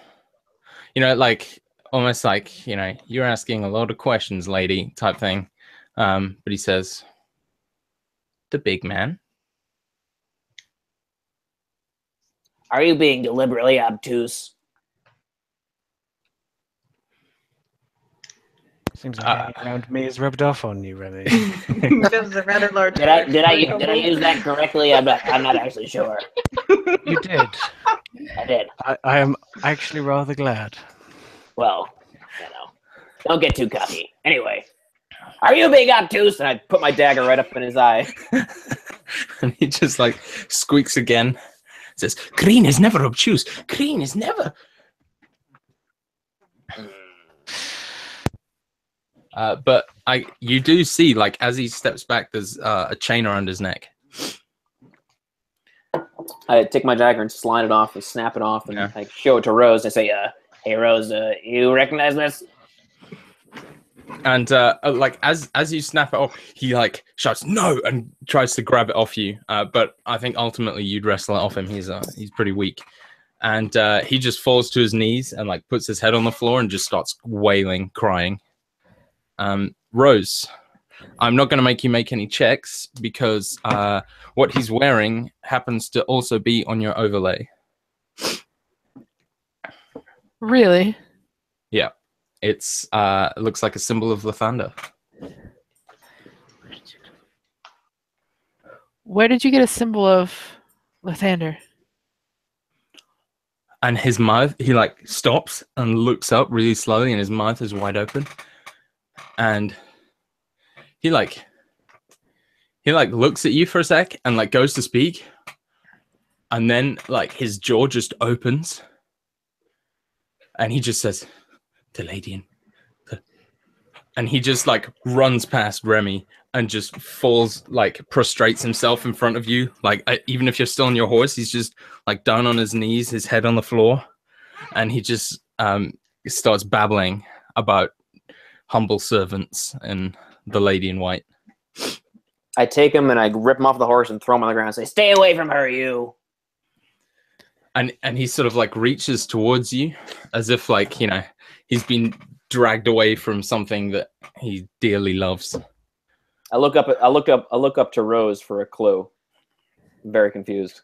Almost like, you're asking a lot of questions, lady, type thing. But he says, the big man. Are you being deliberately obtuse? Seems like hanging around me has rubbed off on you, Remy. That was a rather large. Did I use that correctly? I'm not actually sure. You did. I did. I am actually rather glad. Well, don't get too cocky. Anyway, are you being obtuse? And I put my dagger right up in his eye. And he just squeaks again. Says, Crean is never obtuse. Crean is never. But you do see, as he steps back, there's a chain around his neck. I take my dagger and slide it off and snap it off and I show it to Rose. I say, hey, Rose, you recognize this? And as you snap it off, he shouts no and tries to grab it off you. But I think ultimately you'd wrestle it off him. He's pretty weak, and he just falls to his knees and puts his head on the floor and just starts wailing, crying. Rose, I'm not going to make you make any checks because what he's wearing happens to also be on your overlay. Really? Yeah. It looks like a symbol of Lathander. Where did you get a symbol of Lathander? And his mouth, he stops and looks up really slowly, and his mouth is wide open. And he looks at you for a sec and goes to speak, and then his jaw just opens, and he just says, "The lady," and he just runs past Remy and just falls, prostrates himself in front of you. Even if you're still on your horse, he's just down on his knees, his head on the floor, and he just starts babbling about humble servants and the lady in white. I take him and I rip him off the horse and throw him on the ground and say, "Stay away from her, you." And he sort of reaches towards you as if he's been dragged away from something that he dearly loves. I look up to Rose for a clue. I'm very confused.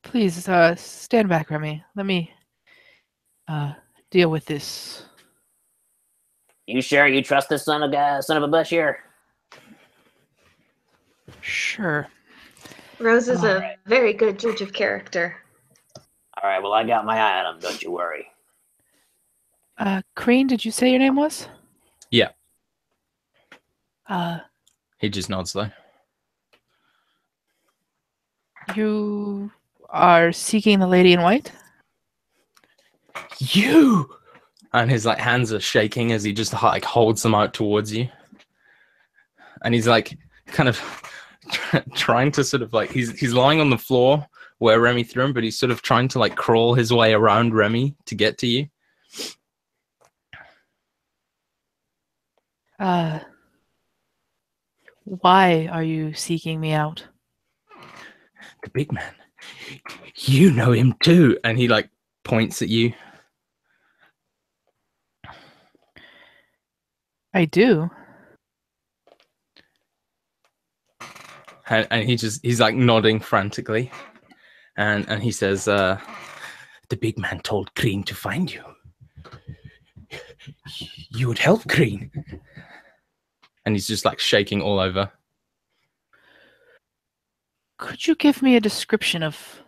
Please stand back, Remy. Let me deal with this. You sure you trust this son of a bush here? Sure. Rose is a very good judge of character. All right, well, I got my eye on him. Don't you worry. Crean, did you say your name was? Yeah. He just nods though. You are seeking the lady in white? You! And his hands are shaking as he just holds them out towards you. And he's kind of trying to sort of he's lying on the floor where Remy threw him, but he's sort of trying to like crawl his way around Remy to get to you. Why are you seeking me out? The big man. You know him too. And he like points at you. I do. And he's like nodding frantically. And he says, the big man told Green to find you. You would help Green. And he's just like shaking all over. Could you give me a description of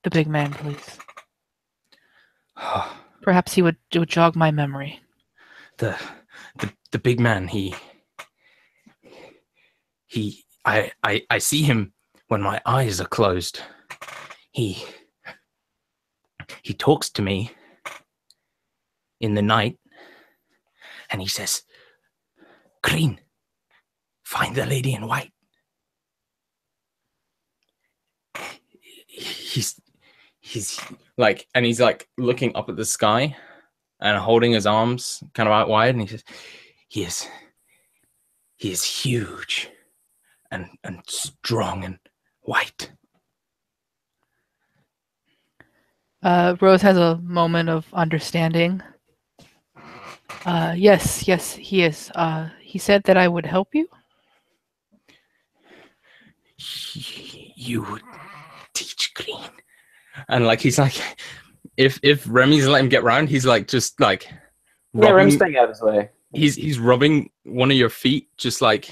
the big man, please? Perhaps he would jog my memory. The big man, I see him when my eyes are closed. He talks to me in the night, and he says, Green, find the lady in white. He's like, and he's like looking up at the sky and holding his arms kind of out wide, and he says, he is huge and strong and white. Rose has a moment of understanding. Yes, he is. He said that I would help you. You would teach Green. And like he's like, if Remy's let him get round, he's like just like Remy's staying out of his way. He's rubbing one of your feet just like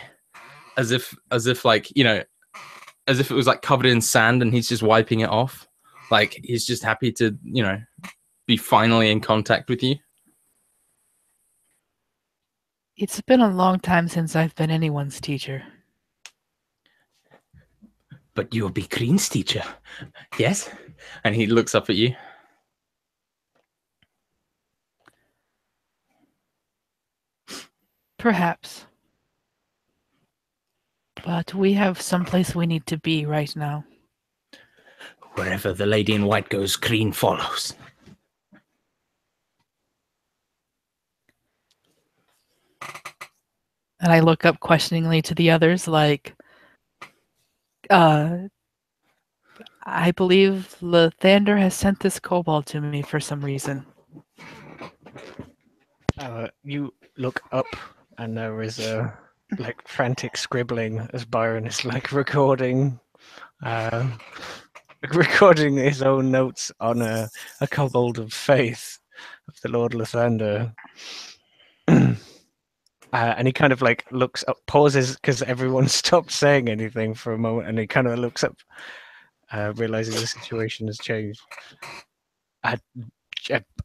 as if like, you know, as if it was like covered in sand, and he's just wiping it off. Like he's just happy to, you know, be finally in contact with you. It's been a long time since I've been anyone's teacher. But you'll be Green's teacher, yes? And he looks up at you. Perhaps. But we have someplace we need to be right now. Wherever the lady in white goes, Green follows. And I look up questioningly to the others, like, I believe Lathander has sent this kobold to me for some reason. You look up, and there is a like frantic scribbling as Byron is like recording his own notes on a kobold of faith of the Lord Lathander. And he kind of like looks up, pauses because everyone stopped saying anything for a moment, and he kind of looks up, realizing the situation has changed.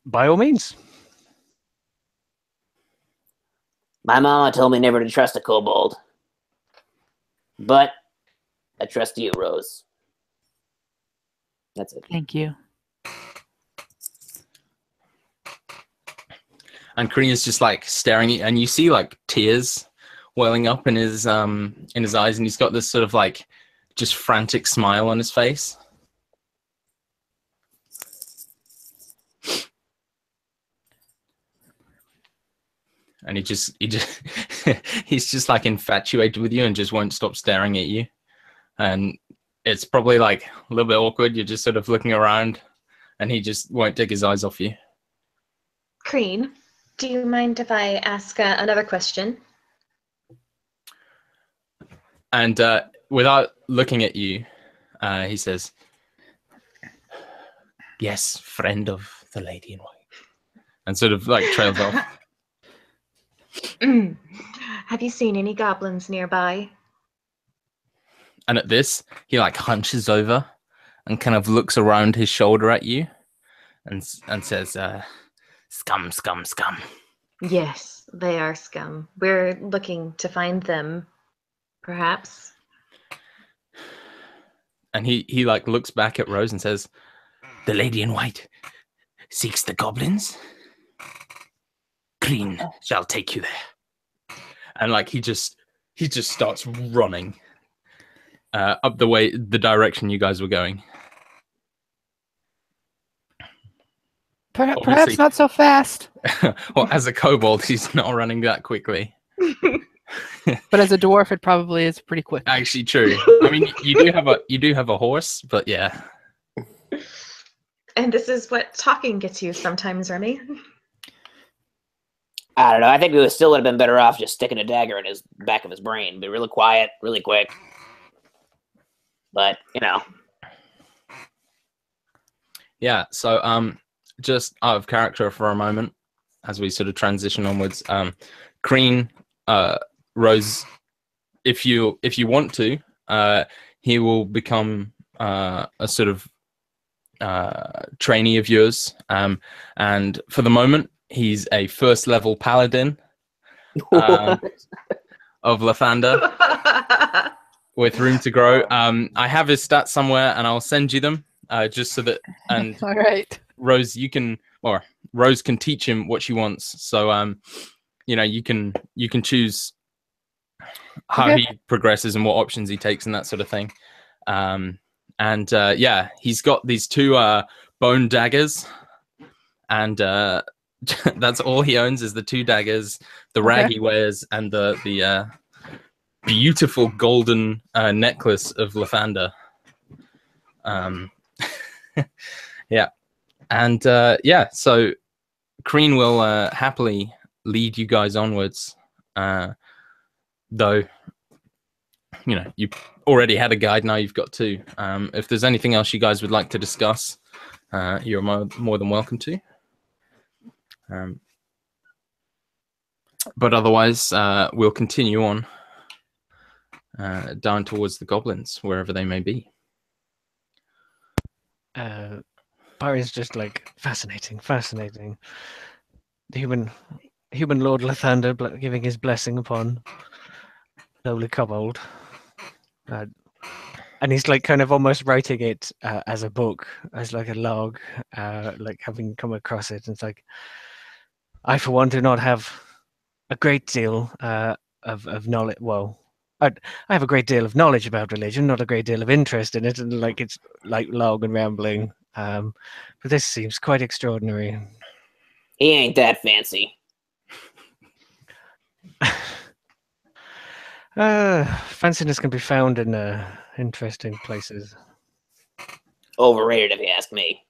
By all means. My mama told me never to trust a kobold. But I trust you, Rose. That's it. Thank you. And Green is just like staring at you, and you see like tears welling up in his eyes, and he's got this sort of like just frantic smile on his face. And he's just like infatuated with you and just won't stop staring at you. And it's probably like a little bit awkward. You're just sort of looking around, and he just won't take his eyes off you. Green, do you mind if I ask another question? And without looking at you, he says, yes, friend of the lady in white. And sort of like trails off. Have you seen any goblins nearby? And at this, he like hunches over and kind of looks around his shoulder at you and says, scum, scum, scum. Yes, they are scum. We're looking to find them, perhaps. And he like looks back at Rose and says, the lady in white seeks the goblins. Green shall take you there. And like he just starts running up the direction you guys were going. Perhaps Obviously- not so fast. Well, as a kobold, he's not running that quickly. But as a dwarf, it probably is pretty quick. Actually, true. I mean, you do have a horse, but yeah. And this is what talking gets you sometimes, Remy. I don't know. I think we still would have been better off just sticking a dagger in his back of his brain. Be really quiet, really quick. But Yeah, so just out of character for a moment, as we sort of transition onwards, Kreen, Rose, if you want to, he will become a sort of trainee of yours, and for the moment, he's a first level paladin of Lathander with room to grow. I have his stats somewhere, and I'll send you them. Just so that, and All right. Rose, Rose can teach him what she wants. So, you can choose how Okay. he progresses and what options he takes and that sort of thing. Yeah, he's got these two bone daggers, and that's all he owns is the two daggers, the rag he wears, and the beautiful golden necklace of Lathander. Yeah, and so Kreen will happily lead you guys onwards, though you already had a guide, now you've got two. If there's anything else you guys would like to discuss, you're more than welcome to, but otherwise we'll continue on down towards the goblins, wherever they may be. Barry's just like fascinating. The human Lord Lathander giving his blessing upon lowly kobold, and he's like kind of almost writing it as a book, as like a log, like having come across it. And it's like, I for one do not have a great deal of knowledge. Well, I have a great deal of knowledge about religion, not a great deal of interest in it, and like it's like long and rambling. But this seems quite extraordinary. he ain't that fancy. Fanciness can be found in interesting places. Overrated, if you ask me.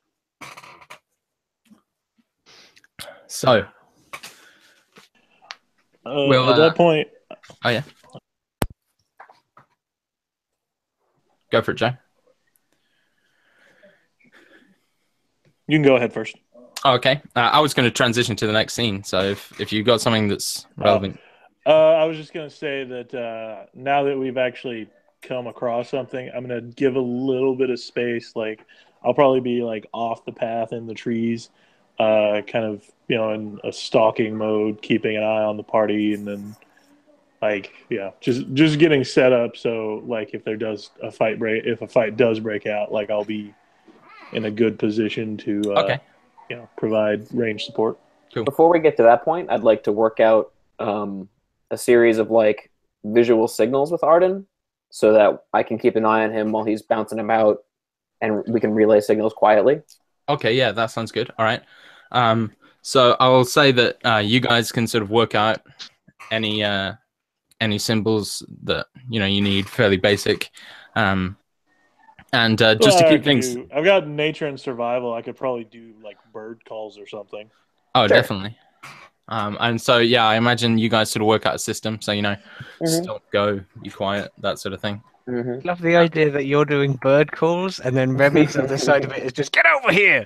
So, Well, at that point, oh yeah, go for it, Joe. you can go ahead first. Oh, okay, I was going to transition to the next scene. So if you got something that's relevant. I was just going to say that now that we've actually come across something, I'm going to give a little bit of space. Like, I'll probably be like off the path in the trees, kind of, in a stalking mode, keeping an eye on the party, and then like, just getting set up. So like, if a fight does break out, like I'll be in a good position to, provide range support. Cool. Before we get to that point, I'd like to work out a series of like visual signals with Arden, so that I can keep an eye on him while he's bouncing about, and we can relay signals quietly. Okay, yeah, that sounds good. All right. So I will say that you guys can sort of work out any symbols that you need, fairly basic, and just to keep things. I've got nature and survival. I could probably do like bird calls or something. Oh, Sure. definitely. And so yeah, I imagine you guys sort of work out a system. So stop, go, be quiet, that sort of thing. Mm-hmm. Love the idea that you're doing bird calls, and then Remy's on the side of it is just, get over here!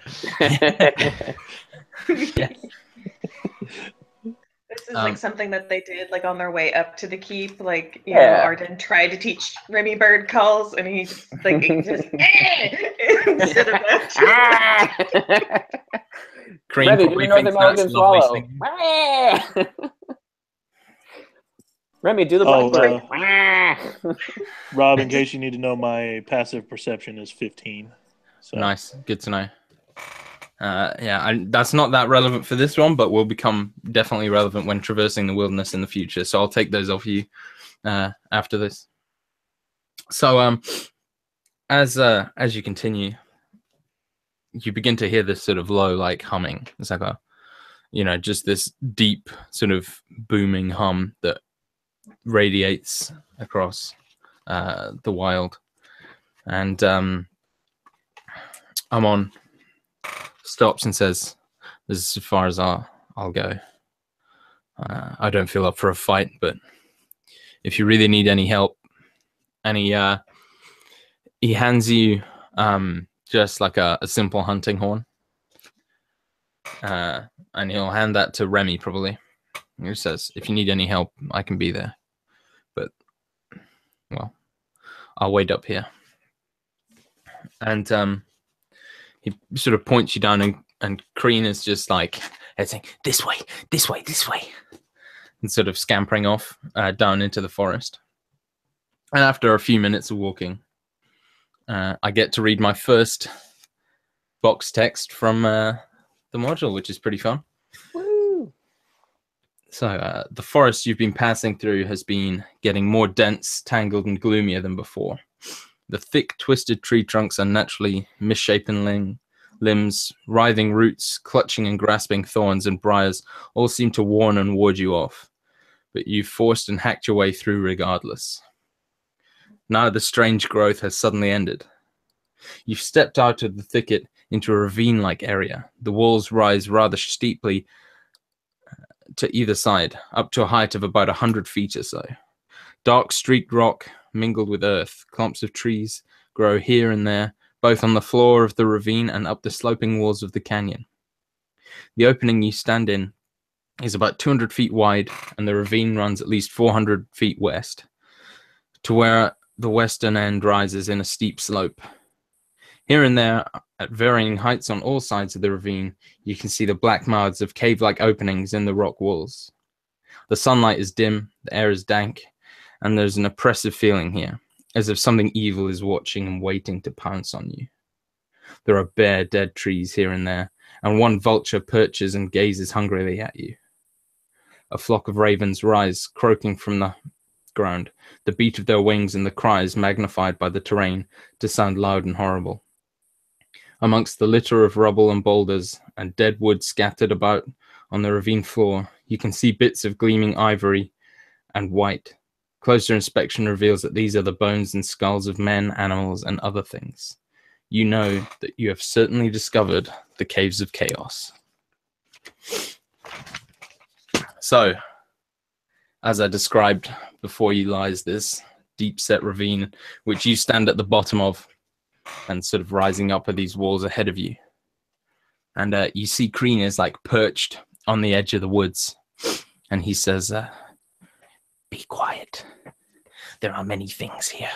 This is like something that they did like on their way up to the keep. Like, Yeah. Arden tried to teach Remy bird calls, and he just like instead of that. Cream Remy, do probably the North thinks American that's lovely swallow. singing. Remy, do the blackbird. Rob, in case you need to know, my passive perception is 15. So. Nice, good to know. That's not that relevant for this one, but will become definitely relevant when traversing the wilderness in the future. So I'll take those off you after this. So as you continue, you begin to hear this sort of low, like humming. It's like just this deep sort of booming hum that radiates across the wild. And Amon stops and says, "This is as far as I'll go. I don't feel up for a fight, but if you really need any help," and he hands you just like a simple hunting horn, and he'll hand that to Remy probably. He says, "If you need any help, I can be there, but well, I'll wait up here." And he sort of points you down, and Kreen is just like saying, "This way, this way, this way," and sort of scampering off down into the forest. And after a few minutes of walking, I get to read my first box text from the module, which is pretty fun. Woo! So the forest you've been passing through has been getting more dense, tangled, and gloomier than before. The thick, twisted tree trunks, unnaturally misshapen limbs, writhing roots, clutching and grasping thorns and briars all seem to warn and ward you off. But you've forced and hacked your way through regardless. Now the strange growth has suddenly ended. You've stepped out of the thicket into a ravine-like area. The walls rise rather steeply to either side, up to a height of about 100 feet or so. Dark streaked rock mingled with earth. Clumps of trees grow here and there, both on the floor of the ravine and up the sloping walls of the canyon. The opening you stand in is about 200 feet wide, and the ravine runs at least 400 feet west, to where the western end rises in a steep slope. Here and there, at varying heights on all sides of the ravine, you can see the black mouths of cave-like openings in the rock walls. The sunlight is dim, the air is dank, and there's an oppressive feeling here, as if something evil is watching and waiting to pounce on you. There are bare, dead trees here and there, and one vulture perches and gazes hungrily at you. A flock of ravens rise, croaking from the ground, the beat of their wings and the cries magnified by the terrain to sound loud and horrible. Amongst the litter of rubble and boulders and dead wood scattered about on the ravine floor, you can see bits of gleaming ivory and white. Closer inspection reveals that these are the bones and skulls of men, animals, and other things. You know that you have certainly discovered the Caves of Chaos. So, as I described before you, lies this deep-set ravine, which you stand at the bottom of, and sort of rising up are these walls ahead of you. And you see Kreen is like perched on the edge of the woods, and he says, "Be quiet. There are many things here,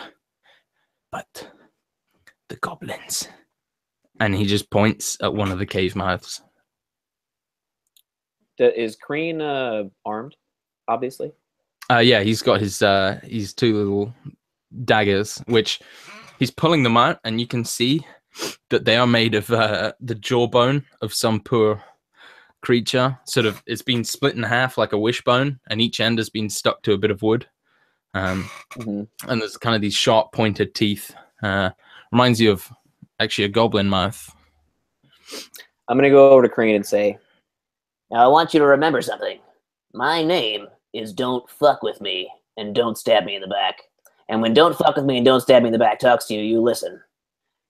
but the goblins." And he just points at one of the cave mouths. Is Kreen armed? Obviously. Yeah, he's got his two little daggers, which he's pulling them out, and you can see that they are made of the jawbone of some poor creature. Sort of, it's been split in half like a wishbone, and each end has been stuck to a bit of wood. And there's kind of these sharp pointed teeth. Reminds you of actually a goblin mouth. I'm gonna go over to Kreen and say, "Now I want you to remember something. My name is Don't Fuck With Me and Don't Stab Me in the Back. And when Don't Fuck With Me and Don't Stab Me in the Back talks to you, you listen."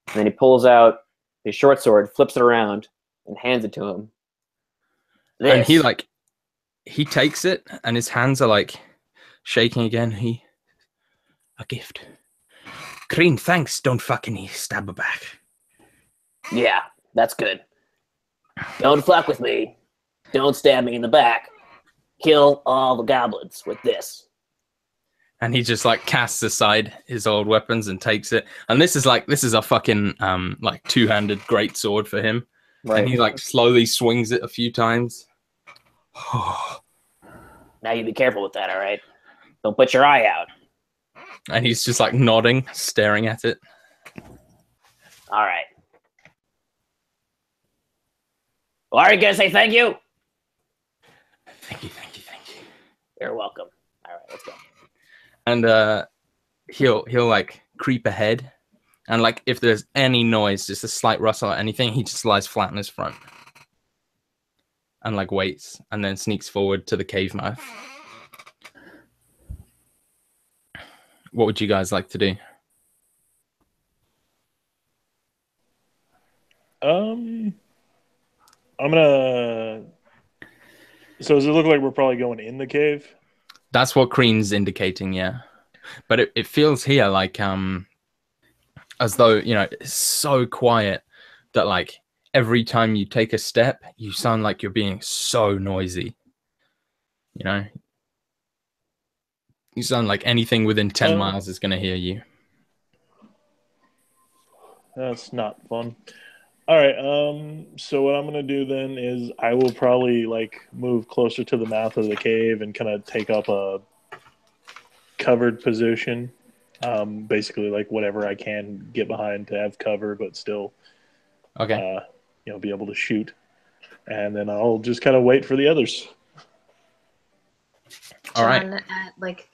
And then he pulls out his short sword, flips it around, and hands it to him. And he takes it, and his hands are like shaking again. A gift. Kreen, thanks. Don't fucking stab her back. Yeah, that's good. Don't fuck with me. Don't stab me in the back. Kill all the goblins with this. And he just like casts aside his old weapons and takes it. And this is a fucking like two-handed great sword for him. Right. And he like slowly swings it a few times. Now you be careful with that, all right? Don't put your eye out. And he's just like nodding, staring at it. All right. Well, are you gonna say thank you? Thank you. You're welcome. All right, let's go. And he'll like creep ahead And like if there's any noise, just a slight rustle or anything, he just lies flat on his front. And like waits and then sneaks forward to the cave mouth. What would you guys like to do? I'm gonna. So does it look like we're probably going in the cave? That's what Crean's indicating, yeah. But it feels here like as though, you know, it's so quiet that like every time you take a step, you sound like you're being so noisy. You know? You sound like anything within 10 miles is going to hear you. That's not fun. All right. So what I'm gonna do then is I will probably like move closer to the mouth of the cave and kind of take up a covered position. Basically, like whatever I can get behind to have cover, but still, Okay. Be able to shoot. And then I'll just kind of wait for the others. All right. John, at like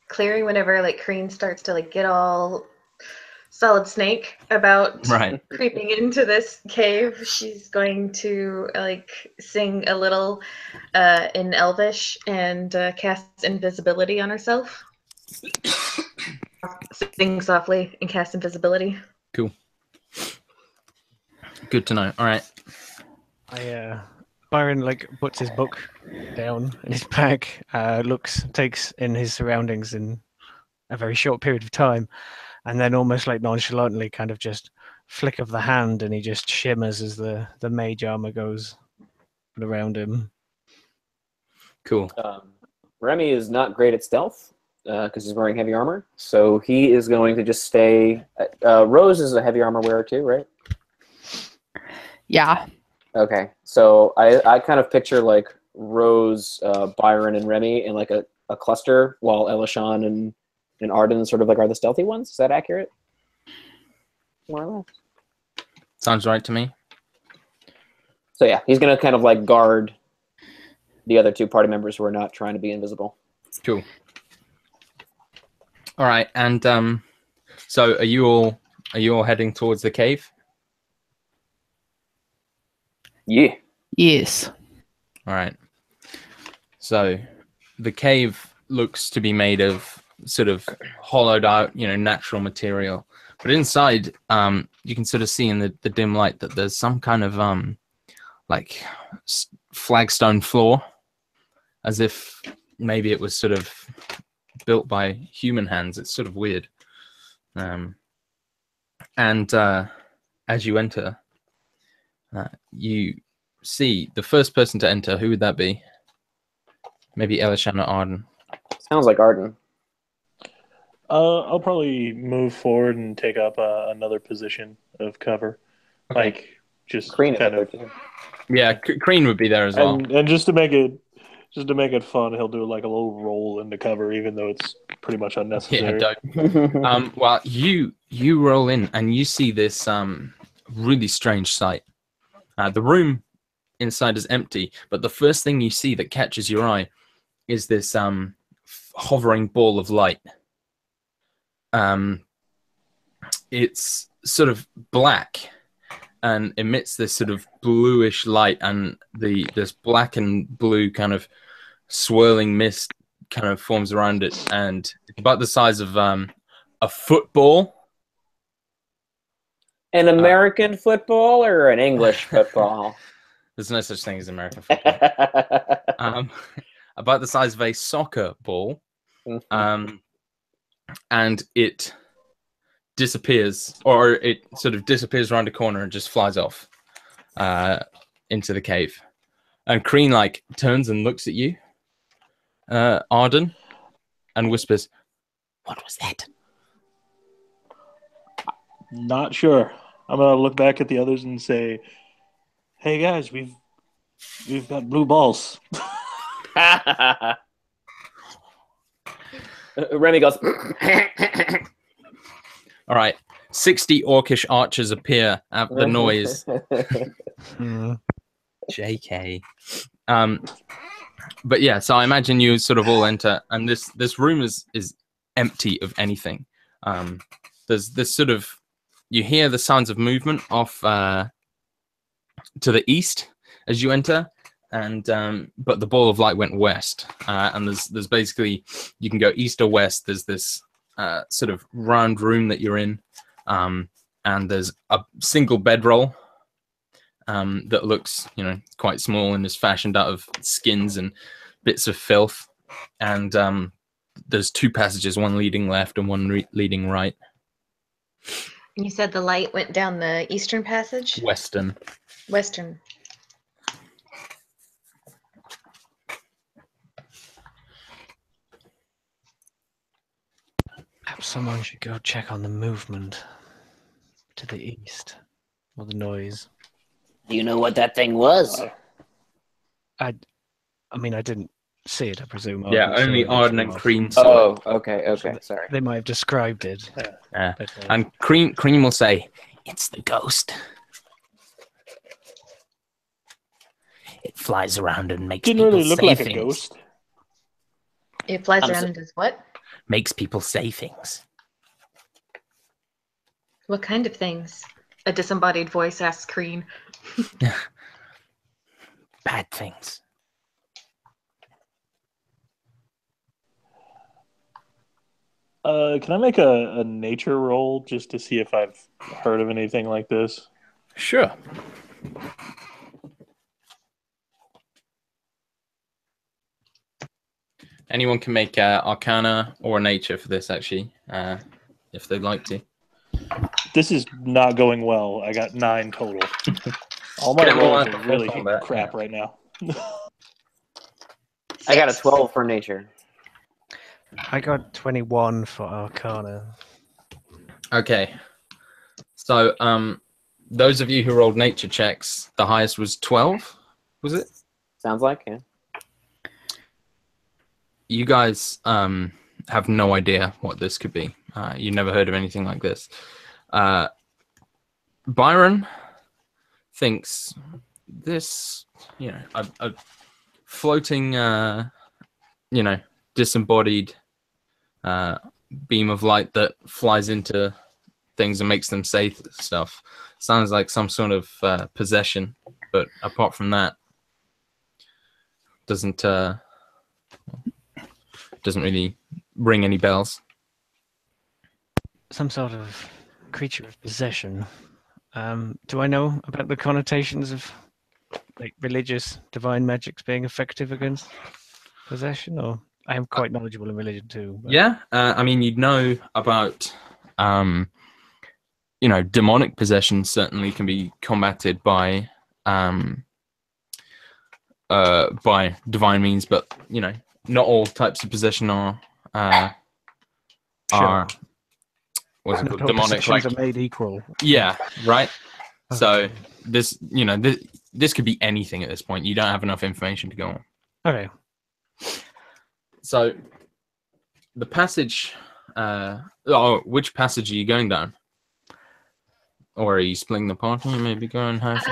clearing, whenever like Crean starts to like get all solid snake about Right. creeping into this cave, she's going to like sing a little in Elvish and cast invisibility on herself. Sing softly and cast invisibility. Cool. Good to know. All right. Byron like puts his book down in his bag, takes in his surroundings in a very short period of time, and then almost like nonchalantly kind of just flick of the hand and he just shimmers as the mage armor goes around him. Cool. Remy is not great at stealth because he's wearing heavy armor, so he is going to just stay. Rose is a heavy armor wearer too, right? Yeah. Okay, so I kind of picture like Rose, Byron, and Remy in like a cluster, while Elishan and Arden sort of like are the stealthy ones. Is that accurate? More or less. Sounds right to me. So yeah, he's gonna kind of like guard the other two party members who are not trying to be invisible. Cool. All right, and so are you all heading towards the cave? Yeah. Yes. All right. So the cave looks to be made of sort of hollowed out, natural material. But inside, you can sort of see in the dim light that there's some kind of like flagstone floor, as if maybe it was sort of built by human hands. It's sort of weird. And as you enter, you see the first person to enter. Who would that be? Maybe Elishan or Arden. Sounds like Arden. I'll probably move forward and take up another position of cover, Okay. like just Crean kind of. Yeah, Crean would be there as well. And just to make it fun, he'll do like a little roll into cover, even though it's pretty much unnecessary. Yeah, dope. Well, you roll in and you see this really strange sight. The room inside is empty, but the first thing you see that catches your eye is this hovering ball of light. It's sort of black and emits this sort of bluish light, and this black and blue kind of swirling mist kind of forms around it, and it's about the size of a football. An American football or an English football? There's no such thing as American football. About the size of a soccer ball. And it disappears, or it sort of disappears around a corner and just flies off into the cave. And Crean like turns and looks at you, Arden, and whispers, "What was that?" Not sure. I'm gonna look back at the others and say, "Hey guys, we've got blue balls." Remy goes. All right, 60 orcish archers appear at the noise. JK. But yeah, so I imagine you sort of all enter, and this room is empty of anything. there's this sort of, you hear the sounds of movement off to the east as you enter, and but the ball of light went west, and there's basically, you can go east or west. There's this sort of round room that you're in, and there's a single bedroll that looks, quite small and is fashioned out of skins and bits of filth, and there's two passages, one leading left and one leading right. You said the light went down the eastern passage? Western. Western. Perhaps someone should go check on the movement to the east, or the noise. Do you know what that thing was? I mean, I didn't see it, I presume. I Yeah, wasn't only sure it was Arden and from off. Cream saw it. Oh, okay, sorry. They might have described it. Yeah. but, And Cream will say, "It's the ghost. It flies around and makes Didn't people really look say like things. a ghost. It flies I'm around so- and does what? Makes people say things." What kind of things? A disembodied voice asks Crean. Bad things. Can I make a nature roll just to see if I've heard of anything like this? Sure. Anyone can make Arcana or Nature for this, actually, if they'd like to. This is not going well. I got 9 total. All my Get more rolls like are a full really combat, crap yeah. right now. I got a 12 for nature. I got 21 for Arcana. Okay. So, those of you who rolled Nature checks, the highest was 12, was it? Sounds like, yeah. You guys have no idea what this could be. You never heard of anything like this. Byron thinks this, a floating, disembodied beam of light that flies into things and makes them say stuff. Sounds like some sort of possession, but apart from that, doesn't really ring any bells. Some sort of creature of possession. Do I know about the connotations of like religious divine magics being effective against possession? Or I am quite knowledgeable in religion too. But... Yeah, I mean, you'd know about, demonic possession certainly can be combated by divine means, but not all types of possession are Sure. what's it Not called? all Demonic, possessions like, are made equal. yeah, right. So Okay. this, this could be anything at this point. You don't have enough information to go on. Okay. So the passage. Which passage are you going down? Or are you splitting the party? Maybe going half.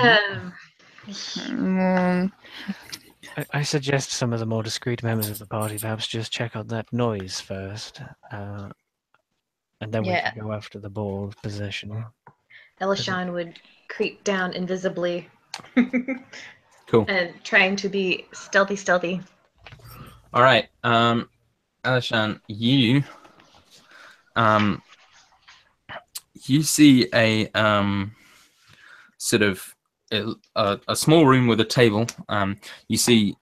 I suggest some of the more discreet members of the party perhaps just check out that noise first, and then we Yeah. can go after the ball of possession. Elishan would creep down invisibly. Cool. And trying to be stealthy. All right, Alishan, you see a sort of a small room with a table. You see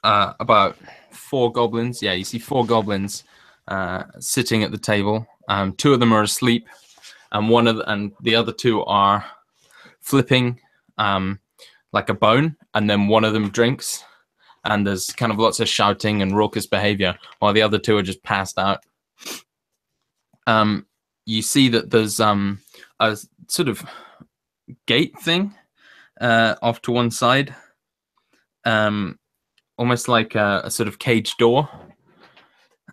about 4 goblins. Yeah, you see 4 goblins sitting at the table. 2 of them are asleep, and the other 2 are flipping like a bone, and then one of them drinks. And there's kind of lots of shouting and raucous behavior, while the other 2 are just passed out. You see that there's a sort of gate thing off to one side, almost like a sort of cage door,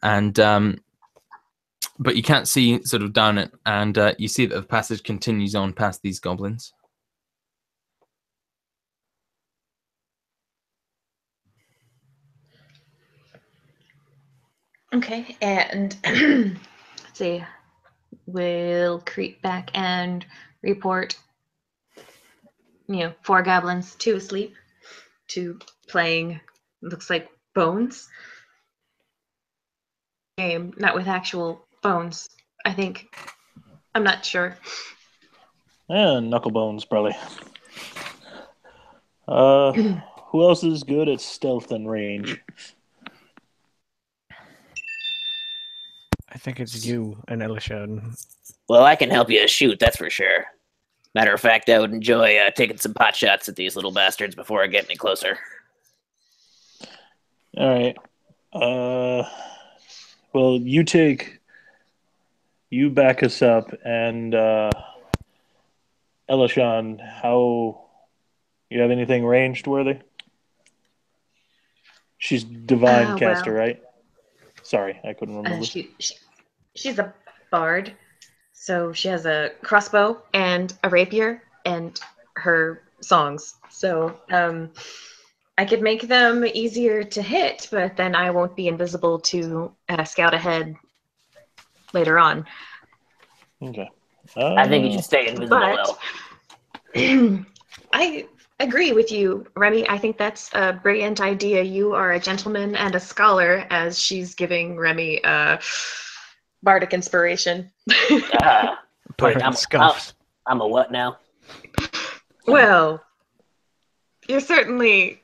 and but you can't see sort of down it, and you see that the passage continues on past these goblins. Okay, and let's see. will creep back and report, 4 goblins, 2 asleep, 2 playing, looks like bones. Game, not with actual bones, I think. I'm not sure. Knuckle bones, probably. Who else is good at stealth and range? I think it's you and Elishan. Well, I can help you shoot, that's for sure. Matter of fact, I would enjoy taking some pot shots at these little bastards before I get any closer. All right. Well, you back us up, and Elishan, how you have anything ranged worthy? She's divine caster, Well, right? Sorry, I couldn't remember. she's a bard, so she has a crossbow and a rapier and her songs. So I could make them easier to hit, but then I won't be invisible to scout ahead later on. Okay. I think you should stay invisible, though. I agree with you, Remy. I think that's a brilliant idea. You are a gentleman and a scholar, as she's giving Remy bardic inspiration. Wait, I'm a what now? Well, you're certainly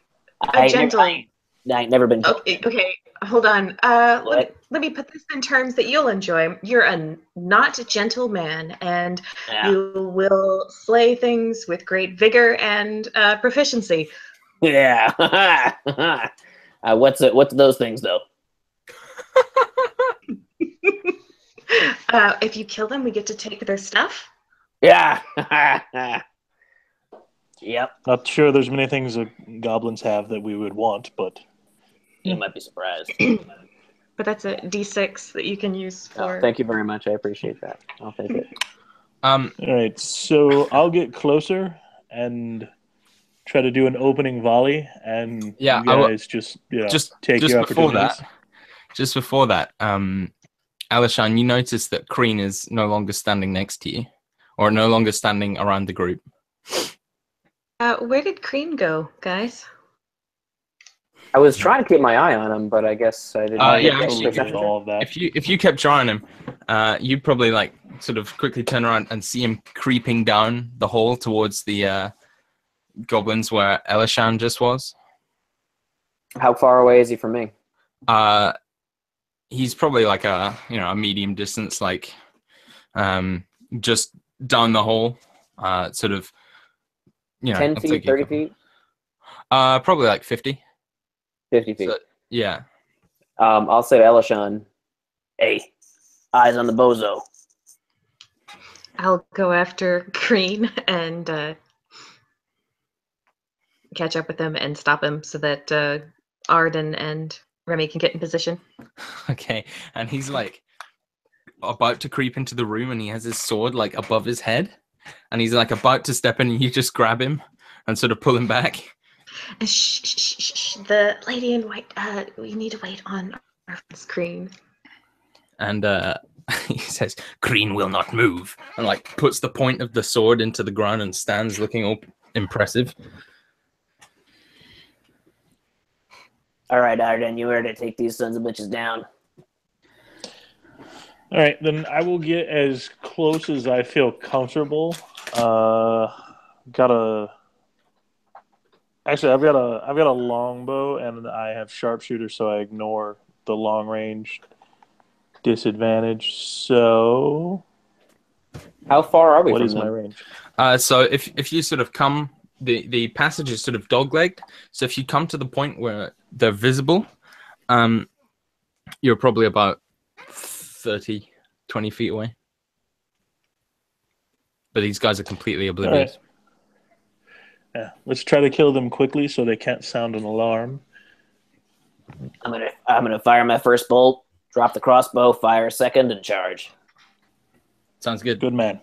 a gentle. I ain't never been. Okay, hold on. Let me put this in terms that you'll enjoy. You're a not gentle man, and you will slay things with great vigor and proficiency. Yeah. What's those things though? If you kill them, we get to take their stuff. Yeah. Yep. Not sure there's many things that goblins have that we would want, but you might be surprised. But that's a D6 that you can use for. Oh, thank you very much. I appreciate that. I'll take it. All right, so I'll get closer and try to do an opening volley, and you guys just take your opportunities. Just before that, Elishan, you notice that Kreen is no longer standing next to you, or no longer standing around the group. Where did Kreen go, guys? I was trying to keep my eye on him, but I guess I didn't. Actually, all of that. If you kept your eye on him, you'd probably sort of quickly turn around and see him creeping down the hall towards the goblins where Elishan just was. How far away is he from me? He's probably like a medium distance, just down the hall, sort of. 10 feet, 30 feet? Probably like 50. 50 feet. So, yeah. I'll say to Elishan, hey, eyes on the bozo. I'll go after Kreen and catch up with him and stop him so that Arden and Remy can get in position. Okay, and he's about to creep into the room, and he has his sword above his head, and he's about to step in, and you just grab him and sort of pull him back. Shh. The lady in white, we need to wait on our screen. And he says, Kreen will not move, and puts the point of the sword into the ground and stands looking all impressive. All right, Arden, you ready to take these sons of bitches down? All right, then I will get as close as I feel comfortable. Actually, I've got a longbow and I have sharpshooter, so I ignore the long range disadvantage. So, how far are we? What from is them? my range? So if you sort of come, the passage is sort of dog-legged. So if you come to the point where they're visible, you're probably about 20 feet away. But these guys are completely oblivious. Right. Yeah, let's try to kill them quickly so they can't sound an alarm. I'm gonna fire my first bolt, drop the crossbow, fire a second, and charge. Sounds good. Good man.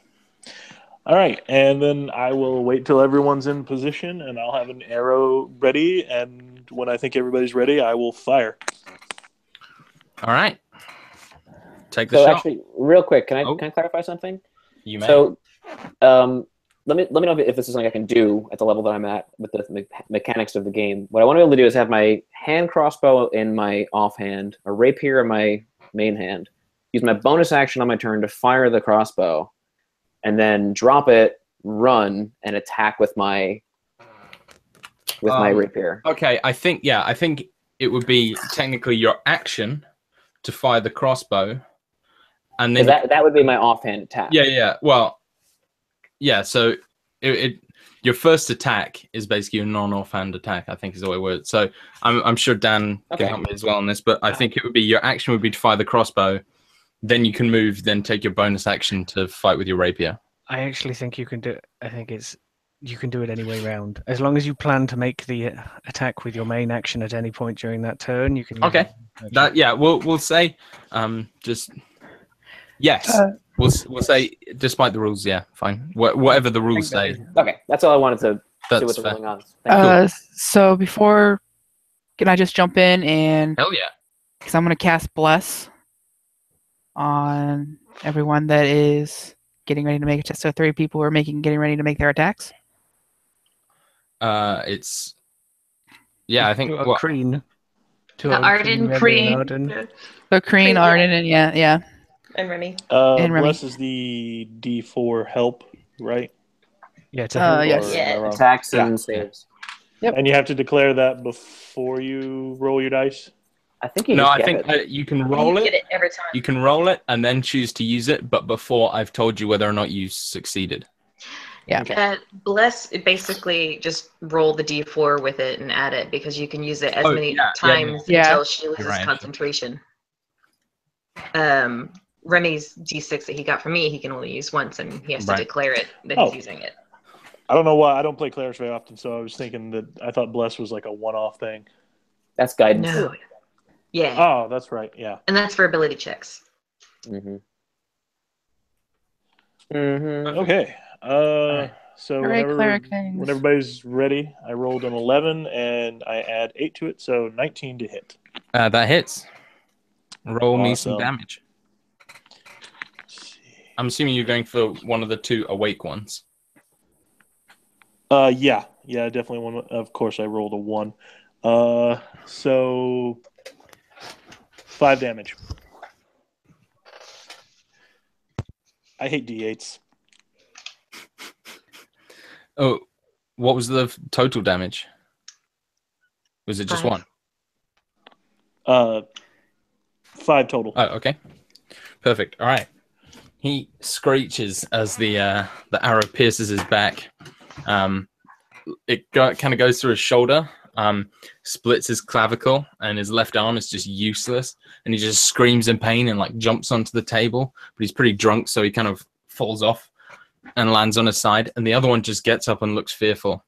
All right, and then I will wait till everyone's in position, and I'll have an arrow ready, and when I think everybody's ready, I will fire. All right. Take the So shot. actually, real quick, can Oh. I clarify something? You may. So, let me know if this is something I can do at the level that I'm at with the mechanics of the game. What I want to be able to do is have my hand crossbow in my offhand, a rapier in my main hand, use my bonus action on my turn to fire the crossbow, and then drop it, run, and attack with my rapier. Okay, I think it would be technically your action to fire the crossbow, and then That would be my offhand attack. yeah. Well, yeah. So your first attack is basically a non-offhand attack. I think is the way it works. So I'm sure Dan can help me as well on this, but I think it would be your action would be to fire the crossbow, then you can move, then take your bonus action to fight with your rapier. I actually think you can do. I think you can do it any way round. As long as you plan to make the attack with your main action at any point during that turn, you can. Okay. We'll say just yes. We'll say despite the rules, yeah, fine. Whatever the rules say. Okay, that's all I wanted to see what the fair. ruling on. Thank you. So before, can I just jump in and? Hell yeah. Because I'm going to cast Bless on everyone that is getting ready to make it. So 3 people who are getting ready to make their attacks. I think what Kreen. Arden, Kreen. So Kreen, Arden, and yeah. And Remy. And Remy. Bless is the D4 help, right? Yeah, to help. Yes. Or am I wrong? Attacks and saves. Yep. And you have to declare that before you roll your dice? I think you No, just I get think it. you can roll You it. get it every time. You can roll it and then choose to use it, but before I've told you whether or not you succeeded. Yeah. Bless, it basically just roll the D4 with it and add it because you can use it as many times until she loses concentration. Remy's D6 that he got from me, he can only use once, and he has to declare it that he's using it. I don't know why. I don't play clerics very often, so I was thinking that I thought Bless was like a one-off thing. That's guidance. No. Yeah. Oh, that's right. Yeah. And that's for ability checks. Mm-hmm. Okay. So when everybody's ready, I rolled an 11 and I add 8 to it, so 19 to hit. That hits. Roll me some Awesome. damage. I'm assuming you're going for one of the 2 awake ones. Yeah, definitely one. Of course, I rolled a 1. So 5 damage. I hate D8s. Oh, what was the total damage? Was it just 1? 5 total. Oh, okay. Perfect. All right. He screeches as the arrow pierces his back. It kind of goes through his shoulder, splits his clavicle, and his left arm is just useless. And he just screams in pain and like jumps onto the table. But he's pretty drunk, so he kind of falls off and lands on his side. And the other one just gets up and looks fearful.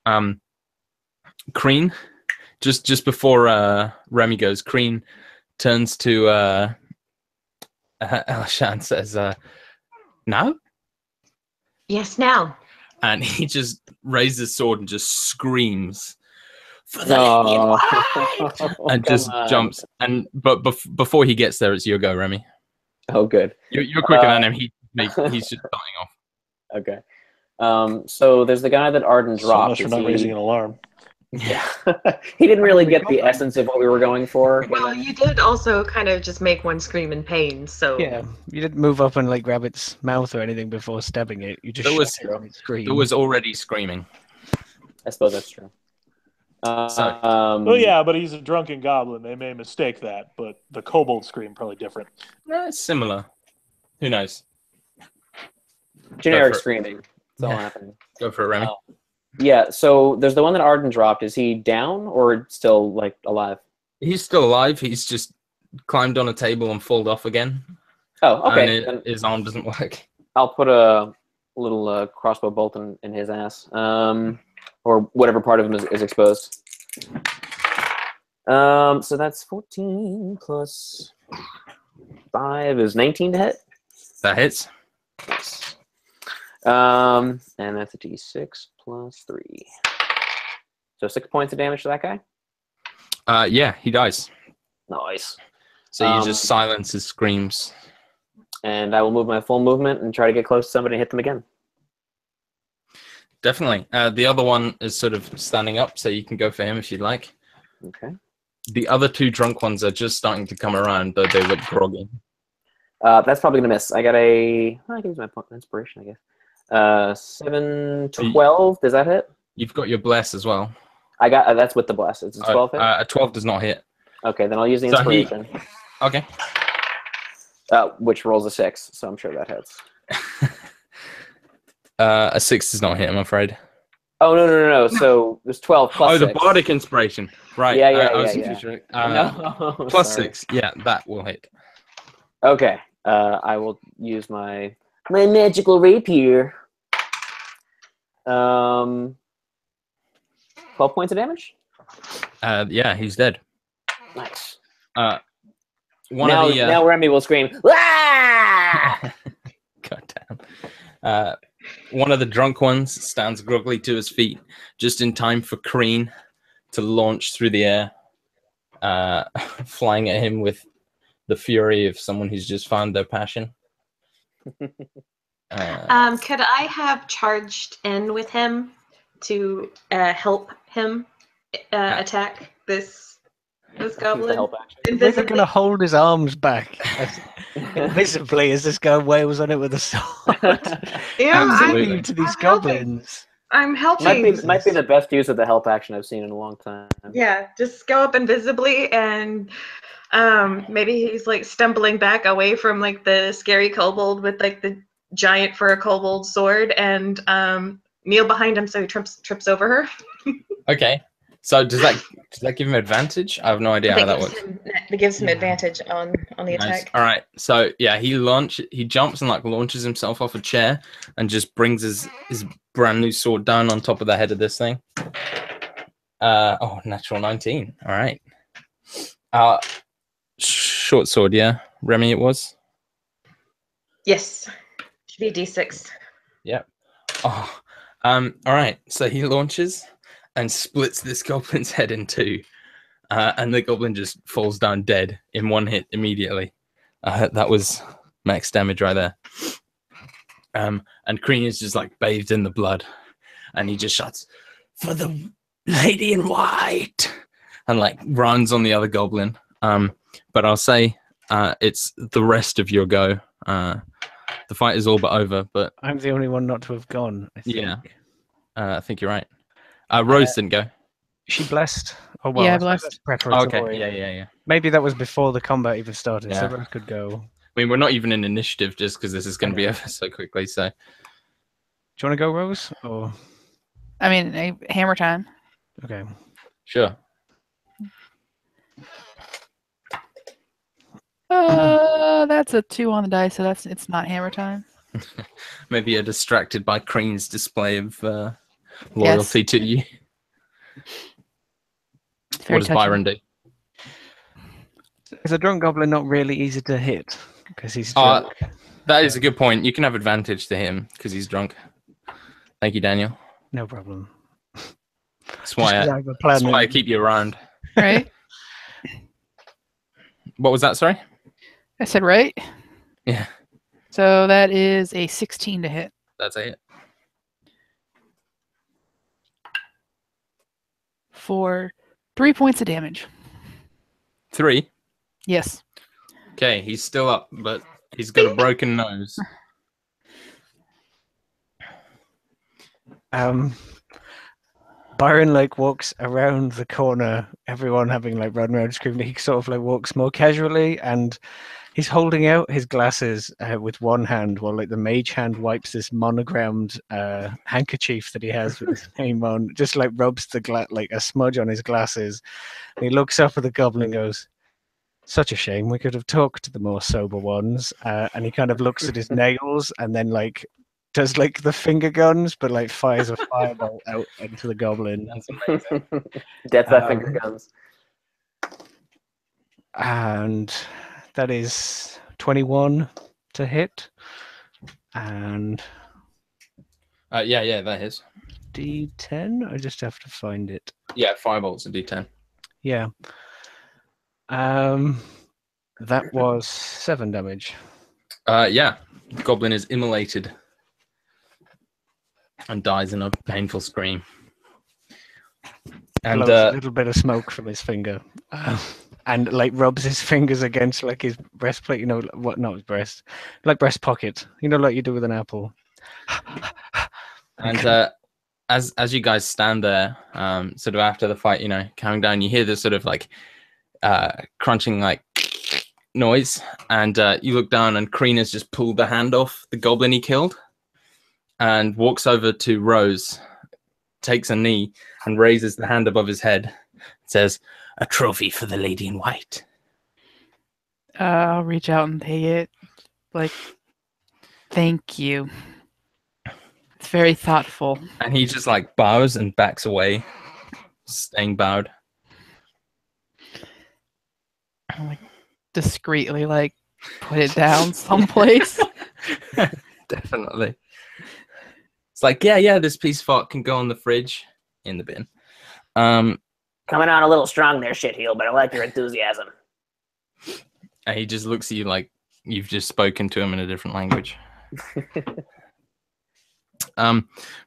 Kreen, just before Remy goes, Kreen turns to Elishan, says, "Now?" Yes, now. And he just raises his sword and just screams for the light, and just jumps. And before he gets there, it's your go, Remy. Oh, good. You're quicker than him. He's just dying off. Okay. So there's the guy that Arden So dropped. much for not raising an alarm. Yeah. He didn't really get the essence of what we were going for. Well, you did also kind of just make one scream in pain, so... Yeah, you didn't move up and like grab its mouth or anything before stabbing it. You just shot it and it screamed. It was already screaming. I suppose that's true. Well, yeah, but he's a drunken goblin. They may mistake that, but the kobold scream probably different. It's similar. Who knows? Generic screaming. That's all happening. Go for it, Remy. Yeah, so there's the one that Arden dropped. Is he down or still like alive? He's still alive. He's just climbed on a table and fallen off again. Oh, okay. And his arm doesn't work. I'll put a little crossbow bolt in his ass, or whatever part of him is exposed. So that's 14 plus 5 is 19 to hit. That hits. Nice. And that's a d6 plus 3. So 6 points of damage to that guy? Yeah, he dies. Nice. So you just silence his screams. And I will move my full movement and try to get close to somebody and hit them again. Definitely. The other one is sort of standing up, so you can go for him if you'd like. Okay. The other two drunk ones are just starting to come around, though they look groggy. That's probably going to miss. I got I can use my point of inspiration, I guess. 7, 12. Does that hit? You've got your bless as well. I got that's with the bless. It's a 12 hit? A 12 does not hit. Okay, then I'll use the inspiration. Okay. Which rolls a 6, so I'm sure that hits. A 6 does not hit, I'm afraid. Oh, no. So there's 12 plus 6. The bardic inspiration. Right. Yeah. No, plus 6. Yeah, that will hit. Okay. I will use my magical rapier. 12 points of damage? Yeah, he's dead. Nice. Now Remy will scream, "Ah!" God damn. One of the drunk ones stands groggily to his feet, just in time for Crean to launch through the air, flying at him with the fury of someone who's just found their passion. Could I have charged in with him to help him attack this goblin? Help action. They're going to hold his arms back invisibly as this guy wails on it with a sword. Absolutely. To these goblins. I'm helping. Might be the best use of the help action I've seen in a long time. Yeah, just go up invisibly and maybe he's like stumbling back away from like the scary kobold with like the giant fur kobold sword and kneel behind him so he trips over her. Okay. So does that give him advantage? I have no idea how that works. It gives him advantage on the attack. All right. So yeah, he jumps and like launches himself off a chair and just brings his brand new sword down on top of the head of this thing. Natural 19. All right. Short sword, yeah. Remy, it was. Yes. Should be a D6. Yep. All right. So he launches and splits this goblin's head in two, and the goblin just falls down dead in one hit immediately. That was max damage right there. And Crean is just like bathed in the blood, and he just shouts, "For the lady in white!" and like runs on the other goblin. But I'll say it's the rest of your go. The fight is all but over, but I'm the only one not to have gone, I think. Yeah. I think you're right. Rose didn't go. She blessed. Oh well, Yeah, I suppose blessed. that's preparatory. Okay. Yeah. Maybe that was before the combat even started, Yeah. so Rose could go. I mean, we're not even in initiative just because this is going to be over so quickly. So, Do you want to go, Rose? Or I mean, hammer time. okay. sure. That's a 2 on the dice, so it's not hammer time. Maybe you're distracted by Crean's display of loyalty to you. It's very What does touching. Byron do? Is a drunk goblin not really easy to hit because he's drunk? That is a good point. You can have advantage to him because he's drunk. Thank you, Daniel. No problem. That's why Just 'cause I have a plan that's why I and- keep you around. Right? What was that? Sorry. I said right. Yeah, So that is a 16 to hit. that's a hit. For 3 points of damage. 3. Yes. Okay, he's still up, but he's got a broken nose. Byron like walks around the corner, everyone having like run around screaming. He sort of like walks more casually, and he's holding out his glasses with one hand, while like the mage hand wipes this monogrammed handkerchief that he has with his name on. Just like rubs the like a smudge on his glasses. And he looks up at the goblin and goes, "Such a shame. We could have talked to the more sober ones." And he kind of looks at his nails and then like does like the finger guns, but like fires a fireball out into the goblin. That's amazing. Death by finger guns. And that is 21 to hit. And Yeah, that is. D10. I just have to find it. Yeah, firebolts a D10. Yeah. That was 7 damage. Yeah, the goblin is immolated and dies in a painful scream. And Blows a little bit of smoke from his finger, and like rubs his fingers against like his breastplate. You know what? Not his breast, like breast pocket. You know, like you do with an apple. and as you guys stand there, sort of after the fight, counting down, you hear this sort of like crunching like noise, and you look down, and Kreen has just pulled the hand off the goblin he killed, and walks over to Rose, takes a knee, and raises the hand above his head. Says, "A trophy for the lady in white." I'll reach out and take it. Like, thank you. It's very thoughtful. And he just like bows and backs away, staying bowed. I like discreetly like put it down someplace. Definitely. It's like, yeah, this piece of art can go on the fridge, in the bin. Coming on a little strong there, shitheel, but I like your enthusiasm. And he just looks at you like you've just spoken to him in a different language.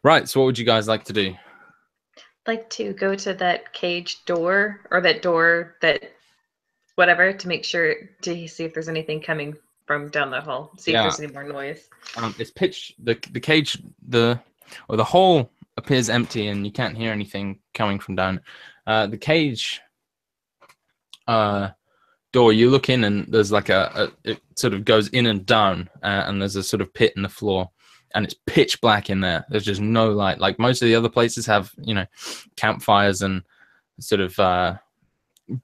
Right, so what would you guys like to do? Like to go to that cage door, or that door that whatever, to make sure to see if there's anything coming from down the hall. See if there's any more noise. It's pitch the cage, the hole appears empty, and you can't hear anything coming from down. The cage door, you look in, and there's like it sort of goes in and down, and there's a sort of pit in the floor, and it's pitch black in there. There's just no light. Like most of the other places have, campfires and sort of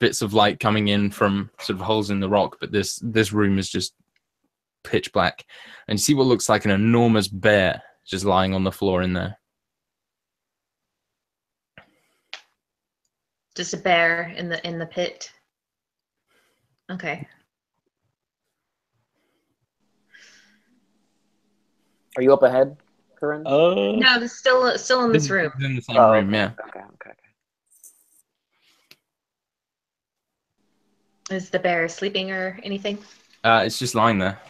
bits of light coming in from sort of holes in the rock, but this room is just pitch black, and you see what looks like an enormous bear just lying on the floor in there. Just a bear in the pit. Okay. Are you up ahead, Corinne? No, it's still in this room. It's in the same room, yeah. Okay. Is the bear sleeping or anything? It's just lying there.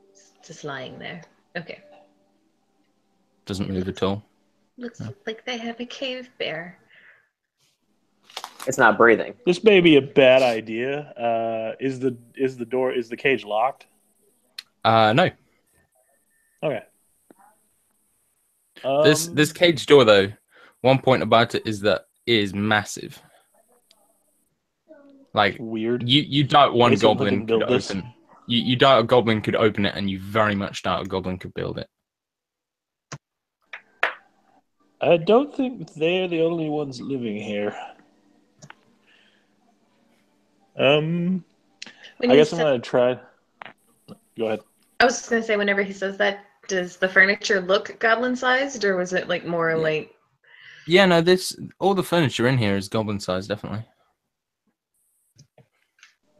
It's just lying there. Okay. Doesn't move at all. Looks like they have a cave bear. It's not breathing. This may be a bad idea. Is the cage locked? No. Okay. This cage door, though, one point about it is that it is massive. Like, weird. You doubt one Someone goblin can build could this. open. You doubt a goblin could open it, and you very much doubt a goblin could build it. I don't think they're the only ones living here. When I he guess I'm said- gonna try. Go ahead. I was just gonna say, whenever he says that, does the furniture look goblin-sized, or was it like more like? Yeah, no. All the furniture in here is goblin size, definitely.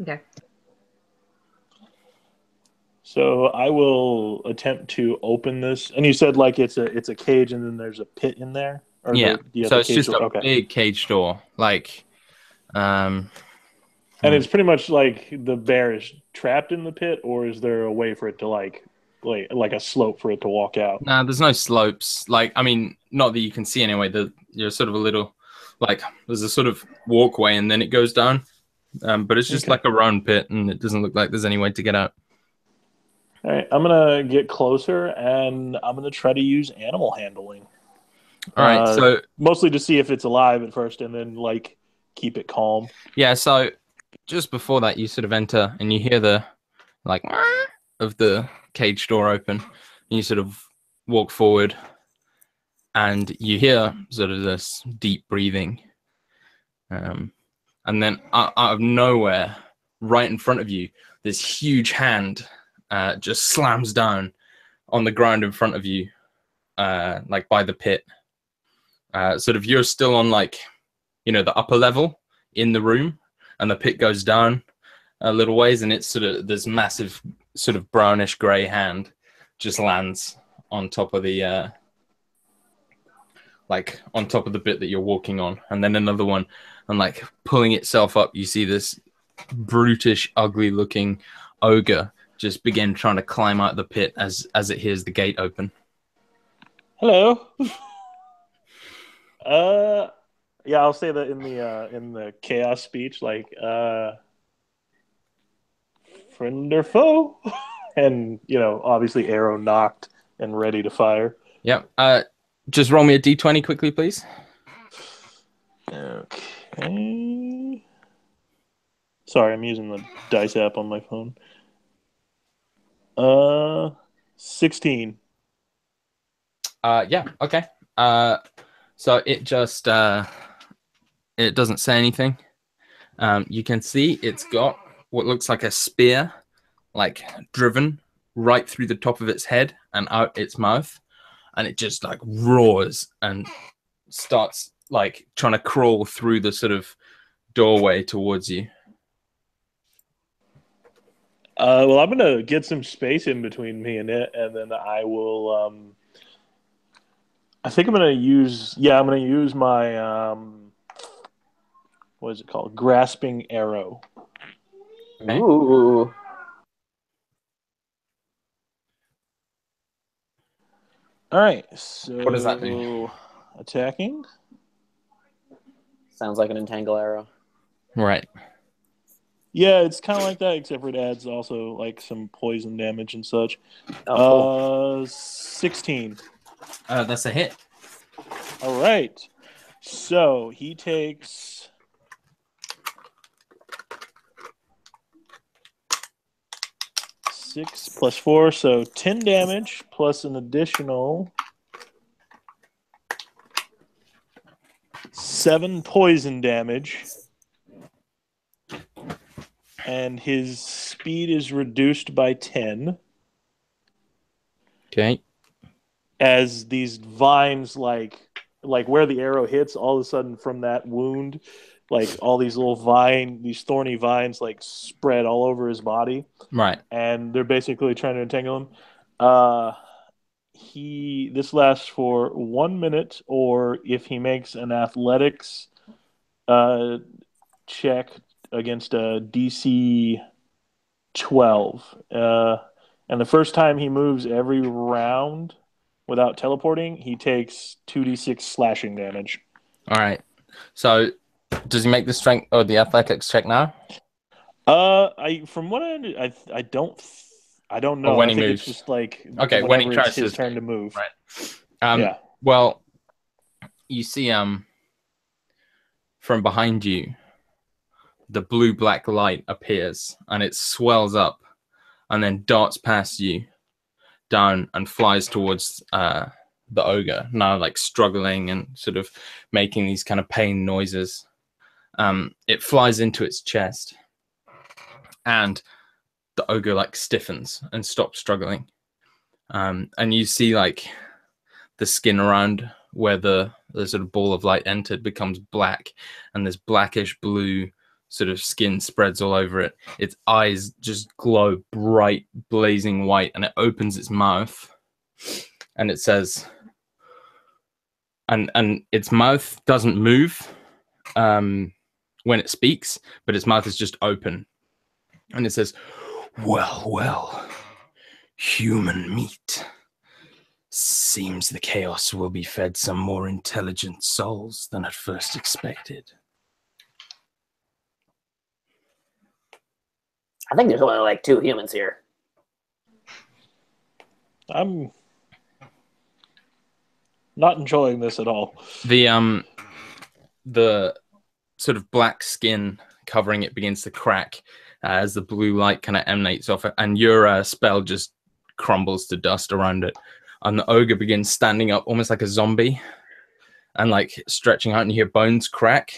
Okay. So I will attempt to open this. And you said like it's a cage, and then there's a pit in there. Or Yeah. do you have So a it's cage just door? a Okay. big cage door, like. And it's pretty much like the bear is trapped in the pit, or is there a way for it to like a slope for it to walk out? Nah, there's no slopes. Like, I mean, not that you can see anyway. You're sort of a little, like, there's a sort of walkway, and then it goes down. But it's just like a round pit, and it doesn't look like there's any way to get out. All right, I'm gonna get closer, and I'm gonna try to use animal handling. All right, so mostly to see if it's alive at first, and then like keep it calm. yeah, so just before that, you sort of enter, and you hear the like of the cage door open, and you sort of walk forward, and you hear sort of this deep breathing, and then out of nowhere, right in front of you, this huge hand just slams down on the ground in front of you, like by the pit. Sort of you're still on like, the upper level in the room, and the pit goes down a little ways, and it's sort of this massive sort of brownish gray hand just lands on top of the bit that you're walking on, and then another one, and like pulling itself up, you see this brutish, ugly-looking ogre just begin trying to climb out of the pit as it hears the gate open. Hello. Yeah, I'll say that in the chaos speech, like, friend or foe, and obviously arrow knocked and ready to fire. Yep. Just roll me a d20 quickly, please. Okay. Sorry, I'm using the dice app on my phone. 16. Yeah. Okay. So it just it doesn't say anything. You can see it's got what looks like a spear, like driven right through the top of its head and out its mouth, and it just like roars and starts like trying to crawl through the sort of doorway towards you. Well, I'm gonna get some space in between me and it, and then I will. I think I'm gonna use. Yeah, I'm gonna use my. What is it called? Grasping arrow. Okay. Ooh. All right. So What does that do? Attacking. Sounds like an entangle arrow. Right. Yeah, it's kind of like that, except for it adds also like some poison damage and such. Oh, cool. 16. That's a hit. All right. So he takes 6 plus 4, so 10 damage plus an additional 7 poison damage. And his speed is reduced by 10. Okay. As these vines, like where the arrow hits, all of a sudden from that wound, like all these these thorny vines, like spread all over his body. Right. And they're basically trying to entangle him. This lasts for 1 minute, or if he makes an athletics check against a DC 12. And the first time he moves every round without teleporting, he takes 2d6 slashing damage. All right. So does he make the strength or the athletics check now? From what I don't know. Or when I he think moves. it's just like Okay, when he whenever tries it's his to turn to move. Right. Yeah. Well, you see from behind you, the blue-black light appears and it swells up and then darts past you down and flies towards the ogre, now like struggling and sort of making these kind of pain noises. It flies into its chest and the ogre like stiffens and stops struggling. And you see like the skin around where the sort of ball of light entered becomes black, and this blackish blue sort of skin spreads all over it. Its eyes just glow bright, blazing white, and it opens its mouth and it says, and its mouth doesn't move when it speaks, but its mouth is just open. And it says, well, human meat. Seems the chaos will be fed some more intelligent souls than at first expected. I think there's only like 2 humans here. I'm not enjoying this at all. The sort of black skin covering it begins to crack as the blue light kind of emanates off it, and your spell just crumbles to dust around it. And the ogre begins standing up almost like a zombie and like stretching out, and you hear bones crack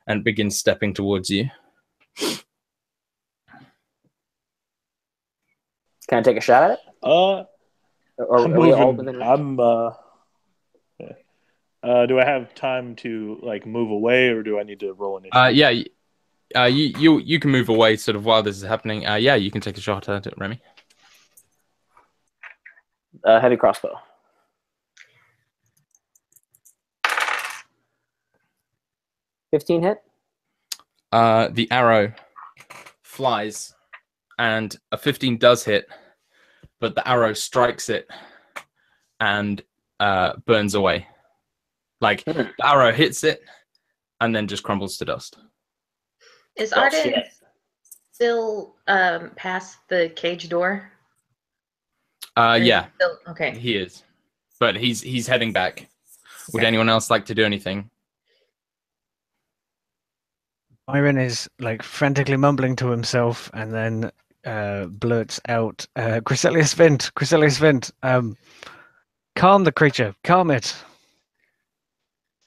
and begins stepping towards you. Can I take a shot at it? I'm Are we all moving. within range? Do I have time to like move away, or do I need to roll initiative? Yeah. You can move away sort of while this is happening. Yeah, you can take a shot at it, Remy. Heavy crossbow. 15 hit? The arrow flies, and a 15 does hit, but the arrow strikes it and burns away. Like the arrow hits it and then just crumbles to dust. Is Oh, Arden shit. still past the cage door? Yeah, Okay. he is, but he's heading back. Would Okay. anyone else like to do anything? Byron is like frantically mumbling to himself and then blurts out, Chryselius Vint, calm the creature, calm it.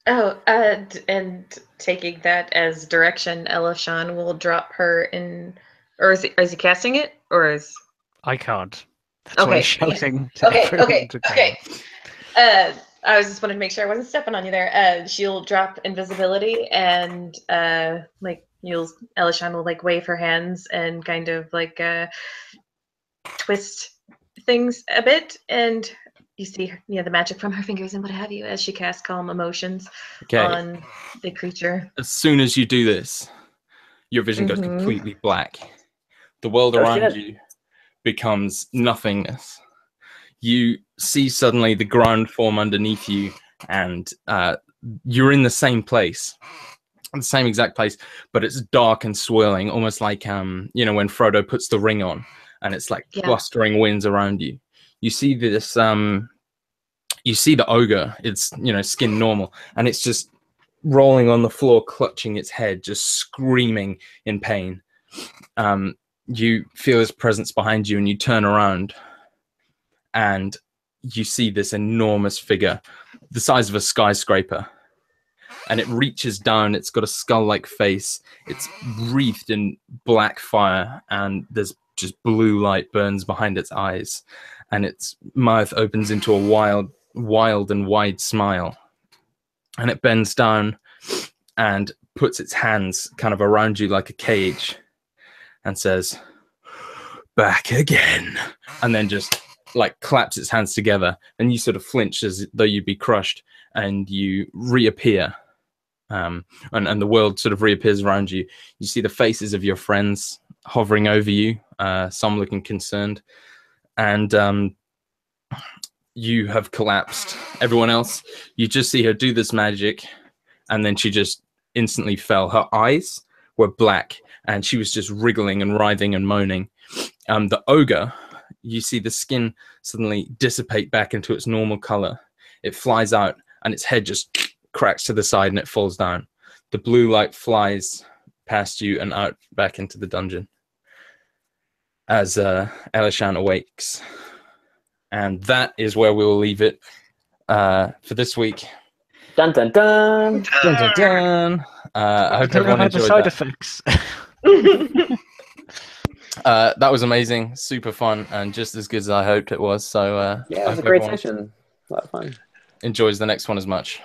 Oh, and taking that as direction, Elishan will drop her in, or is he casting it, or is? I can't. That's why he's shouting to Okay, everyone to calm okay. it. I was just wanting to make sure I wasn't stepping on you there. She'll drop invisibility and Elishan will like wave her hands and kind of like twist things a bit, and you see the magic from her fingers and what have you as she casts calm emotions on the creature. As soon as you do this, your vision goes completely black. The world around you becomes nothingness. You see suddenly the ground form underneath you, and you're in the same place, the same exact place, but it's dark and swirling, almost like when Frodo puts the ring on, and it's like blustering winds around you. You see this, you see the ogre. It's skin normal, and it's just rolling on the floor, clutching its head, just screaming in pain. You feel his presence behind you, and you turn around, and you see this enormous figure, the size of a skyscraper, and it reaches down. It's got a skull-like face. It's wreathed in black fire, and there's just blue light burns behind its eyes, and its mouth opens into a wild and wide smile, and it bends down and puts its hands kind of around you like a cage and says, "Back again," and then just like claps its hands together, and you sort of flinch as though you'd be crushed, and you reappear, and the world sort of reappears around you. You see the faces of your friends hovering over you, some looking concerned, and you have collapsed. Everyone else, you just see her do this magic, and then she just instantly fell. Her eyes were black, and she was just wriggling and writhing and moaning. The ogre, you see the skin suddenly dissipate back into its normal color. It flies out, and its head just cracks to the side, and it falls down. The blue light flies past you and out back into the dungeon as Elishan awakes. And that is where we will leave it for this week. Dun dun dun. Dun, dun, dun. I hope everyone enjoyed side that. effects. That was amazing, super fun, and just as good as I hoped it was. So Yeah, it was a great session. A lot of fun. Enjoys the next one as much.